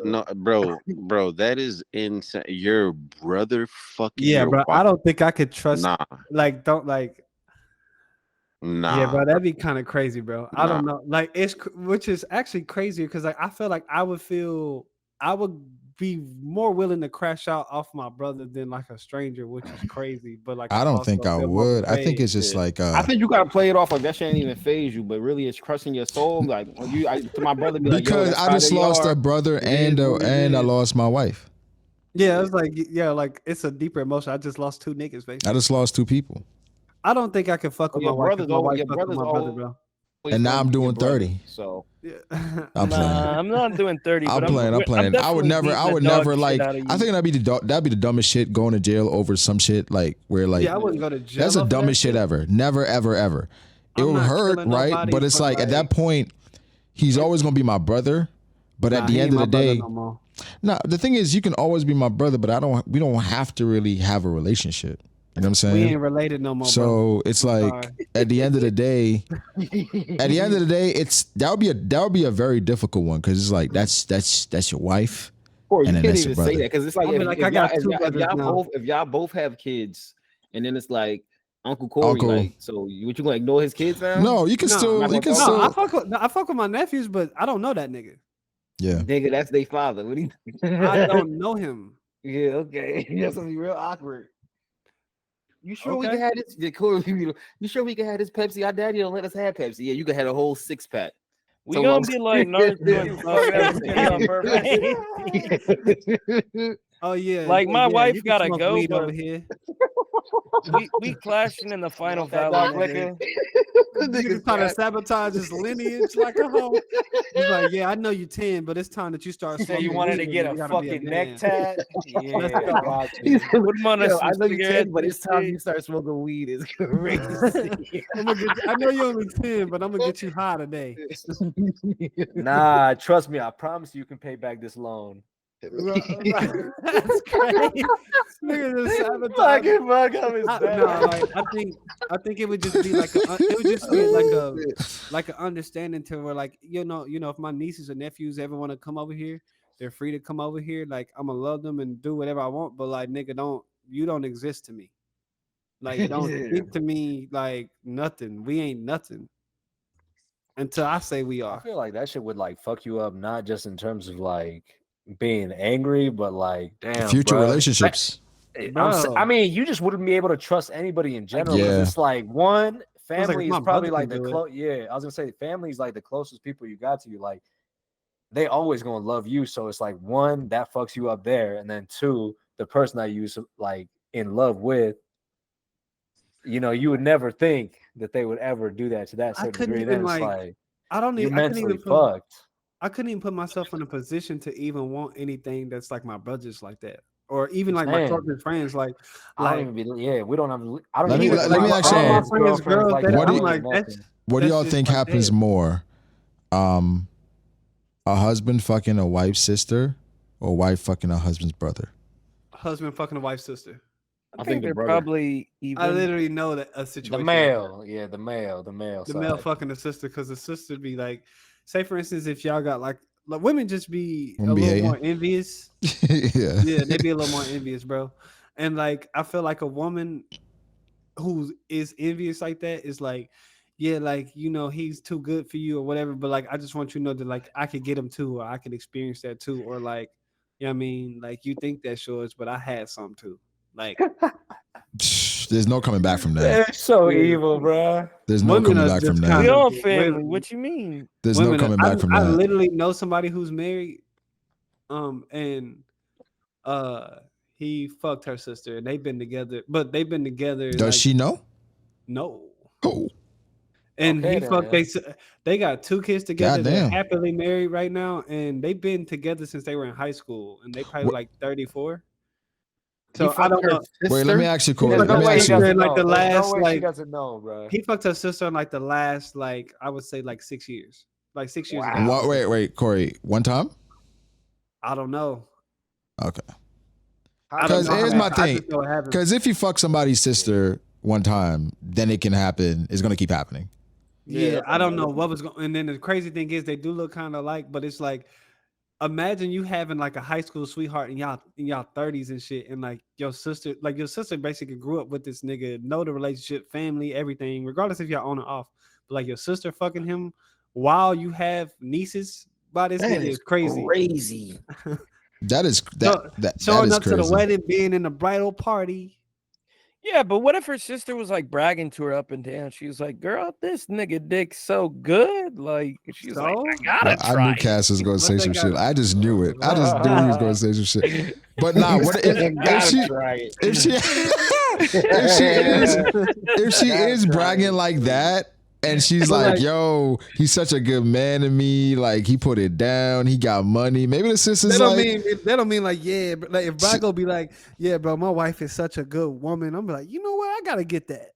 Bro, that is insane. Your brother fucking. Yeah, bro. I don't think I could trust. Nah. Nah. Yeah, bro, that'd be kind of crazy, bro. I don't know. Like which is actually crazy because like I feel like I would be more willing to crash out off my brother than like a stranger, which is crazy. But like I don't think I would. I think it's just like I think you gotta play it off like that shit ain't even phase you, but really it's crushing your soul. Like to my brother be like, because I just lost a brother and I lost my wife. Yeah, it's like it's a deeper emotion. I just lost 2 niggas, basically. I just lost 2 people. I don't think I can fuck with my wife. Your brother's bro. And now I'm doing 30. So I'm playing. I'm not doing 30. I'm playing. I would never like. I think that'd be the dumbest shit, going to jail over some shit like where like. Yeah, I wouldn't go to jail. That's the dumbest shit ever. Never, ever, ever. It would hurt, right? But it's like at that point, he's always gonna be my brother. But at the end of the day, no. The thing is, you can always be my brother, but we don't have to really have a relationship. You know what I'm saying? We ain't related no more. So bro. It's like at the end of the day, that would be a very difficult one because it's like that's your wife. Or you can't even say that because it's like I got 2 brothers now. If y'all both have kids, and then it's like Uncle Corey. Uncle. Like, so what you gonna ignore his kids now? No, you can still. not You can gonna No, still. I fuck with my nephews, but I don't know that nigga. Yeah. Nigga, that's their father. What do you? I don't know him. Yeah, okay. That's gonna be real awkward. You sure we Okay. can have this? Yeah, Corey, you sure we can have this Pepsi? Our daddy don't let us have Pepsi. Yeah, you can have a whole 6-pack. We gonna be like Naruto and Sasuke. Oh yeah. Like, my wife you can gotta smoke go, weed but- over here. we clashing in the final That battle. dark liquor. Niggas trying to sabotage his lineage like a hoe. He's like, yeah, I know you 10, but it's time that you start So smoking. you wanted to weed get and a you gotta be fucking man. neck tat? Yeah, Let's go. got you. Put him on Yo, some I know you 10, cigarettes but and it's time shit. you start smoking weed. Is crazy. I know you're only 10, but I'm gonna get you high today. Nah, trust me. I promise you can pay back this loan. That's crazy. Nigga just sabotage. Fucking fuck up his No, like I think it would just be like it would just be like an understanding to where like you know if my nieces or nephews ever want to come over here, they're free to come over here. Like I'm gonna love them and do whatever I want, but like nigga, you don't exist to me. Like don't speak to me like nothing. We ain't nothing until I say we I are. feel like that shit would like fuck you up, not just in terms of like being angry, but like damn, Future bruh. relationships. I mean, you just wouldn't be able to trust anybody in general. Yeah. It's like one family my is probably brother like can the do it. Yeah, I was gonna say family is like the closest people you got to you. Like they always gonna love you. So it's like one that fucks you up there, and then two, the person that you like in love with. You know, you would never think that they would ever do that to that I certain couldn't degree. Then even it's like I don't you're even. I couldn't mentally even put. fucked. I couldn't even put myself in a position to even want anything that's like my brothers like that, or even like my Man. closest friends. Like I don't even be. Yeah, we don't have. I don't Let me- even. let me ask all y'all- my friends, girls. like That What do I'm you- like, that's What do that's y'all just think like happens dead. more? A husband fucking a wife's sister, or a wife fucking a husband's brother? Husband fucking a wife's sister. I think think the they're brother. probably even. I literally know that a situation. The like male, that. yeah, the male The side. male fucking the sister, because the sister be like, say for instance, if y'all got like women just be Women a be little hating. more envious. Yeah. Yeah, they be a little more envious, bro. And like I feel like a woman who is envious like that is like, yeah, like he's too good for you or whatever, but like I just want you to know that like I could get him too, or I could experience that too, or like you know what I mean, like you think that's yours, but I had some too. Like There's no coming back from that. It's so Yeah. evil, bro. There's no Women coming are back just from kind We that. of- all family. women- What you mean? There's no women coming back from I that. literally know somebody who's married, and he fucked her sister, and they've been together, but they've been together. Does like, she know? No. Oh, And Okay, he then, fucked. They got 2 kids together. They're Goddamn. happily married right now, and they've been together since they were in high school, and they probably like 34. So I don't know. wait. Let me ask you, Corey. There's Let no me way ask he you. doesn't like the There's last, no way she like- doesn't know, bro. He fucked her sister in like the last, like I would say, like 6 years, like 6 years ago. What, wait, Corey. One time? I don't know. Okay. I don't 'Cause know. here's my thing. just know what happened. Because if you fuck somebody's sister one time, then it can happen. It's gonna keep happening. Yeah, I don't know what was going. And then the crazy thing is, they do look kind of alike, but it's like, imagine you having like a high school sweetheart in y'all 30s and shit, and like your sister basically grew up with this nigga, know the relationship, family, everything, regardless if y'all on or off. But like your sister fucking him while you have nieces by this nigga is crazy. Crazy. That is that Showing is up to the crazy. wedding, being in the bridal party. Yeah, but what if her sister was like bragging to her up and down? She was like, "Girl, this nigga dick so good." Like she's like, So? "I gotta I try." knew Cass was gonna What say they some got- shit. I just knew it. I just knew he was gonna say some shit. But nah, what if she if she if she is bragging like that, and she's But, like, like- yo, he's such a good man to me. Like he put it down. He got money. Maybe the sister's That don't mean like, yeah, but like if Brago be like, yeah, bro, my wife is such a good woman, I'm like, you know what, I gotta get that.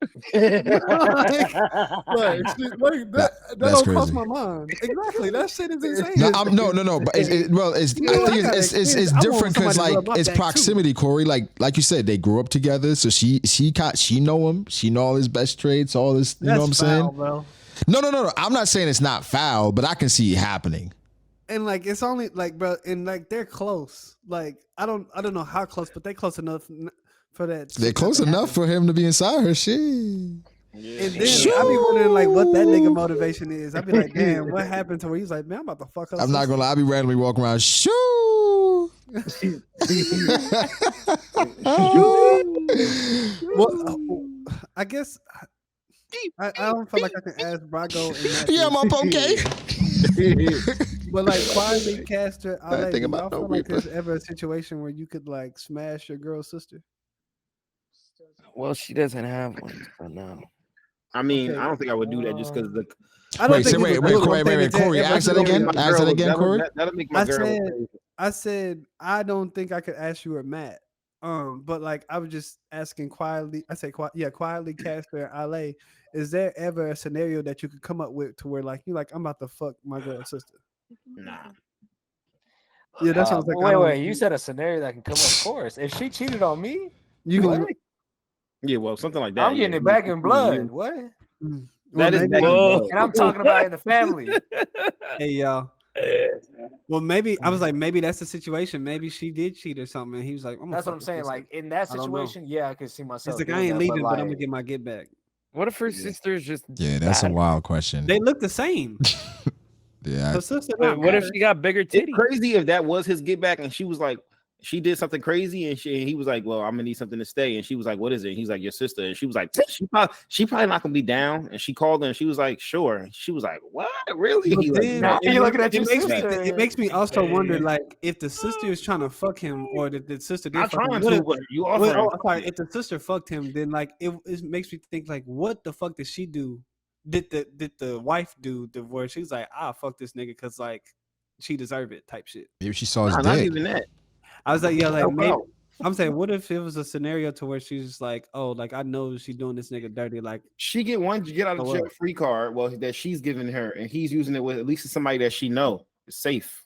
Like, that that's don't cross crazy. my mind. Exactly, that shit is insane. No. But it's You know, I think I gotta it's experience- I want different because somebody to like rub my it's back, too. proximity, Corey. Like you said, they grew up together, so she know him. She know all his best traits, all this. You know what I'm saying? bro. No. I'm not saying it's not foul, but I can see it happening. And like it's only like, bro, and like they're close. Like I don't know how close, but they close enough for that. They're close enough for him to be inside her. Shit. Yeah. And then I be wondering like what that nigga motivation is. I be like, damn, what happened to where he's like, man, I'm about to fuck her. I'm not gonna lie. I be randomly walking around. Shoo. Well, I guess I don't feel like I can ask Brago. Yeah, my okay. But like quietly cast her. I think about feel like there's ever a situation where you could like smash your girl's sister. Well, she doesn't have one, so no. I mean, I don't think I would do that just because the. Wait, Corey, ask that again. Ask that again, Corey. That'll make my girl. I said I don't think I could ask you or Matt. But like I was just asking quietly. I say quietly, Casper and Ale. Is there ever a scenario that you could come up with to where like you like I'm about to fuck my girl's sister? Nah. Yeah, that sounds like. Wait. You said a scenario that can come up. Of course, if she cheated on me, you can. Yeah, well, something like that. I'm getting it back in blood. What? That is back in blood. And I'm talking about in the family. Hey y'all. Well, maybe I was like, maybe that's the situation. Maybe she did cheat or something. And he was like, that's what I'm saying. Like in that situation, yeah, I could see myself. It's like I ain't leaving, but I'm gonna get my get back. What if her sister is just? Yeah, that's a wild question. They look the same. Yeah. Her sister. What if she got bigger titties? It's crazy if that was his get back, and she was like, she did something crazy, and he was like, well, I'm gonna need something to stay, and she was like, what is it? And he's like, your sister, and she was like, she probably not gonna be down, and she called her, and she was like, sure, and she was like, what, really? He then, like, you're looking at your sister. It makes me also wonder, like, if the sister is trying to fuck him, or the sister did. I'm trying to. Sorry, if the sister fucked him, then like it makes me think like, what the fuck did she do? Did the wife do the where she's like, fuck this nigga because like she deserved it type shit. Maybe she saw his dick. Not even that. I was like, yeah, like maybe, I'm saying, what if it was a scenario to where she's just like, oh, like I know she's doing this nigga dirty, like she get out of jail free card, well, that she's giving her, and he's using it with at least somebody that she know is safe.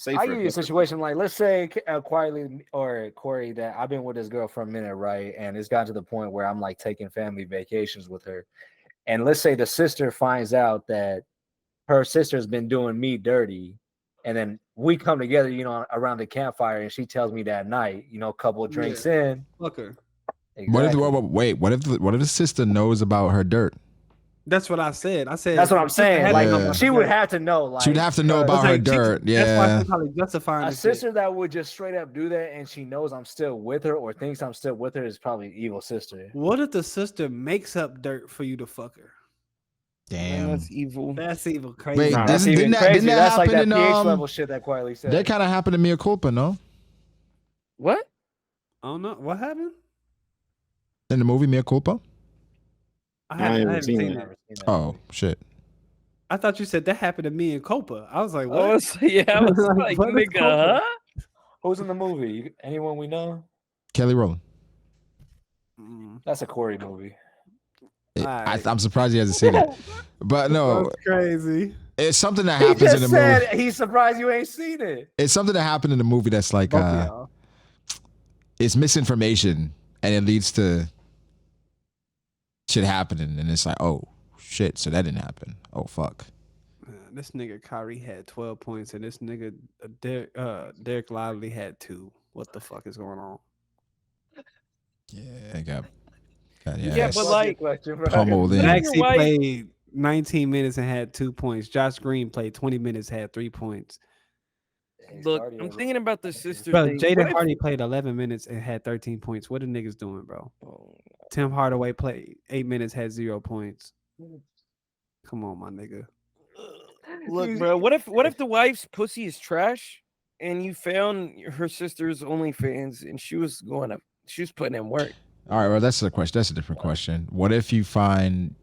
I give you a situation like, let's say quietly or Corey, that I've been with this girl for a minute, right, and it's gotten to the point where I'm like taking family vacations with her, and let's say the sister finds out that her sister's been doing me dirty. And then we come together, around the campfire, and she tells me that night, a couple of drinks in. Fuck her. Exactly. What if the sister knows about her dirt? That's what I said. That's what I'm saying. Like she would have to know. Like she would have to know about her dirt. Yeah. That's why she's probably justifying a sister that would just straight up do that, and she knows I'm still with her or thinks I'm still with her is probably an evil sister. What if the sister makes up dirt for you to fuck her? Damn, that's evil. That's evil. Crazy. Wait, that's didn't that that's like happen that in pH level shit that quietly said. That kind of happened to Mia Culpa, no? What? I don't know. What happened? In the movie Mia Culpa? I haven't seen that. Oh, shit. I thought you said that happened to me and Culpa. I was like, what? I was like, nigga, huh? Who's in the movie? Anyone we know? Kelly Rowland. That's a Corey movie. I'm surprised he hasn't seen it. But no. That's crazy. It's something that happens in the movie. He's surprised you ain't seen it. It's something that happened in the movie that's like it's misinformation, and it leads to shit happening, and it's like, oh shit, so that didn't happen. Oh fuck. This nigga Kyrie had 12 points, and this nigga Derek Lively had 2. What the fuck is going on? Yeah, I got but like pummeled in. Maxey played 19 minutes and had 2 points. Josh Green played 20 minutes, had 3 points. Look, I'm thinking about the sister bro, thing. Jaden Hardy played 11 minutes and had 13 points. What are niggas doing, bro? Tim Hardaway played 8 minutes, had 0 points. Come on, my nigga. Look, bro, what if the wife's pussy is trash and you found her sister's OnlyFans and she was putting in work? All right, well, that's a question. That's a different question. What if you find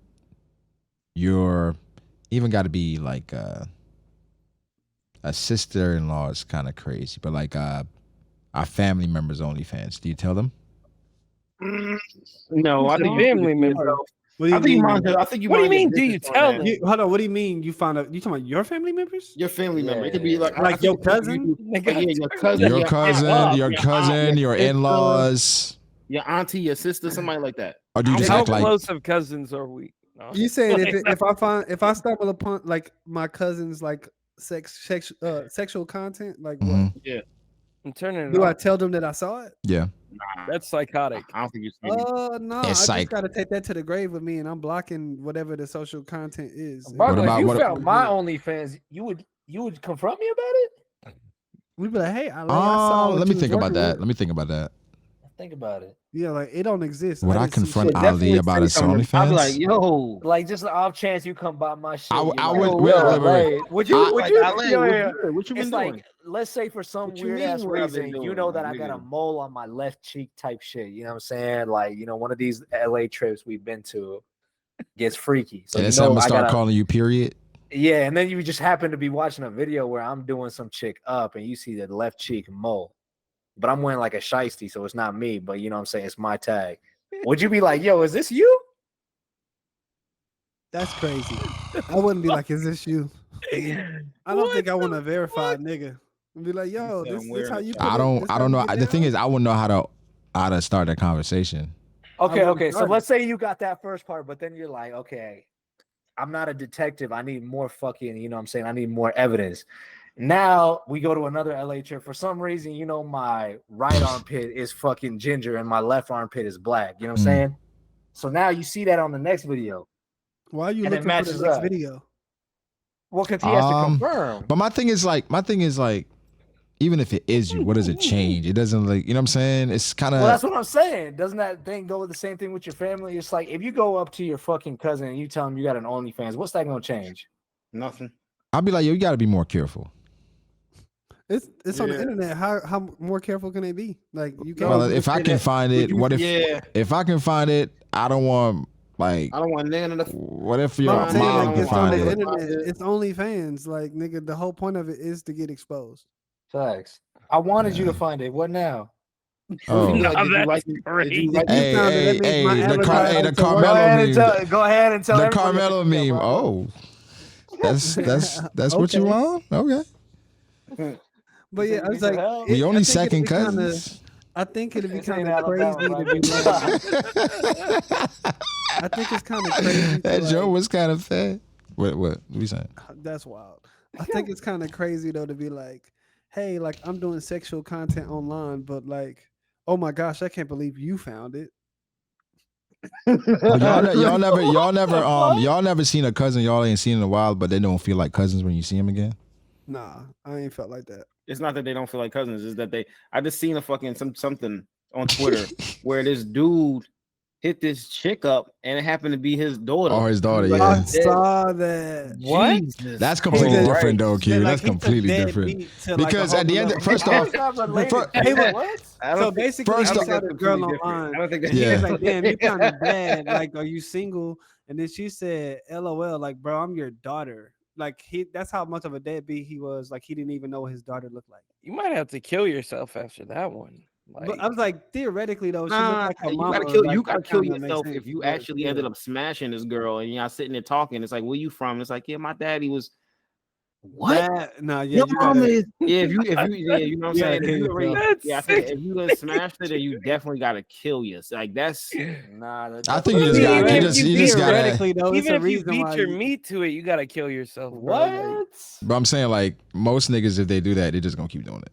your even got to be like a sister-in-law is kind of crazy, but like our family members' OnlyFans. Do you tell them? No, I think family member. What do you mean? What do you mean? Do you tell them? Hold on. What do you mean? You found out? You talking about your family members? Your family member. It could be like your cousin. Your cousin. Your cousin. Your in-laws. Your auntie. Your sister. Somebody like that. Or do you just How act like close of cousins are we? No. You saying if I stumble upon like my cousin's like sexual content, like what? Yeah. I'm turning it Do I off. tell them that I saw it? Yeah. That's psychotic. I don't think you see it. No, It's I just like- gotta take that to the grave with me, and I'm blocking whatever the social content is. Bro, What if about- you what- found my OnlyFans, you would confront me about it? We'd be like, hey, I saw what let you me was think about working that. with. Let me think about that. Think about it. Yeah, like it don't exist. Would I didn't see confront shit. Ali Definitely about say his something. OnlyFans? I'd be like, yo, Like just the off chance you come by my shit. I you're would- like, wait, yo, wait. Would you? Would like, you? Ale, yo, what's yeah. good? What you been It's doing? like, let's say for some What you weird ass mean what I've been reason, you doing, know that I nigga? got a mole on my left cheek type shit. You know what I'm saying? Like, one of these LA trips we've been to gets freaky. So And you then someone know I start gotta, calling you period. yeah, and then you just happen to be watching a video where I'm doing some chick up and you see the left cheek mole. But I'm wearing like a shiesty, so it's not me, but you know what I'm saying? It's my tag. Would you be like, yo, is this you? That's crazy. I wouldn't be like, is this you? I don't think I want to verify a nigga. And be like, yo, this how you put I it- don't this I how don't you know. get The thing down? is, I wouldn't know how to start that conversation. Okay, wouldn't okay. So start it. let's say you got that first part, but then you're like, okay, I'm not a detective. I need more fucking, you know what I'm saying? I need more evidence. Now we go to another LA trip. For some reason, my right armpit is fucking ginger and my left armpit is black. You know what I'm saying? So now you see that on the next video. Why are you and it looking for the matches next up. video? Well, because he has to confirm. But my thing is like, even if it is you, what does it change? It doesn't, like, you know what I'm saying? It's kind of. Well, that's what I'm saying. Doesn't that thing go with the same thing with your family? It's like if you go up to your fucking cousin and you tell him you got an OnlyFans, what's that gonna change? Nothing. I'll be like, yo, you got to be more careful. It's on the internet. How more careful can they be? Like you can't. Well, if I can find it, what if? Yeah. If I can find it, I don't want like. I don't want none of the. What if your No, I'm saying, mom like, can it's on find the it? internet. It's OnlyFans. Like nigga, the whole point of it is to get exposed. Facts. I wanted you to find it. What now? Oh. No, Did you that's like it? great. Did you like Hey, it? found it, hey, that means my hey, the avatar hey, the likes to work. Go ahead and Carmelo meme. tell. Go ahead and tell. The everybody what Carmelo you think, meme. bro. Oh, that's what you Okay. want? Okay. But yeah, I was like, We only I think second it'd be kinda- cousins. I think it'd be This ain't kind of crazy Alabama, to be like. I think it's kind of crazy. That to, joke like, was kind of fat. What we saying? That's wild. I think it's kind of crazy though to be like, hey, like I'm doing sexual content online, but like, oh my gosh, I can't believe you found it. Oh, y'all never seen a cousin y'all ain't seen in a while, but they don't feel like cousins when you see them again. Nah, I ain't felt like that. It's not that they don't feel like cousins. It's that I just seen a fucking something on Twitter where this dude hit this chick up and it happened to be his daughter. Oh, his daughter, I yeah. saw that. What? Jesus That's completely Christ. different though, Q. Like, That's he took completely dead different. beat to, like, a Because whole at the end, nother- first off, That's not related. fir- Hey, look, What? So basically, First he off- saw the girl online. I don't think And he was Yeah. like, damn, you kind of bad. Like, are you single? And then she said, LOL, like, bro, I'm your daughter. Like, that's how much of a deadbeat he was. Like, he didn't even know what his daughter looked like. You might have to kill yourself after that one. But I was like, theoretically, though, she Nah, looked like her you mama. gotta kill. Like, You gotta that kill kinda makes yourself sense, if you but actually still. ended up smashing this girl and y'all sitting there talking. It's like, where you from? It's like, yeah, my daddy was. What? Nah, yeah, Your you mama gotta, is. Yeah, if you, yeah, you know what I'm You saying. gotta If you kill already, yourself. yeah, I think if you done smashed it, then you definitely gotta kill you. Like that's. Nah, I think you Well, just I mean, got even you if just gotta. theoretically, though, it's Even a if you reason beat why your you- meat to it, you gotta kill yourself. Bro. Like, What? But I'm saying, like, most niggas, if they do that, they just gonna keep doing it.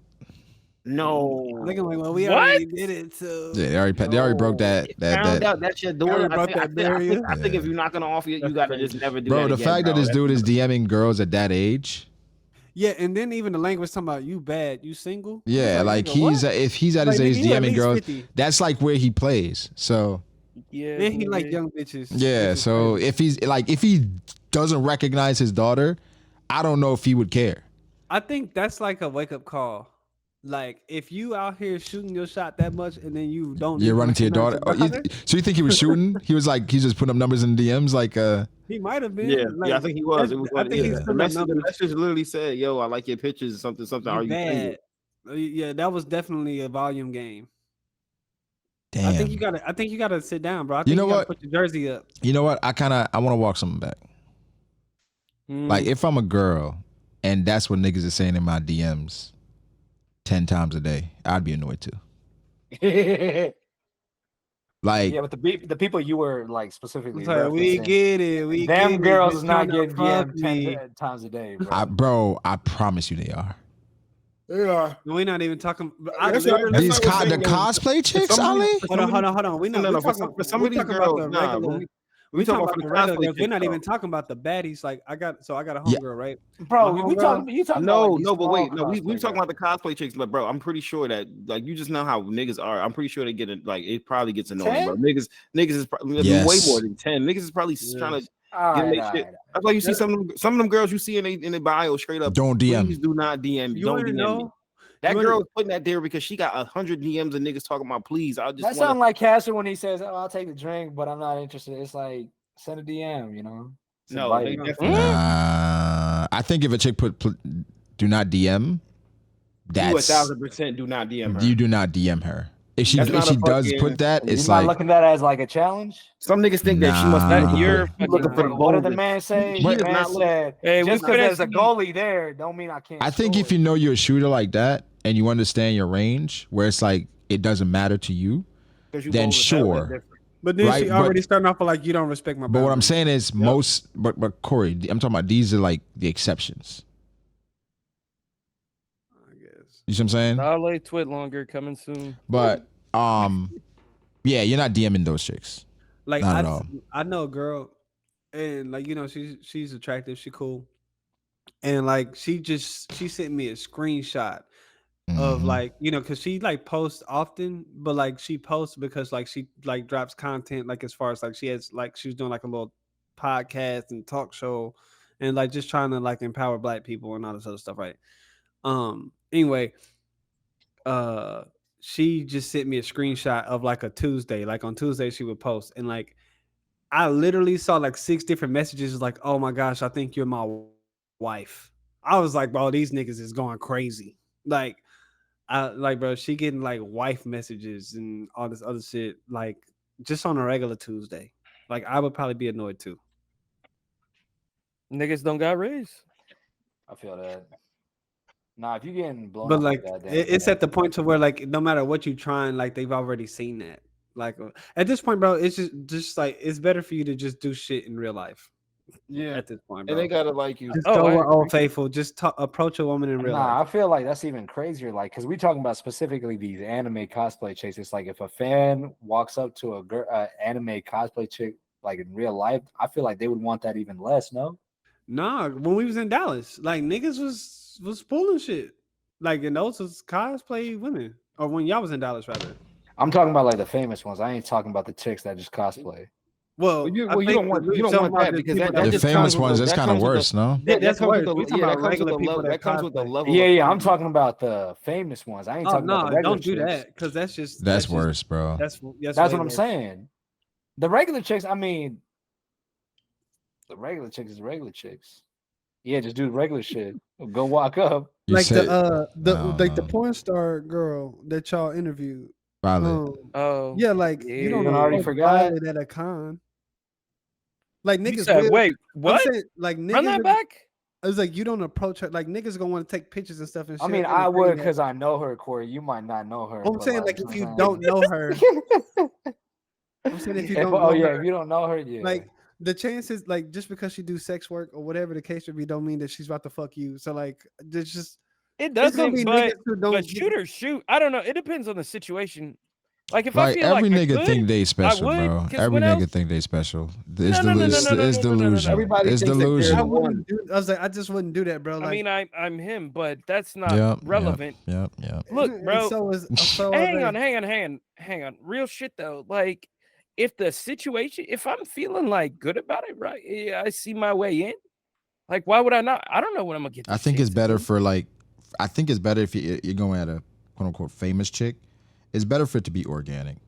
No. Looking like, well, we What? already did it, so Yeah, they already broke that Found out that's your daughter. Already broke that barrier. I think if you're not gonna offer it, you That's gotta crazy. just never do bro. that The again, fact that bro. this dude is DMing girls at that age, Yeah, and then even the language talking about you bad, you single. yeah, It's like nigga, what? if he's at Like, his nigga, age you at DMing least girls, 50. that's like where he plays. So yeah, Then he like boy. young bitches. yeah, which is so crazy. if he doesn't recognize his daughter, I don't know if he would care. I think that's like a wake up call. Like if you out here shooting your shot that much and then you don't, You're even running to your daughter. recognize Oh, so you think he was shooting? He was like, he's just putting up numbers in DMs, like he might have been. Yeah, like, yeah, I think he was. It was. I think yeah. he's The putting up message, the numbers. message literally said, "Yo, I like your pictures." Something. Are you single? Bad. Yeah, that was definitely a volume game. damn. I think you gotta sit down, bro. I think You know gotta what? Put your jersey up. You know what? I want to walk something back. Like if I'm a girl and that's what niggas are saying in my DMs 10 times a day, I'd be annoyed too. Like, Yeah, but the people you were like specifically It's like, we referencing, get it. We them get girls it. is not getting fuck DM'd me. 10 times a day, bro. I promise you they are. Yeah. We're not even talking. These the cosplay chicks, Ali? Hold on. We For some of these girls, nah. We talking about the regular girls. We're not chicks, even talking about the baddies. Like I got a Yeah. homegirl, right? Bro, you talking about like these wait, small we cosplay talking girls. about the cosplay chicks, but bro, I'm pretty sure that like you just know how niggas are. I'm pretty sure they get it. Like it probably gets annoying, 10? bro. Niggas is probably way more than 10. Niggas is probably trying to get in their shit. That's why you see some of them girls you see in the bio straight up. Don't DM. Please do not DM. You Don't want to DM know? me. That girl is putting that there because she got 100 DMs of niggas talking about please. I just that sound like Casper when he says, "Oh, I'll take the drink, but I'm not interested." It's like send a DM, you know. No, they definitely. I think if a chick put do not DM, that's you 1,000% do not DM her. You do not DM her. If she That's does put that, it's You're like not looking at that as like a challenge. some niggas think that she must be You're looking for the What did the boldest. man say? What? The man said, Hey, just we because there's a couldn't goalie there, don't mean I can't. I think if you know you're a shooter like that and you understand your range, where it's like it doesn't matter to you, then sure. But then right? she already starting off with like, you don't respect my boundaries. But what I'm saying is most, but Corey, I'm talking about these are like the exceptions. I guess. You see what I'm saying? Nale Twit longer coming soon. But yeah, you're not DMing those chicks. Like not at all. I know a girl, and like you know she's attractive, she cool, and like she sent me a screenshot of like you know because she like posts often, but like she posts because like she like drops content like as far as like she has like she's doing like a little podcast and talk show, and like just trying to like empower Black people and all this other stuff, right? Anyway, she just sent me a screenshot of like a Tuesday. Like on Tuesday, she would post, and like I literally saw like 6 different messages. Like, oh my gosh, I think you're my wife. I was like, bro, these niggas is going crazy. Like, bro, she getting like wife messages and all this other shit. Like, just on a regular Tuesday. Like, I would probably be annoyed too. Niggas don't got raised. I feel that. Nah, if you getting blown but up like that, it's at the point to where like no matter what you trying, like they've already seen that. Like at this point, bro, it's just like it's better for you to just do shit in real life. Yeah, at this point, bro. And they gotta like you. Just go with Old Faithful. Just approach a woman in real life. I feel like that's even crazier. Like, because we talking about specifically these anime cosplay chicks. It's like if a fan walks up to a anime cosplay chick like in real life, I feel like they would want that even less. No. Nah, when we was in Dallas, like niggas was pulling shit. Like, and those was cosplay women. Or when y'all was in Dallas, rather. I'm talking about like the famous ones. I ain't talking about the chicks that just cosplay. Well, you don't want that because that the famous ones. That's kind of worse, no? That's worse. That comes with the level. Yeah. I'm talking about the famous ones. I ain't talking about the regular don't do chicks. that because that's just that's worse, bro. That's what I'm saying. The regular chicks. I mean, the regular chicks is regular chicks. Yeah, just do regular shit. Go walk up. Like the porn star girl that y'all interviewed. Yeah, like you don't already forgot at a con. Like niggas said, wait, what? Saying, like niggas run that back. I was like, you don't approach her. Like niggas gonna want to take pictures and stuff and shit. I mean, I would because I know her, Corey. You might not know her. I'm saying like if you don't know her. I'm saying if you don't. If you don't know her, yeah. Like the chances, like just because she do sex work or whatever the case would be, don't mean that she's about to fuck you. So like, it's just. It doesn't, but shooters shoot. I don't know. It depends on the situation. Like if I feel every like nigga think they special, bro. Every nigga think they special. It's delusion. Everybody it's thinks delusion. I was like, I just wouldn't do that, bro. Like, I mean, I'm him, but that's not relevant. Yep. Look, bro. Hang on. Real shit though. Like, if the situation, if I'm feeling like good about it, right? Yeah, I see my way in. Like, why would I not? I don't know when I'm gonna get. I think it's better for like. I think it's better if you're going at a quote unquote famous chick. It's better for it to be organic.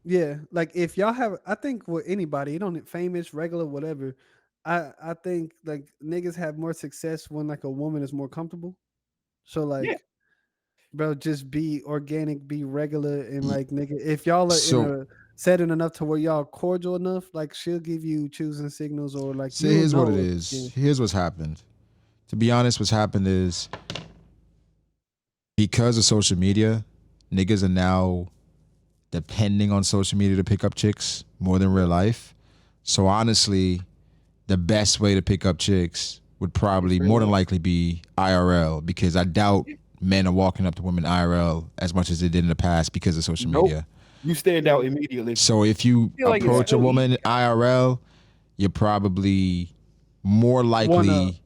Yeah, like if y'all have, I think with anybody, you don't famous, regular, whatever. I think like niggas have more success when like a woman is more comfortable. So like, bro, just be organic, be regular, and like nigga, if y'all are in a setting enough to where y'all cordial enough, like she'll give you choosing signals or like. See, here's what it is. Yeah. Here's what's happened. To be honest, what's happened is because of social media, niggas are now depending on social media to pick up chicks more than real life. So honestly, the best way to pick up chicks would probably more than likely be IRL because I doubt men are walking up to women IRL as much as they did in the past because of social media. You stand out immediately. So if you like it's approach a still woman IRL, you're probably more likely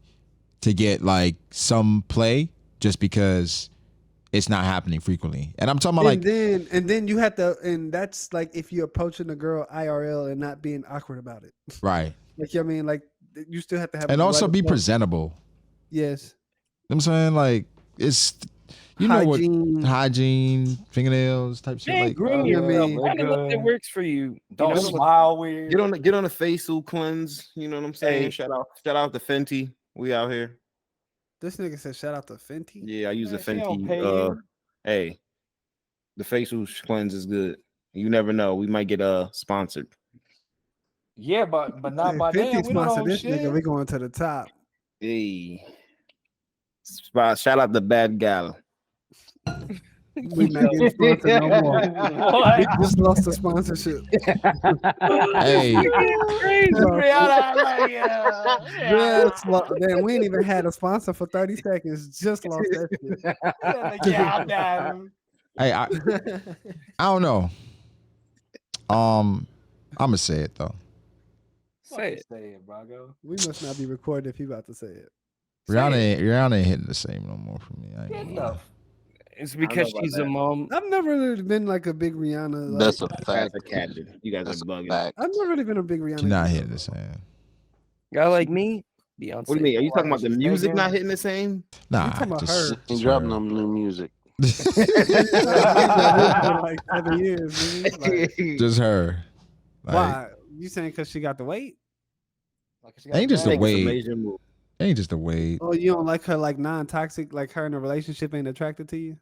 to get like some play just because it's not happening frequently. And I'm talking about and then you have to, and that's like if you're approaching a girl IRL and not being awkward about it. right. Like, you know what I mean? Like, you still have to have And the also right be approach. presentable. Yes. You know what I'm saying? Like, it's, you Hygiene. know what, hygiene, fingernails type shit. Man, Like, groom you know what I yourself. mean? Find what that works for you. Don't know? smile weird. Get on the facial cleanse. You know what I'm saying? Hey. Shout out to Fenty. We out here. This nigga said shout out to Fenty. Yeah, I use a Man, she don't pay Fenty. you. Hey, the facial cleanse is good. You never know. We might get sponsored. Yeah, but not by Fenty them. We don't sponsor own this shit. nigga. We going to the top. Hey, shout out the bad gal. We not getting sponsored no more. What? We just lost the sponsorship. hey, Rihanna, like, Just damn, we ain't even had a sponsor for 30 seconds. Just lost that shit. yeah, damn. hey, I don't know. I'm gonna say it though. Say it. Say it, Brago. We must not be recorded if he about to say it. Rihanna ain't hitting the same no more for me. I ain't Good gonna lie. enough. It's because about she's a that. mom. I've never really been like a big Rihanna. Like, That's a That's fact. a captain. You guys That's are a bugging. fact. I've never really been a big Rihanna. She's not fan. hitting the same. Guy like me, Beyonce. What do you mean? Are you talking about the She's music taking- not hitting the same? Nah, talking about just, her. Ain't just dropping her. no new music. For like 7 years. Nigga. Like, Just her. Like, why? You saying because she got the weight? Like, she got Ain't just bad- the Make some way- major move. ain't just the way. Oh, you don't like her like non-toxic? Like her in a relationship ain't attracted to you?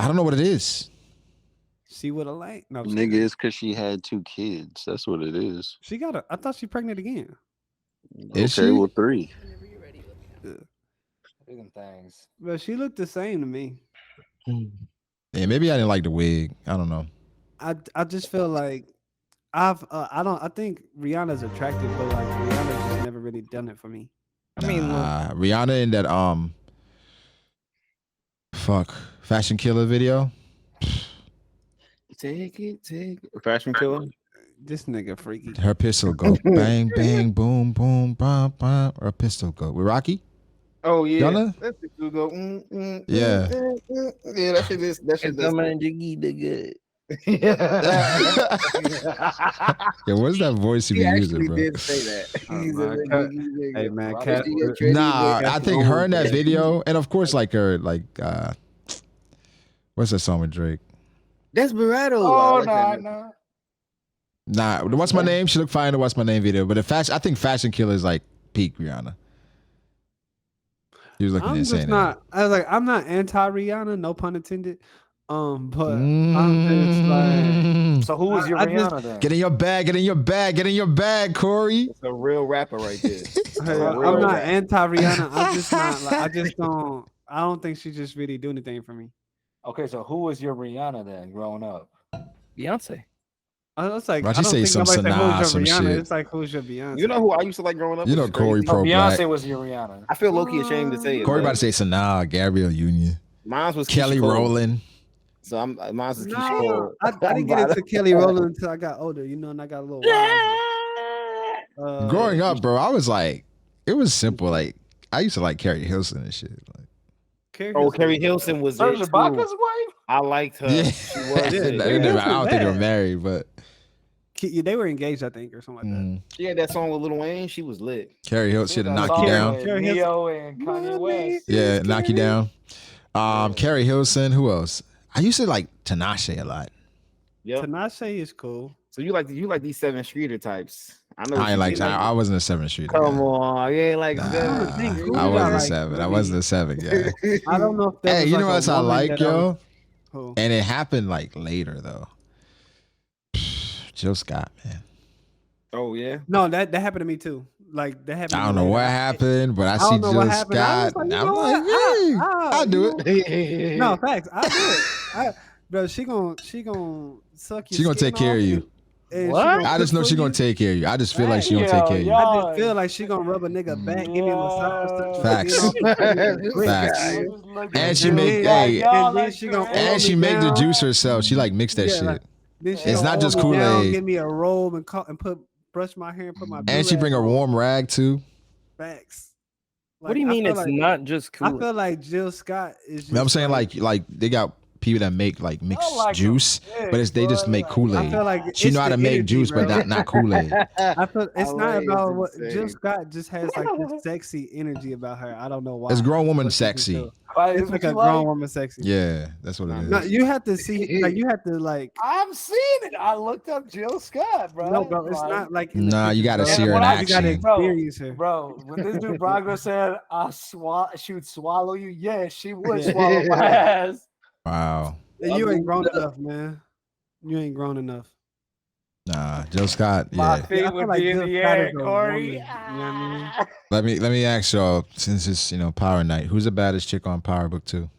I don't know what it is. She would have liked. No, I'm just Nigga, kidding. it's because she had 2 kids. That's what it is. She got a. I thought she pregnant again. Is Okay, she? well, 3. Them things. But she looked the same to me. Yeah, maybe I didn't like the wig. I don't know. I just feel like I think Rihanna's attractive, but like Rihanna's just never really done it for me. I mean, Nah, Rihanna in that Fashion Killer video. Take it. Fashion killer. This nigga freaky. Her pistol go bang bang boom boom bam bam. Her pistol go with Rocky. Oh yeah. Y'all That shit do go. Yeah. Yeah, that shit is. That shit does. Yeah, what's that voice you He be actually using, bro? did say that. Oh, He's man, a cut. nigga. Hey man, Rocky cat. Nah, I think her in that video, and of course, like her, like what's that song with Drake? Desperado. Oh, I like that nah. Nah, what's my name? She looked fine in the What's My Name video, but I think Fashion Killer is like peak Rihanna. He was looking I'm insane. just not. I was like, I'm not anti Rihanna, no pun intended. But I'm just like, Mm. So who was your I just- Rihanna then? Get in your bag, get in your bag, get in your bag, Corey. It's a real rapper right there. hey, I'm not anti Rihanna. I'm just not. Like, I just don't. I don't think she just really do anything for me. Okay, so who was your Rihanna then growing up? Beyonce. I was like, Why'd I you don't say think some nobody said Sanaa, who's some your Rihanna. shit? It's like who's your Beyonce? You know who I used to like growing up? You know Which is Corey crazy. Pro Beyonce Black. was your Rihanna. I feel low-key ashamed to say it. Corey but about to say Sanaa, Gabrielle Union, Mine was Kelly Keisha Cole. Rowland. So mine's was Keisha No, Cole. I didn't get into Kelly Rowland until I got older, you know, and I got a little wiser. Growing up, bro, I was like, it was simple. Like I used to like Carrie Hilson and shit. Like, Carrie Hilson was Serge it Ibaka's too. wife? I liked her. yeah, She was Yeah, good. I don't wasn't think they were bad. married, but They were engaged, I think, or something like that. She had that song with Lil Wayne. She was lit. Carrie Hilson, she had to That knock song you down. with Carrie Neo and Kanye West. Yeah, knock you down. Carrie Hilson. Who else? I used to like Tinashe a lot. Yep. Tinashe is cool. So you like these 7 Streeter types. I know. I ain't what you like. mean, I wasn't a 7th Street. Come on, you ain't like Nah, seven. Who I you wasn't got, a like, 7. I wasn't a 7 guy. I don't know if that Hey, was you like know what a else I woman like, that yo? Who? And it happened like later though. Jill Scott, man. Oh yeah. No, that happened to me too. Like that happened. I don't know later. what happened, but I see don't know what Jill happened. I Scott. was like, And you I'm know like, what? yeah, I'll do it. No, facts. I'll do it. Bro, she gonna suck you. She gonna take care of you. And What? I just know she's gonna take care of you. I just feel like she gonna take care of you. I just feel like she gonna rub a nigga back, give me a massage. Facts. And she make and she make the juice herself. She like mix that shit. It's not just Kool-Aid. Give me a robe and brush my hair and put my. And she bring a warm rag too. Facts. What do you mean it's not just Kool-Aid? I feel like Jill Scott is. Just I'm saying like they got people that make like mixed juice, but they just make Kool-Aid. I feel like she know how to make juice, but not Kool-Aid. I feel it's not about what Jill Scott just has like this sexy energy about her. I don't know why. It's grown woman sexy. It's like a grown woman sexy. Yeah, that's what it is. No, you have to see, like you have to like. I'm seeing it. I looked up Jill Scott, bro. No, bro, it's not like. Nah, you gotta see her in action. You gotta experience her, bro. When this dude Brago said, she would swallow you. Yeah, she would swallow my ass. Wow. You ain't grown enough, man. You ain't grown enough. Nah, Jill Scott. My Yeah. feet would be in the air, Corey. You know what I mean? Let me ask y'all, since it's Power Night, who's the baddest chick on Power Book 2?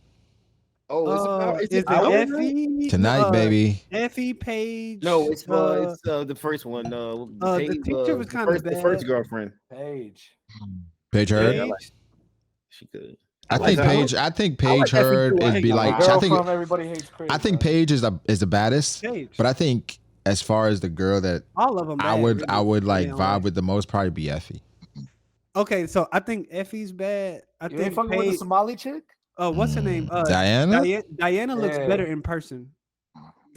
Is it Effie? Tonight, baby. Effie, Paige. No, it's the first one. The teacher was kind of bad. The first girlfriend. Paige Heard. She could. I think Paige Heard is be like. Everybody hates Chris. I think Paige is the baddest. Paige. But I think as far as the girl that all of them, I would like vibe with the most probably be Effie. Okay, so I think Effie's bad. I think ain't fucking with the Somali chick. What's her name? Diana. Diana looks better in person.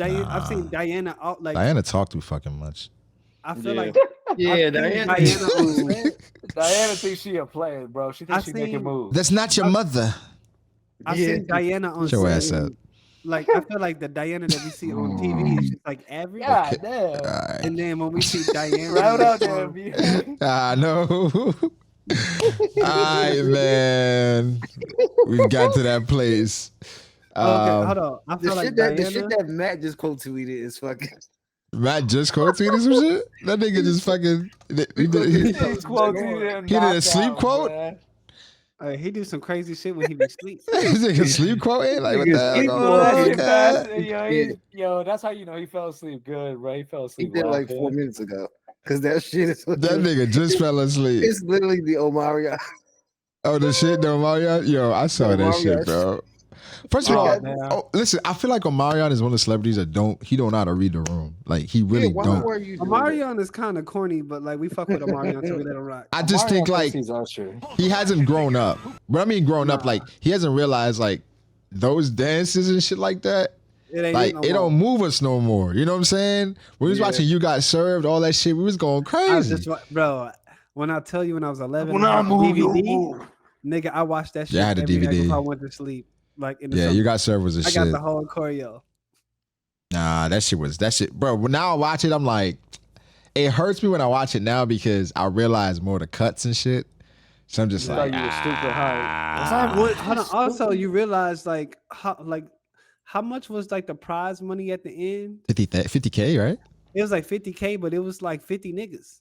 I've seen Diana out like. Diana talk too fucking much. I feel like Diana thinks she a player, bro. She thinks she making moves. That's not your mother. I've seen Diana on your ass up. Like I feel like the Diana that we see on TV is just like average. God damn. Right. And then when we see Diana, right out there, I know. Alright, man. We got to that place. Okay, hold on. I feel the shit that Matt just quote tweeted is fucking. Matt just quote tweeted some shit. That nigga just fucking. He did a sleep quote. He do some crazy shit when he be asleep. This nigga sleep quoting like what the hell? Yo, that's how you know he fell asleep good, right? He fell asleep. He did like 4 minutes ago. Cause that shit is that nigga just fell asleep. It's literally the Omarion. Oh, the shit, the Omarion? Yo, I saw that shit, bro. First of all, listen, I feel like Omarion is one of the celebrities that don't know how to read the room. Like he really don't. Omarion is kind of corny, but like we fuck with Omarion, so we let him rock. I just think like he hasn't grown up. But I mean grown up, like he hasn't realized like those dances and shit like that. It don't move us no more. You know what I'm saying? When we was watching You Got Served, all that shit, we was going crazy. Bro, when I tell you when I was 11, when I moved, DVD, nigga, I watched that shit. Yeah, I had a DVD. Before I went to sleep. Like in the summer. You Got Served was a shit. I got the whole choreo. Nah, that shit. Bro, when now I watch it, I'm like, it hurts me when I watch it now because I realize more of the cuts and shit. So I'm just like, hold on. Also, you realize like how much was like the prize money at the end? 50K, right? It was like 50K, but it was like 50 niggas.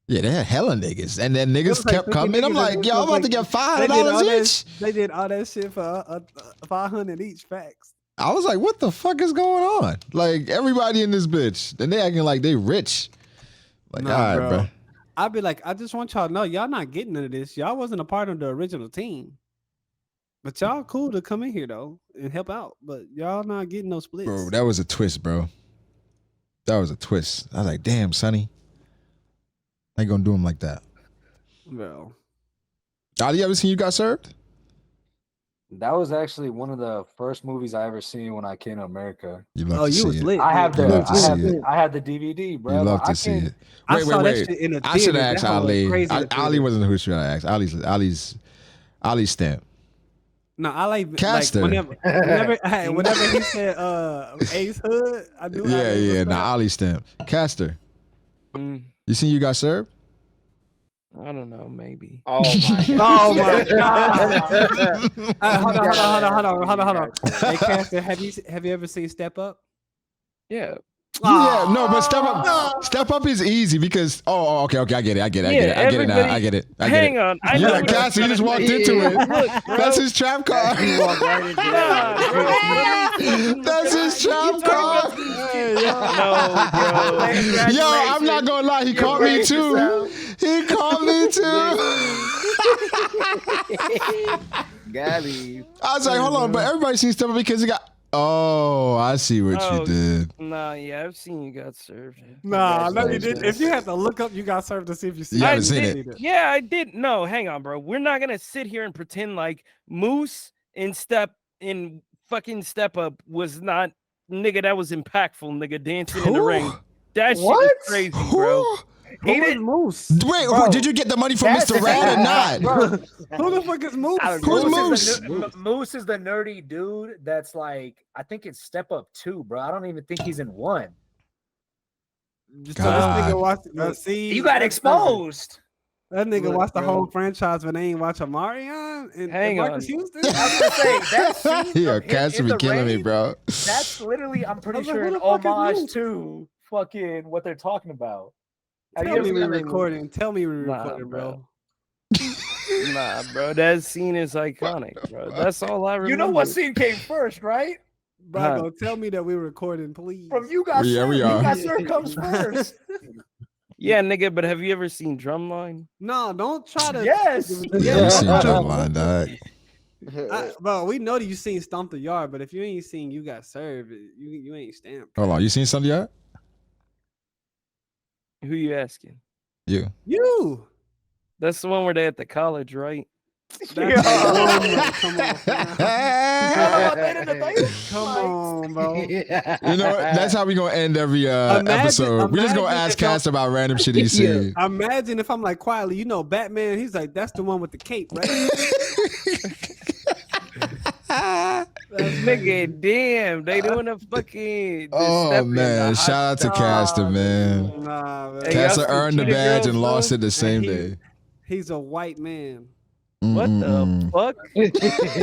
Yeah, they had hella niggas, and then niggas kept coming. I'm like, yo, I'm about to get $5 each. They did all that shit for 500 each. Facts. I was like, what the fuck is going on? Like everybody in this bitch, and they acting like they rich. Like, all right, bro. I'd be like, I just want y'all to know, y'all not getting none of this. Y'all wasn't a part of the original team. But y'all cool to come in here though and help out. But y'all not getting no splits. Bro, that was a twist, bro. That was a twist. I was like, damn, Sonny. I ain't gonna do him like that. Bro. Ali, you ever seen You Got Served? That was actually one of the first movies I ever seen when I came to America. You love to see it. Lit. I have the DVD, bro. You love to see it. Wait. I should have asked Ali. Ali wasn't who should I ask. Ali's stamp. No, I like Caster. Whenever he said Ace Hood, I knew. Yeah. Nah, Ali stamp. Caster. You seen You Got Served? I don't know, maybe. Oh my god! Hold on. Hey, Caster, have you ever seen Step Up? Yeah. Yeah, no, but step up is easy because okay, I get it, I get it. Hang on, I know. Yeah, Cassie, you just walked into it. Look, bro. That's his trap card. He walked right into That's his trap card. Yo, I'm not gonna lie, he called me too. He called me too. Got him. I was like, hold on, but everybody seen step up because he got. Oh, I see what you did. Nah, yeah, I've seen you got served. Nah, no, you did. If you had to look up, you got served to see if you see. You haven't seen it. Yeah, I did. No, hang on, bro. We're not gonna sit here and pretend like Moose in fucking Step Up was not nigga. That was impactful, nigga. Dancing in the ring. That shit was crazy, bro. He didn't Moose. Wait, did you get the money from Mr. Rat or not? Who the fuck is Moose? Who's Moose? Moose is the nerdy dude that's like, I think it's Step Up 2, bro. I don't even think he's in 1. So this nigga watched, see, you got exposed. That nigga watched the whole franchise, but they ain't watch Omarion and Marcus Houston. I was gonna say that scene. Yeah, Cassie be killing me, bro. That's literally, I'm pretty sure, an homage to fucking what they're talking about. Tell me we're recording. Tell me we're recording, bro. Nah, bro. That scene is iconic, bro. That's all I remember. You know what scene came first, right? Brago, tell me that we're recording, please. From You Got Served. We are. You Got Served comes first. Yeah, nigga, but have you ever seen Drumline? No, don't try to. Yes. Yeah, I've seen Drumline, dog. Bro, we know that you seen Stomp the Yard, but if you ain't seen You Got Served, you ain't stamped. Hold on, you seen something yet? Who you asking? You. That's the one where they at the college, right? Come on, bro. You know, that's how we gonna end every episode. We're just gonna ask Cass about random shit he's seen. Imagine if I'm like quietly, Batman. He's like, that's the one with the cape, right? Nigga, damn, they doing a fucking. Oh man, shout out to Caster, man. Caster earned the badge and lost it the same day. He's a white man. What the fuck?